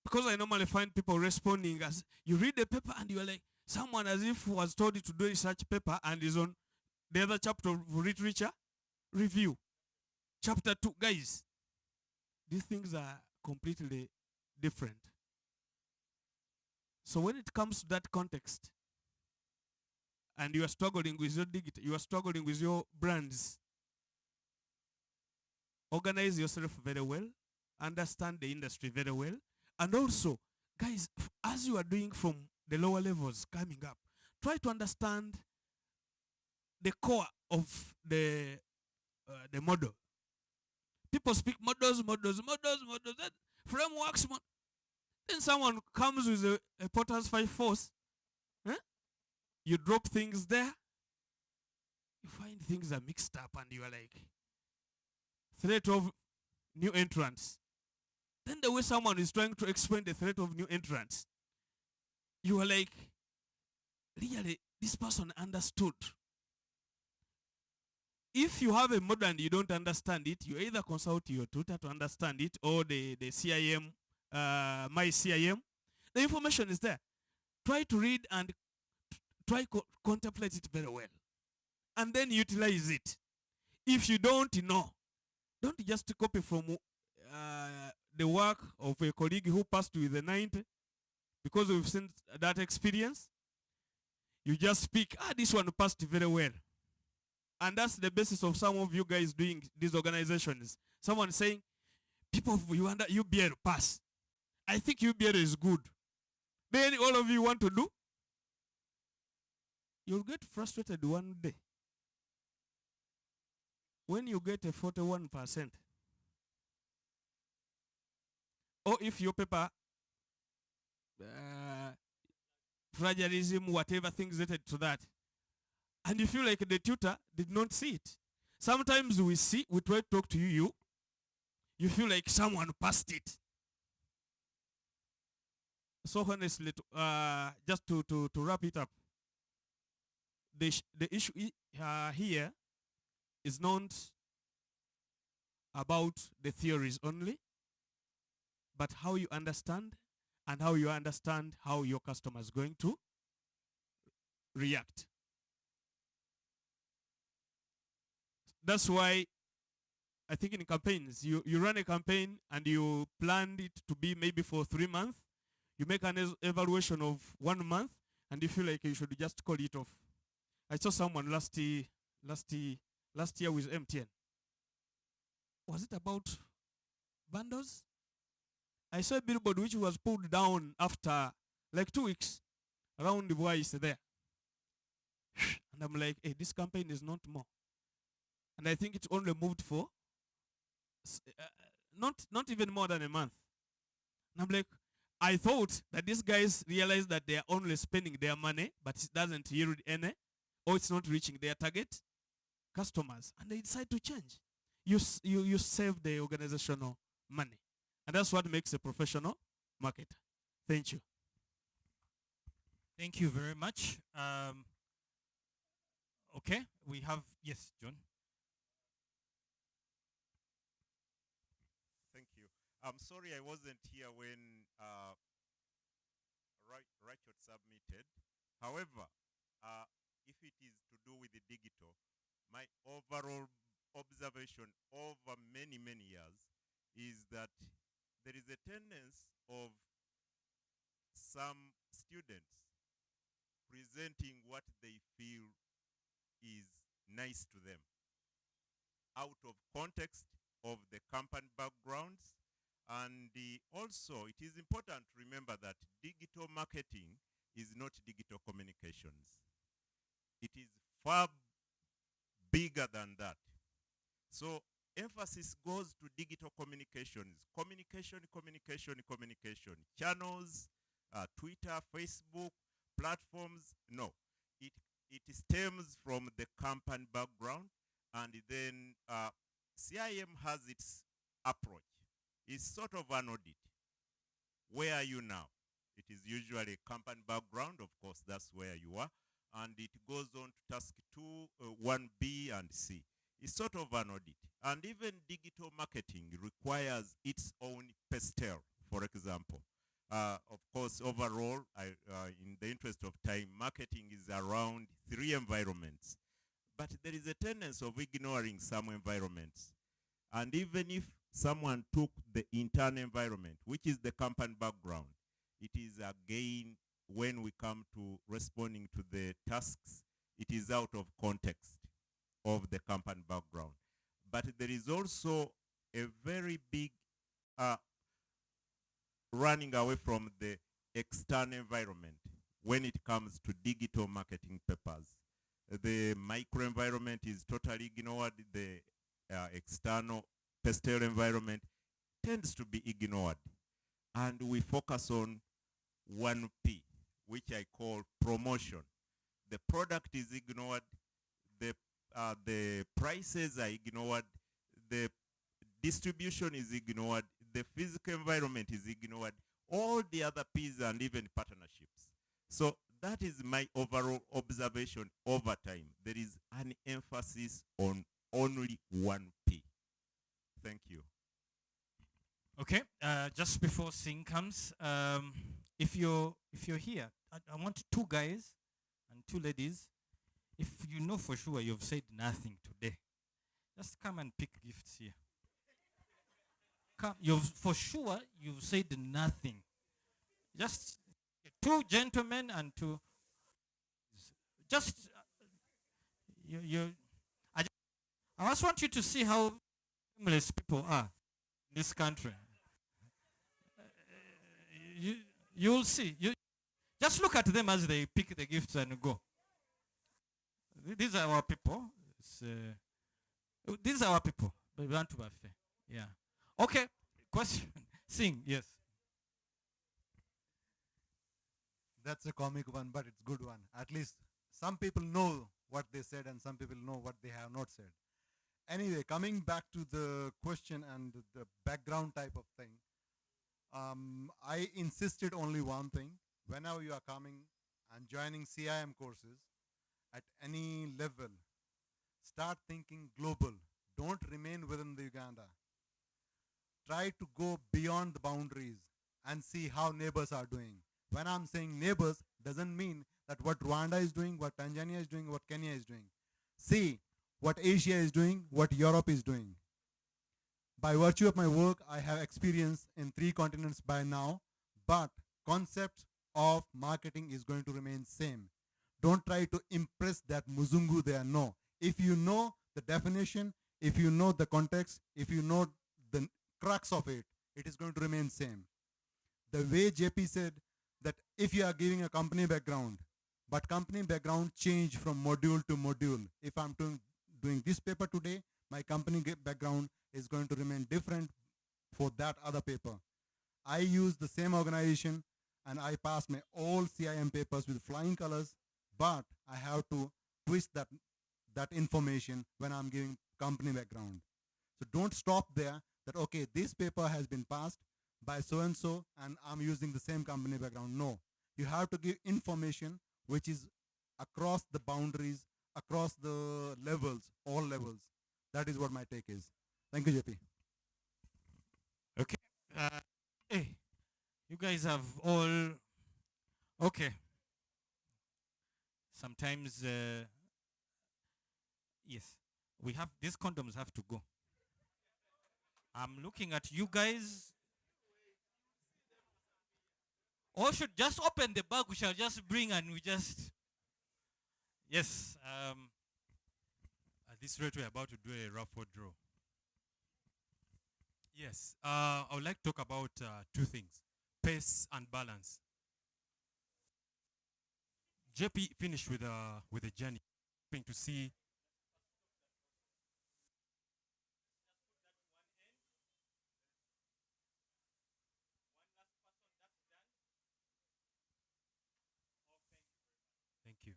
Because I normally find people responding as, you read the paper and you are like, someone as if was told you to do research paper and is on the other chapter of literature review. Chapter 2. Guys, these things are completely different. So when it comes to that context, and you are struggling with your digital, you are struggling with your brands, organize yourself very well, understand the industry very well, and also, guys, as you are doing from the lower levels coming up, try to understand the core of the model. People speak models, then frameworks. Then someone comes with a Potter's 5 force. You drop things there. You find things are mixed up and you are like, threat of new entrants. Then the way someone is trying to explain the threat of new entrants, you are like, really, this person understood. If you have a model and you don't understand it, you either consult your tutor to understand it or the CIM, my CIM. The information is there. Try to read and try contemplate it very well. And then utilize it. If you don't know, don't just copy from the work of a colleague who passed with a 90 because we've seen that experience. You just speak, this one passed very well. And that's the basis of some of you guys doing these organizations. Someone saying, people of Uganda, UBL pass. I think UBL is good. Then all of you want to do? You'll get frustrated one day. When you get a 41%. Or if your paper, plagiarism, whatever things related to that, and you feel like the tutor did not see it. Sometimes we try to talk to you, you feel like someone passed it. So honestly, just to wrap it up, the issue here is not about the theories only, but how you understand and how you understand how your customer is going to react. That's why I think in campaigns, you run a campaign and you planned it to be maybe for 3 months. You make an evaluation of 1 month. and you feel like you should just call it off. I saw someone last year with MTN. Was it about bundles? I saw a billboard which was pulled down after like 2 weeks around the voice there. And I'm like, hey, this campaign is not more. And I think it's only moved for not even more than a month. And I'm like, I thought that these guys realized that they are only spending their money, but it doesn't yield any, or it's not reaching their target customers, and they decide to change. You save the organizational money, and that's what makes a professional marketer. Thank you. Thank you very much. Okay, we have, yes, John. Thank you. I'm sorry I wasn't here when Rachel submitted. However, if it is to do with the digital, my overall observation over many years is that there is a tendency of some students presenting what they feel is nice to them out of context of the company backgrounds. And also, it is important to remember that digital marketing is not digital communications. It is far bigger than that. So emphasis goes to digital communications. Communication. Channels, Twitter, Facebook, platforms. No. It stems from the company background, and then CIM has its approach. It's sort of an audit. Where are you now? It is usually a company background, of course, that's where you are. And it goes on to task 2, 1B and C. It's sort of an audit. And even digital marketing requires its own pastel, for example. Of course, overall, in the interest of time, marketing is around 3 environments. But there is a tendency of ignoring some environments. And even if someone took the internal environment, which is the company background, it is again, when we come to responding to the tasks, it is out of context of the company background. But there is also a very big running away from the external environment when it comes to digital marketing papers. The micro environment is totally ignored. The external pastel environment tends to be ignored. And we focus on 1P, which I call promotion. The product is ignored. The prices are ignored. The distribution is ignored. The physical environment is ignored. All the other P's and even partnerships. So that is my overall observation over time. There is an emphasis on only 1P. Thank you. Okay, just before Singh comes, if you're here, I want 2 guys and 2 ladies. If you know for sure you've said nothing today, just come and pick gifts here. Come, for sure you've said nothing. Just 2 gentlemen and 2. Just I just want you to see how homeless people are in this country. You'll see. Just look at them as they pick the gifts and go. These are our people. These are our people. But we want to be fair. Yeah. Okay. Question. Sing. Yes. That's a comic one, but it's good one. At least some people know what they said and some people know what they have not said. Anyway, coming back to the question and the background type of thing, I insisted only one thing. Whenever you are coming and joining CIM courses at any level, start thinking global. Don't remain within the Uganda. Try to go beyond the boundaries and see how neighbors are doing. When I'm saying neighbors, doesn't mean that what Rwanda is doing, what Tanzania is doing, what Kenya is doing. See what Asia is doing, what Europe is doing. By virtue of my work, I have experience in 3 continents by now, but concept of marketing is going to remain same. Don't try to impress that muzungu there. No. If you know the definition, if you know the context, if you know the crux of it, it is going to remain same. The way JP said that if you are giving a company background, but company background change from module to module. If I'm doing this paper today, my company background is going to remain different for that other paper. I use the same organization and I pass my all CIM papers with flying colors, but I have to twist that information when I'm giving company background. So don't stop there that, okay, this paper has been passed by so-and-so and I'm using the same company background. No, you have to give information which is across the boundaries, across the levels, all levels. That is what my take is. Thank you, JP. Okay. Hey, you guys have all. Okay. Sometimes, yes, we have these condoms have to go. I'm looking at you guys. Or should just open the bag. We shall just bring and we just. Yes. At this rate, we're about to do a raffle draw. Yes, I would like to talk about two things, pace and balance. JP finished with a journey, hoping to see. Thank you.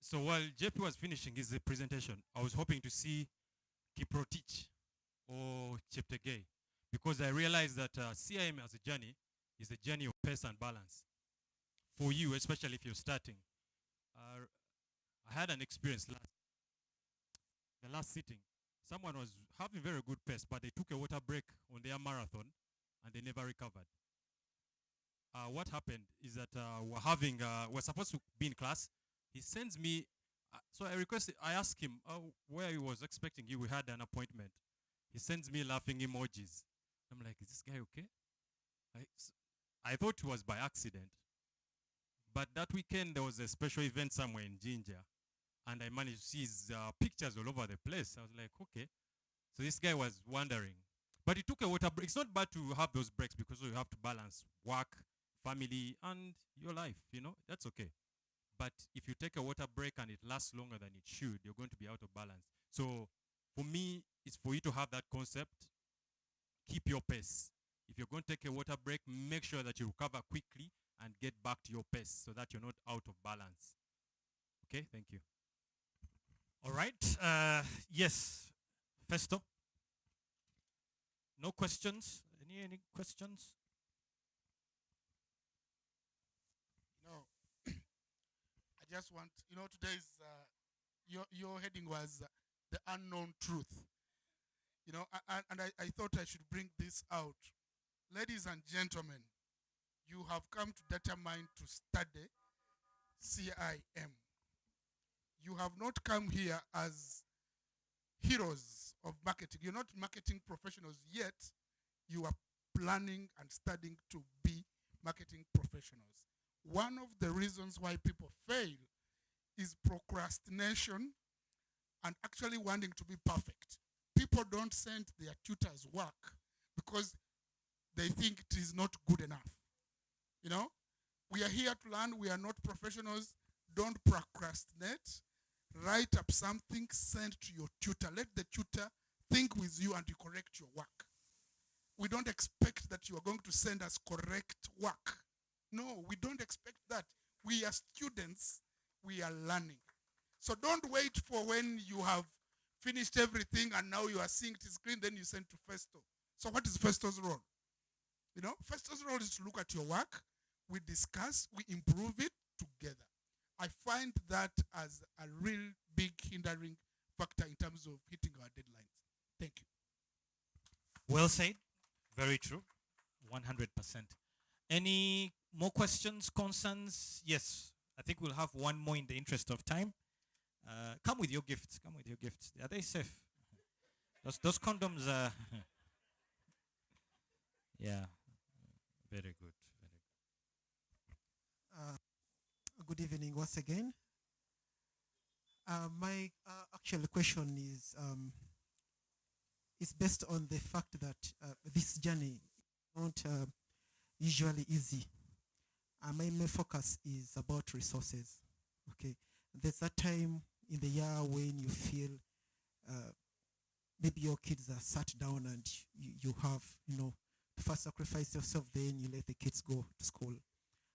So while JP was finishing his presentation, I was hoping to see Kiprotich or Cheptegei, because I realized that CIM as a journey is a journey of pace and balance. For you, especially if you're starting. I had an experience the last sitting. Someone was having very good pace, but they took a water break on their marathon and they never recovered. What happened is that we're supposed to be in class. He sends me, so I asked him where he was expecting you. We had an appointment. He sends me laughing emojis. I'm like, is this guy okay? I thought it was by accident. But that weekend, there was a special event somewhere in Ginger. And I managed to see his pictures all over the place. I was like, okay. So this guy was wondering. But he took a water break. It's not bad to have those breaks because you have to balance work, family, and your life, That's okay. But if you take a water break and it lasts longer than it should, you're going to be out of balance. So for me, it's for you to have that concept. Keep your pace. If you're going to take a water break, make sure that you recover quickly and get back to your pace so that you're not out of balance. Okay, thank you. All right. Yes, Festo. No questions? Any questions? No. I just want, today's, your heading was the unknown truth. I thought I should bring this out. Ladies and gentlemen, you have come to Datamine to study CIM. You have not come here as heroes of marketing. You're not marketing professionals yet. You are planning and studying to be marketing professionals. One of the reasons why people fail is procrastination and actually wanting to be perfect. People don't send their tutors work because they think it is not good enough. We are here to learn. We are not professionals. Don't procrastinate. Write up something, send to your tutor. Let the tutor think with you and you correct your work. We don't expect that you are going to send us correct work. No, we don't expect that. We are students. We are learning. So don't wait for when you have finished everything and now you are seeing it is green, then you send to Festo. So what is Festo's role? Festo's role is to look at your work. We discuss, we improve it together. I find that as a real big hindering factor in terms of hitting our deadlines. Thank you. Well said. Very true. 100%. Any more questions, concerns? Yes. I think we'll have one more in the interest of time. Come with your gifts. Come with your gifts. Are they safe? Those condoms are... yeah. Very good. Very good. once again. My actual question is based on the fact that this journey is not usually easy. My main focus is about resources. Okay, there's that time in the year when you feel maybe your kids are sat down and you have, to first sacrifice yourself, then you let the kids go to school.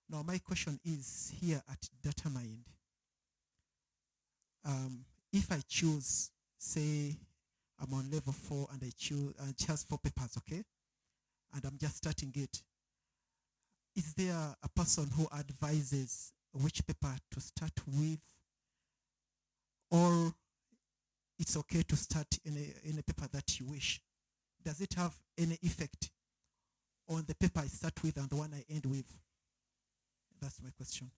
Now, my question is here at Datamine. If I choose, say, I'm on level 4 and I choose just 4 papers, okay, and I'm just starting it, is there a person who advises which paper to start with, or it's okay to start in a paper that you wish? Does it have any effect on the paper I start with and the one I end with? That's my question.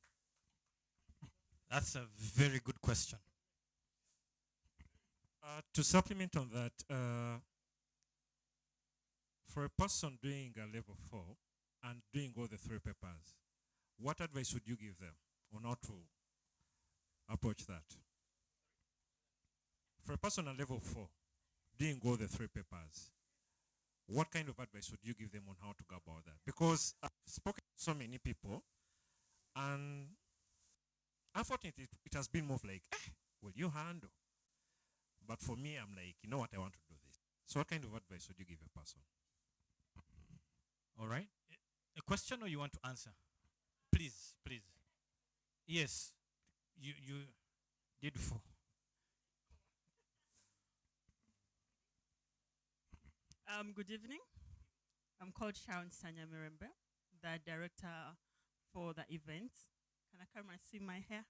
That's a very good question. To supplement on that, for a person doing a level 4 and doing all the 3 papers, what advice would you give them on how to approach that? For a person at level 4 doing all the 3 papers, what kind of advice would you give them on how to go about that? Because I've spoken to so many people, and unfortunately, it has been more of like, will you handle? But for me, I'm like, you know what, I want to do this. So what kind of advice would you give a person? All right. A question, or you want to answer? Please, please. Yes, you did 4. Good evening. I'm called Sharon Sanya Mirembe, the director for the event. Can I come and see my hair?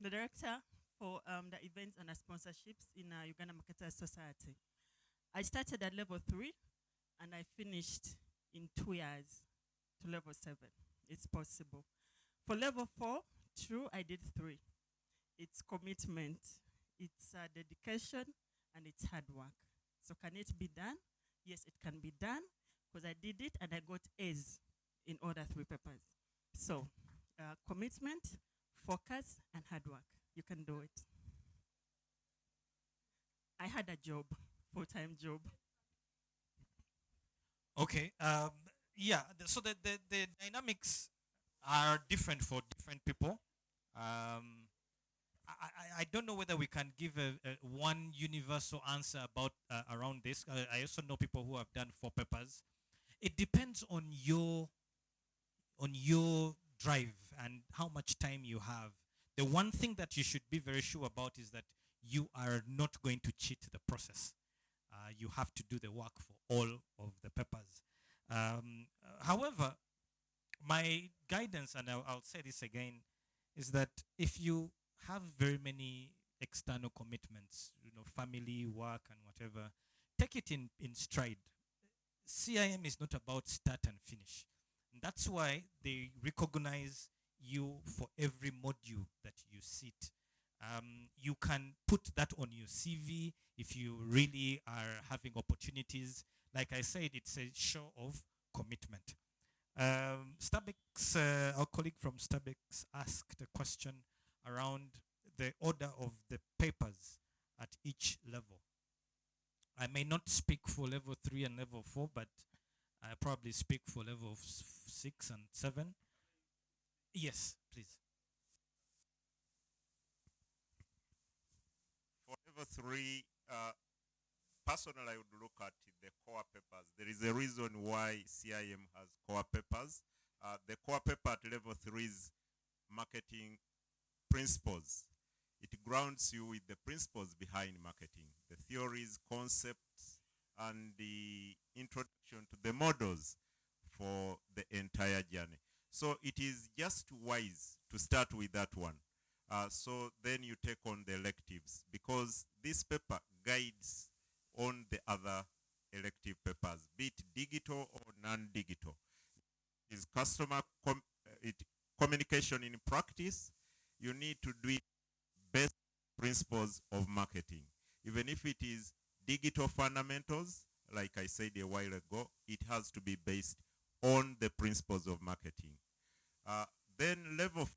The director for the events and the sponsorships in Uganda Marketers Society. I started at level 3 and I finished in 2 years to level 7. It's possible. For level 4, true, I did 3. It's commitment, it's dedication, and it's hard work. So can it be done? Yes, it can be done, because I did it and I got A's in all the 3 papers. So commitment, focus, and hard work. You can do it. I had a job, full-time job. Okay. Yeah. So the dynamics are different for different people. I don't know whether we can give a one universal answer about around this. I also know people who have done 4 papers. It depends on your drive and how much time you have. The one thing that you should be very sure about is that you are not going to cheat the process. You have to do the work for all of the papers. However, my guidance, and I'll say this again, is that if you have very many external commitments, family, work, and whatever, take it in stride. CIM is not about start and finish. And that's why they recognize you for every module that you sit. You can put that on your CV if you really are having opportunities. Like I said, it's a show of commitment. Starbucks, our colleague from Starbucks asked a question around the order of the papers at each level. I may not speak for level 3 and level 4, but I probably speak for level 6 and 7. Yes, please. For level 3, personally, I would look at the core papers. There is a reason why CIM has core papers. The core paper at level 3 is marketing principles. It grounds you with the principles behind marketing, the theories, concepts, and the introduction to the models for the entire journey. So it is just wise to start with that one. So then you take on the electives, because this paper guides on the other elective papers, be it digital or non-digital. Is communication in practice. You need to do it best principles of marketing. Even if it is digital fundamentals, like I said a while ago, it has to be based on the principles of marketing. Then level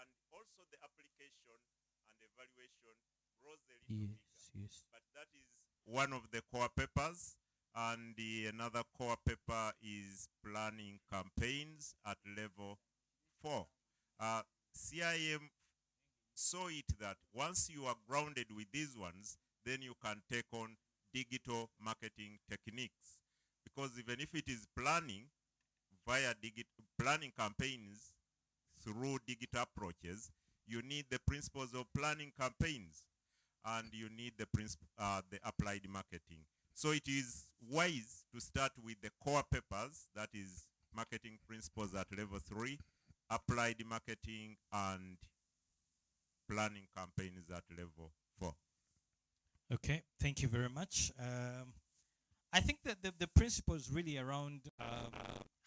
and also the application and evaluation grows a little bigger. Yes. But that is one of the core papers, and another core paper is planning campaigns at level 4. CIM saw it that once you are grounded with these ones, then you can take on digital marketing techniques. Because even if it is planning via planning campaigns through digital approaches, you need the principles of planning campaigns, and you need the applied marketing. So it is wise to start with the core papers, that is marketing principles at level 3, applied marketing, and planning campaigns at level 4. Okay, thank you very much. I think that the principles really around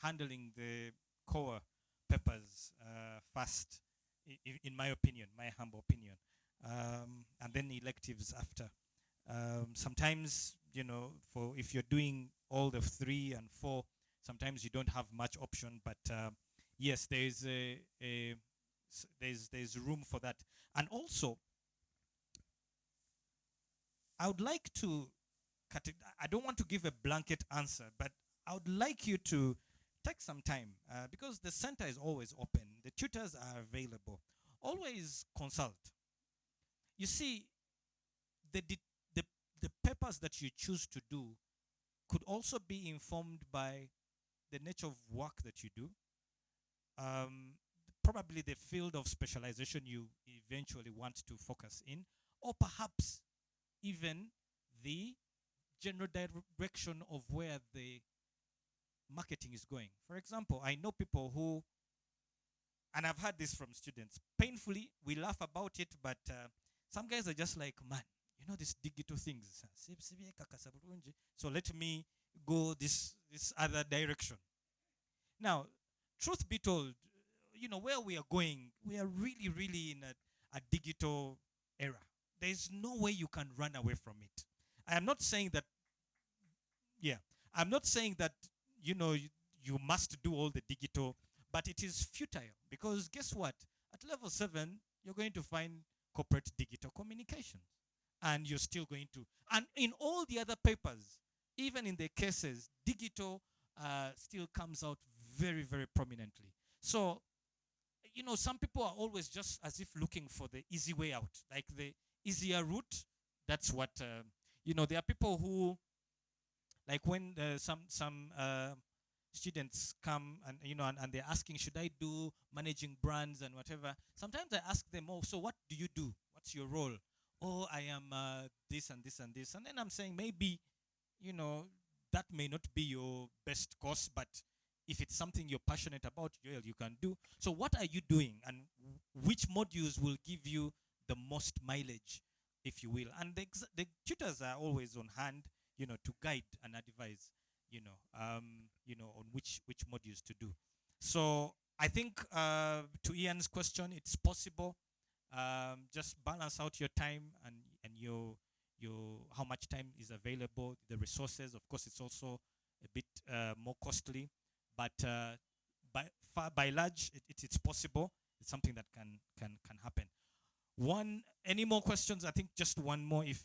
handling the core papers first, in my opinion, my humble opinion, and then electives after. Sometimes, for if you're doing all the 3 and 4, sometimes you don't have much option. But yes, there's there's room for that. And also, I would like to I don't want to give a blanket answer, but I would like you to take some time because the center is always open. The tutors are available. Always consult. You see, the papers that you choose to do could also be informed by the nature of work that you do. Probably the field of specialization you eventually want to focus in, or perhaps even the general direction of where the marketing is going. For example, I know people who, and I've heard this from students, painfully, we laugh about it, but some guys are just like, man, these digital things. So let me go this other direction. Now, truth be told, where we are going, we are really, really in a digital era. There is no way you can run away from it. I am not saying that, I'm not saying that, you must do all the digital, but it is futile because guess what? At level 7, you're going to find corporate digital communications, and you're still going to, and in all the other papers, even in the cases, digital still comes out very, very prominently. So, some people are always just as if looking for the easy way out, like the easier route. That's what, there are people who, like when some students come and, and they're asking, should I do managing brands and whatever? Sometimes I ask them, oh, so what do you do? What's your role? Oh, I am this and this and this. And then I'm saying maybe, that may not be your best course, but if it's something you're passionate about, well, you can do. So what are you doing, and which modules will give you the most mileage, if you will? And the tutors are always on hand, to guide and advise, on which modules to do. So I think to Ian's question, it's possible. Just balance out your time and your how much time is available, the resources. Of course, it's also a bit more costly, but by large, it's possible. It's something that can happen. Any more questions? I think just one more, if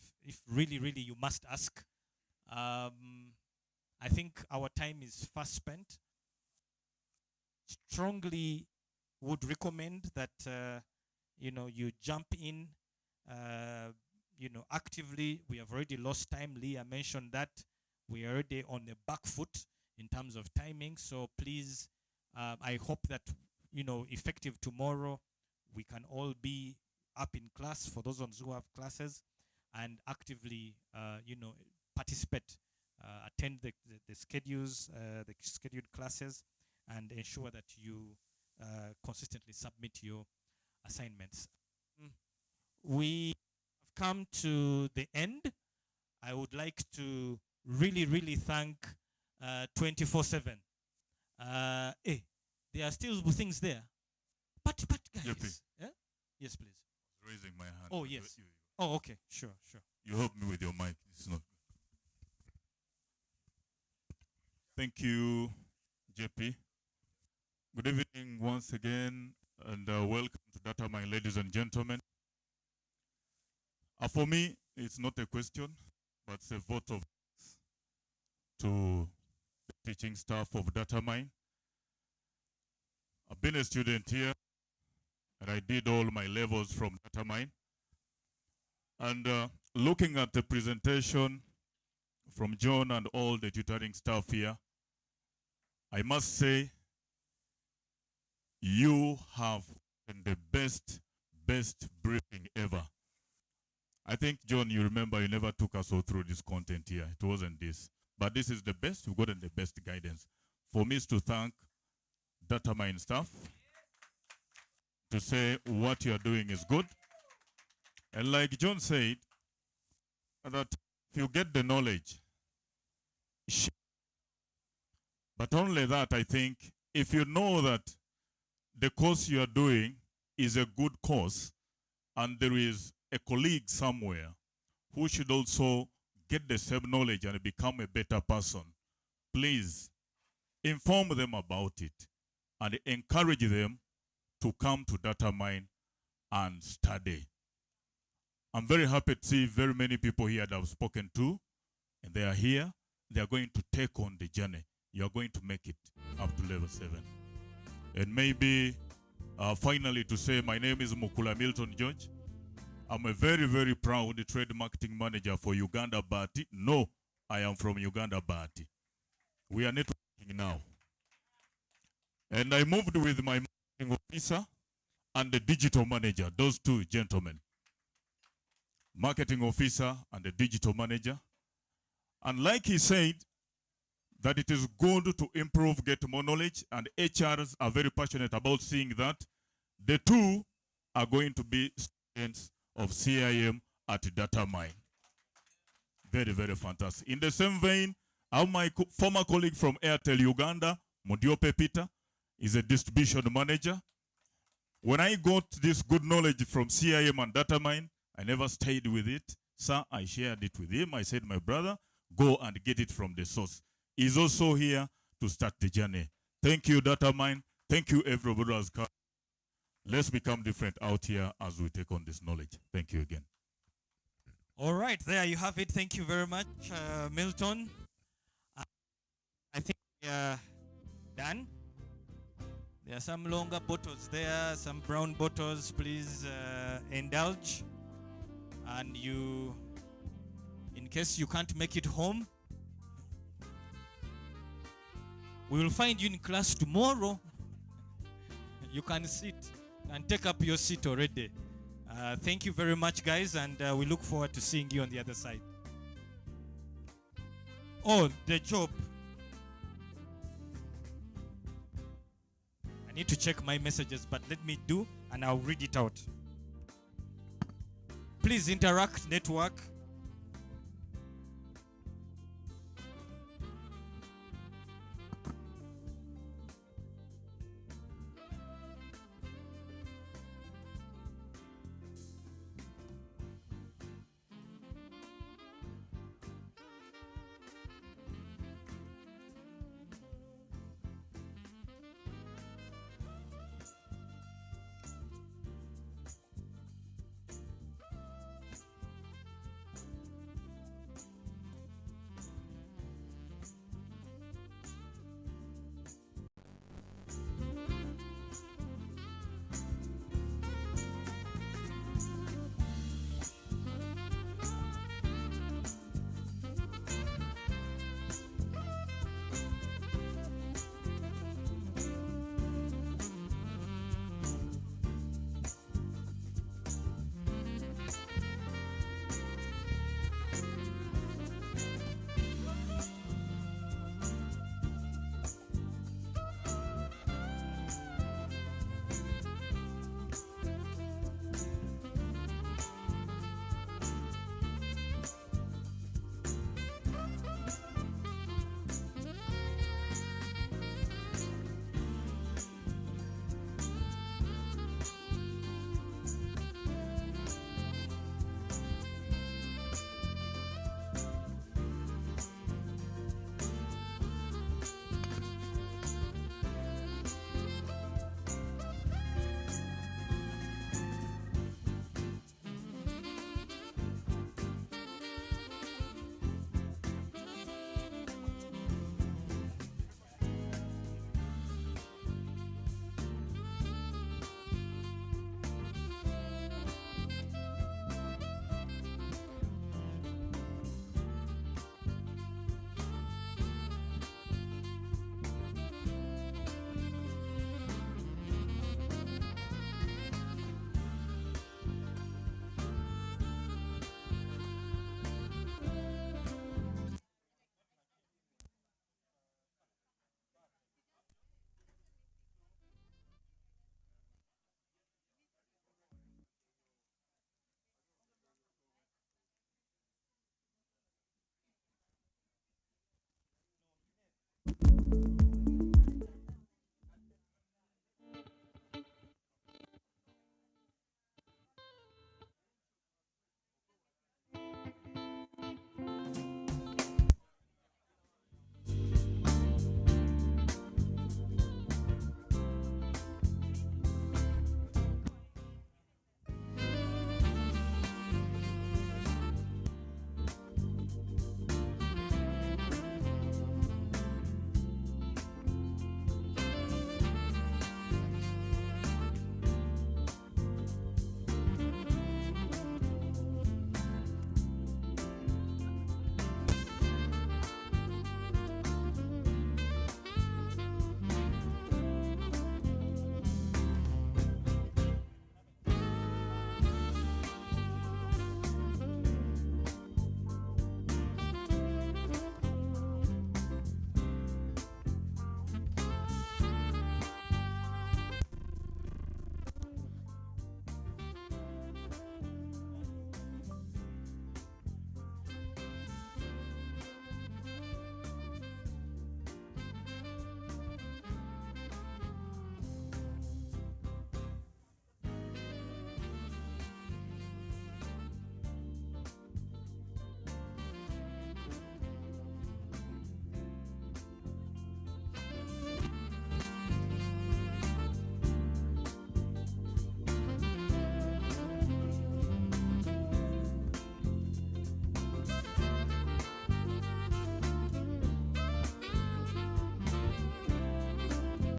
really, really you must ask. I think our time is fast spent. Strongly would recommend that you jump in, actively. We have already lost time. Leah mentioned that we are already on the back foot in terms of timing. So please, I hope that effective tomorrow, we can all be up in class for those ones who have classes, and actively, participate, attend the schedules, the scheduled classes, and ensure that you consistently submit your assignments. We have come to the end. I would like to really, really thank 24/7. There are still things there. But guys. Yeah? Yes, please. Raising my hand. Oh, yes. Oh, okay. Sure. You help me with your mic. It's not good. Thank you, JP. Good evening once again. and welcome to Datamine, ladies and gentlemen. For me, it's not a question, but it's a vote of thanks to the teaching staff of Datamine. I've been a student here, and I did all my levels from Datamine. And looking at the presentation from John and all the tutoring staff here, I must say you have the best briefing ever. I think, John, you remember you never took us all through this content here. It wasn't this. But this is the best. You've gotten the best guidance. For me, is to thank Datamine staff, to say what you're doing is good. And like John said, that if you get the knowledge, but only that, I think, if you know that the course you are doing is a good course and there is a colleague somewhere who should also get the same knowledge and become a better person, please inform them about it and encourage them to come to Datamine and study. I'm very happy to see very many people here that I've spoken to, and they are here. They are going to take on the journey. You are going to make it up to level 7. And maybe finally to say, my name is Mukula Milton George. I'm a very proud trade marketing manager for Uganda Bati. No, I am from Uganda Bati. We are networking now. And I moved with my marketing officer and the digital manager, those two gentlemen. Marketing officer and the digital manager. And like he said, that it is good to improve, get more knowledge, and HRs are very passionate about seeing that. The two are going to be students of CIM at Datamine. Very fantastic. In the same vein, my former colleague from Airtel Uganda, Modiope Peter, is a distribution manager. When I got this good knowledge from CIM and Datamine, I never stayed with it. Sir, I shared it with him. I said, my brother, go and get it from the source. He's also here to start the journey. Thank you, Datamine. Thank you, everybody who has come. Let's become different out here as we take on this knowledge. Thank you again. All right, there you have it. Thank you very much, Milton. I think we are done. There are some longer bottles there, some brown bottles. Please indulge. And you, in case you can't make it home, we will find you in class tomorrow. You can sit and take up your seat already. Thank you very much, guys, and we look forward to seeing you on the other side. Oh, the job. I need to check my messages, but let me do, and I'll read it out. Please interact, network,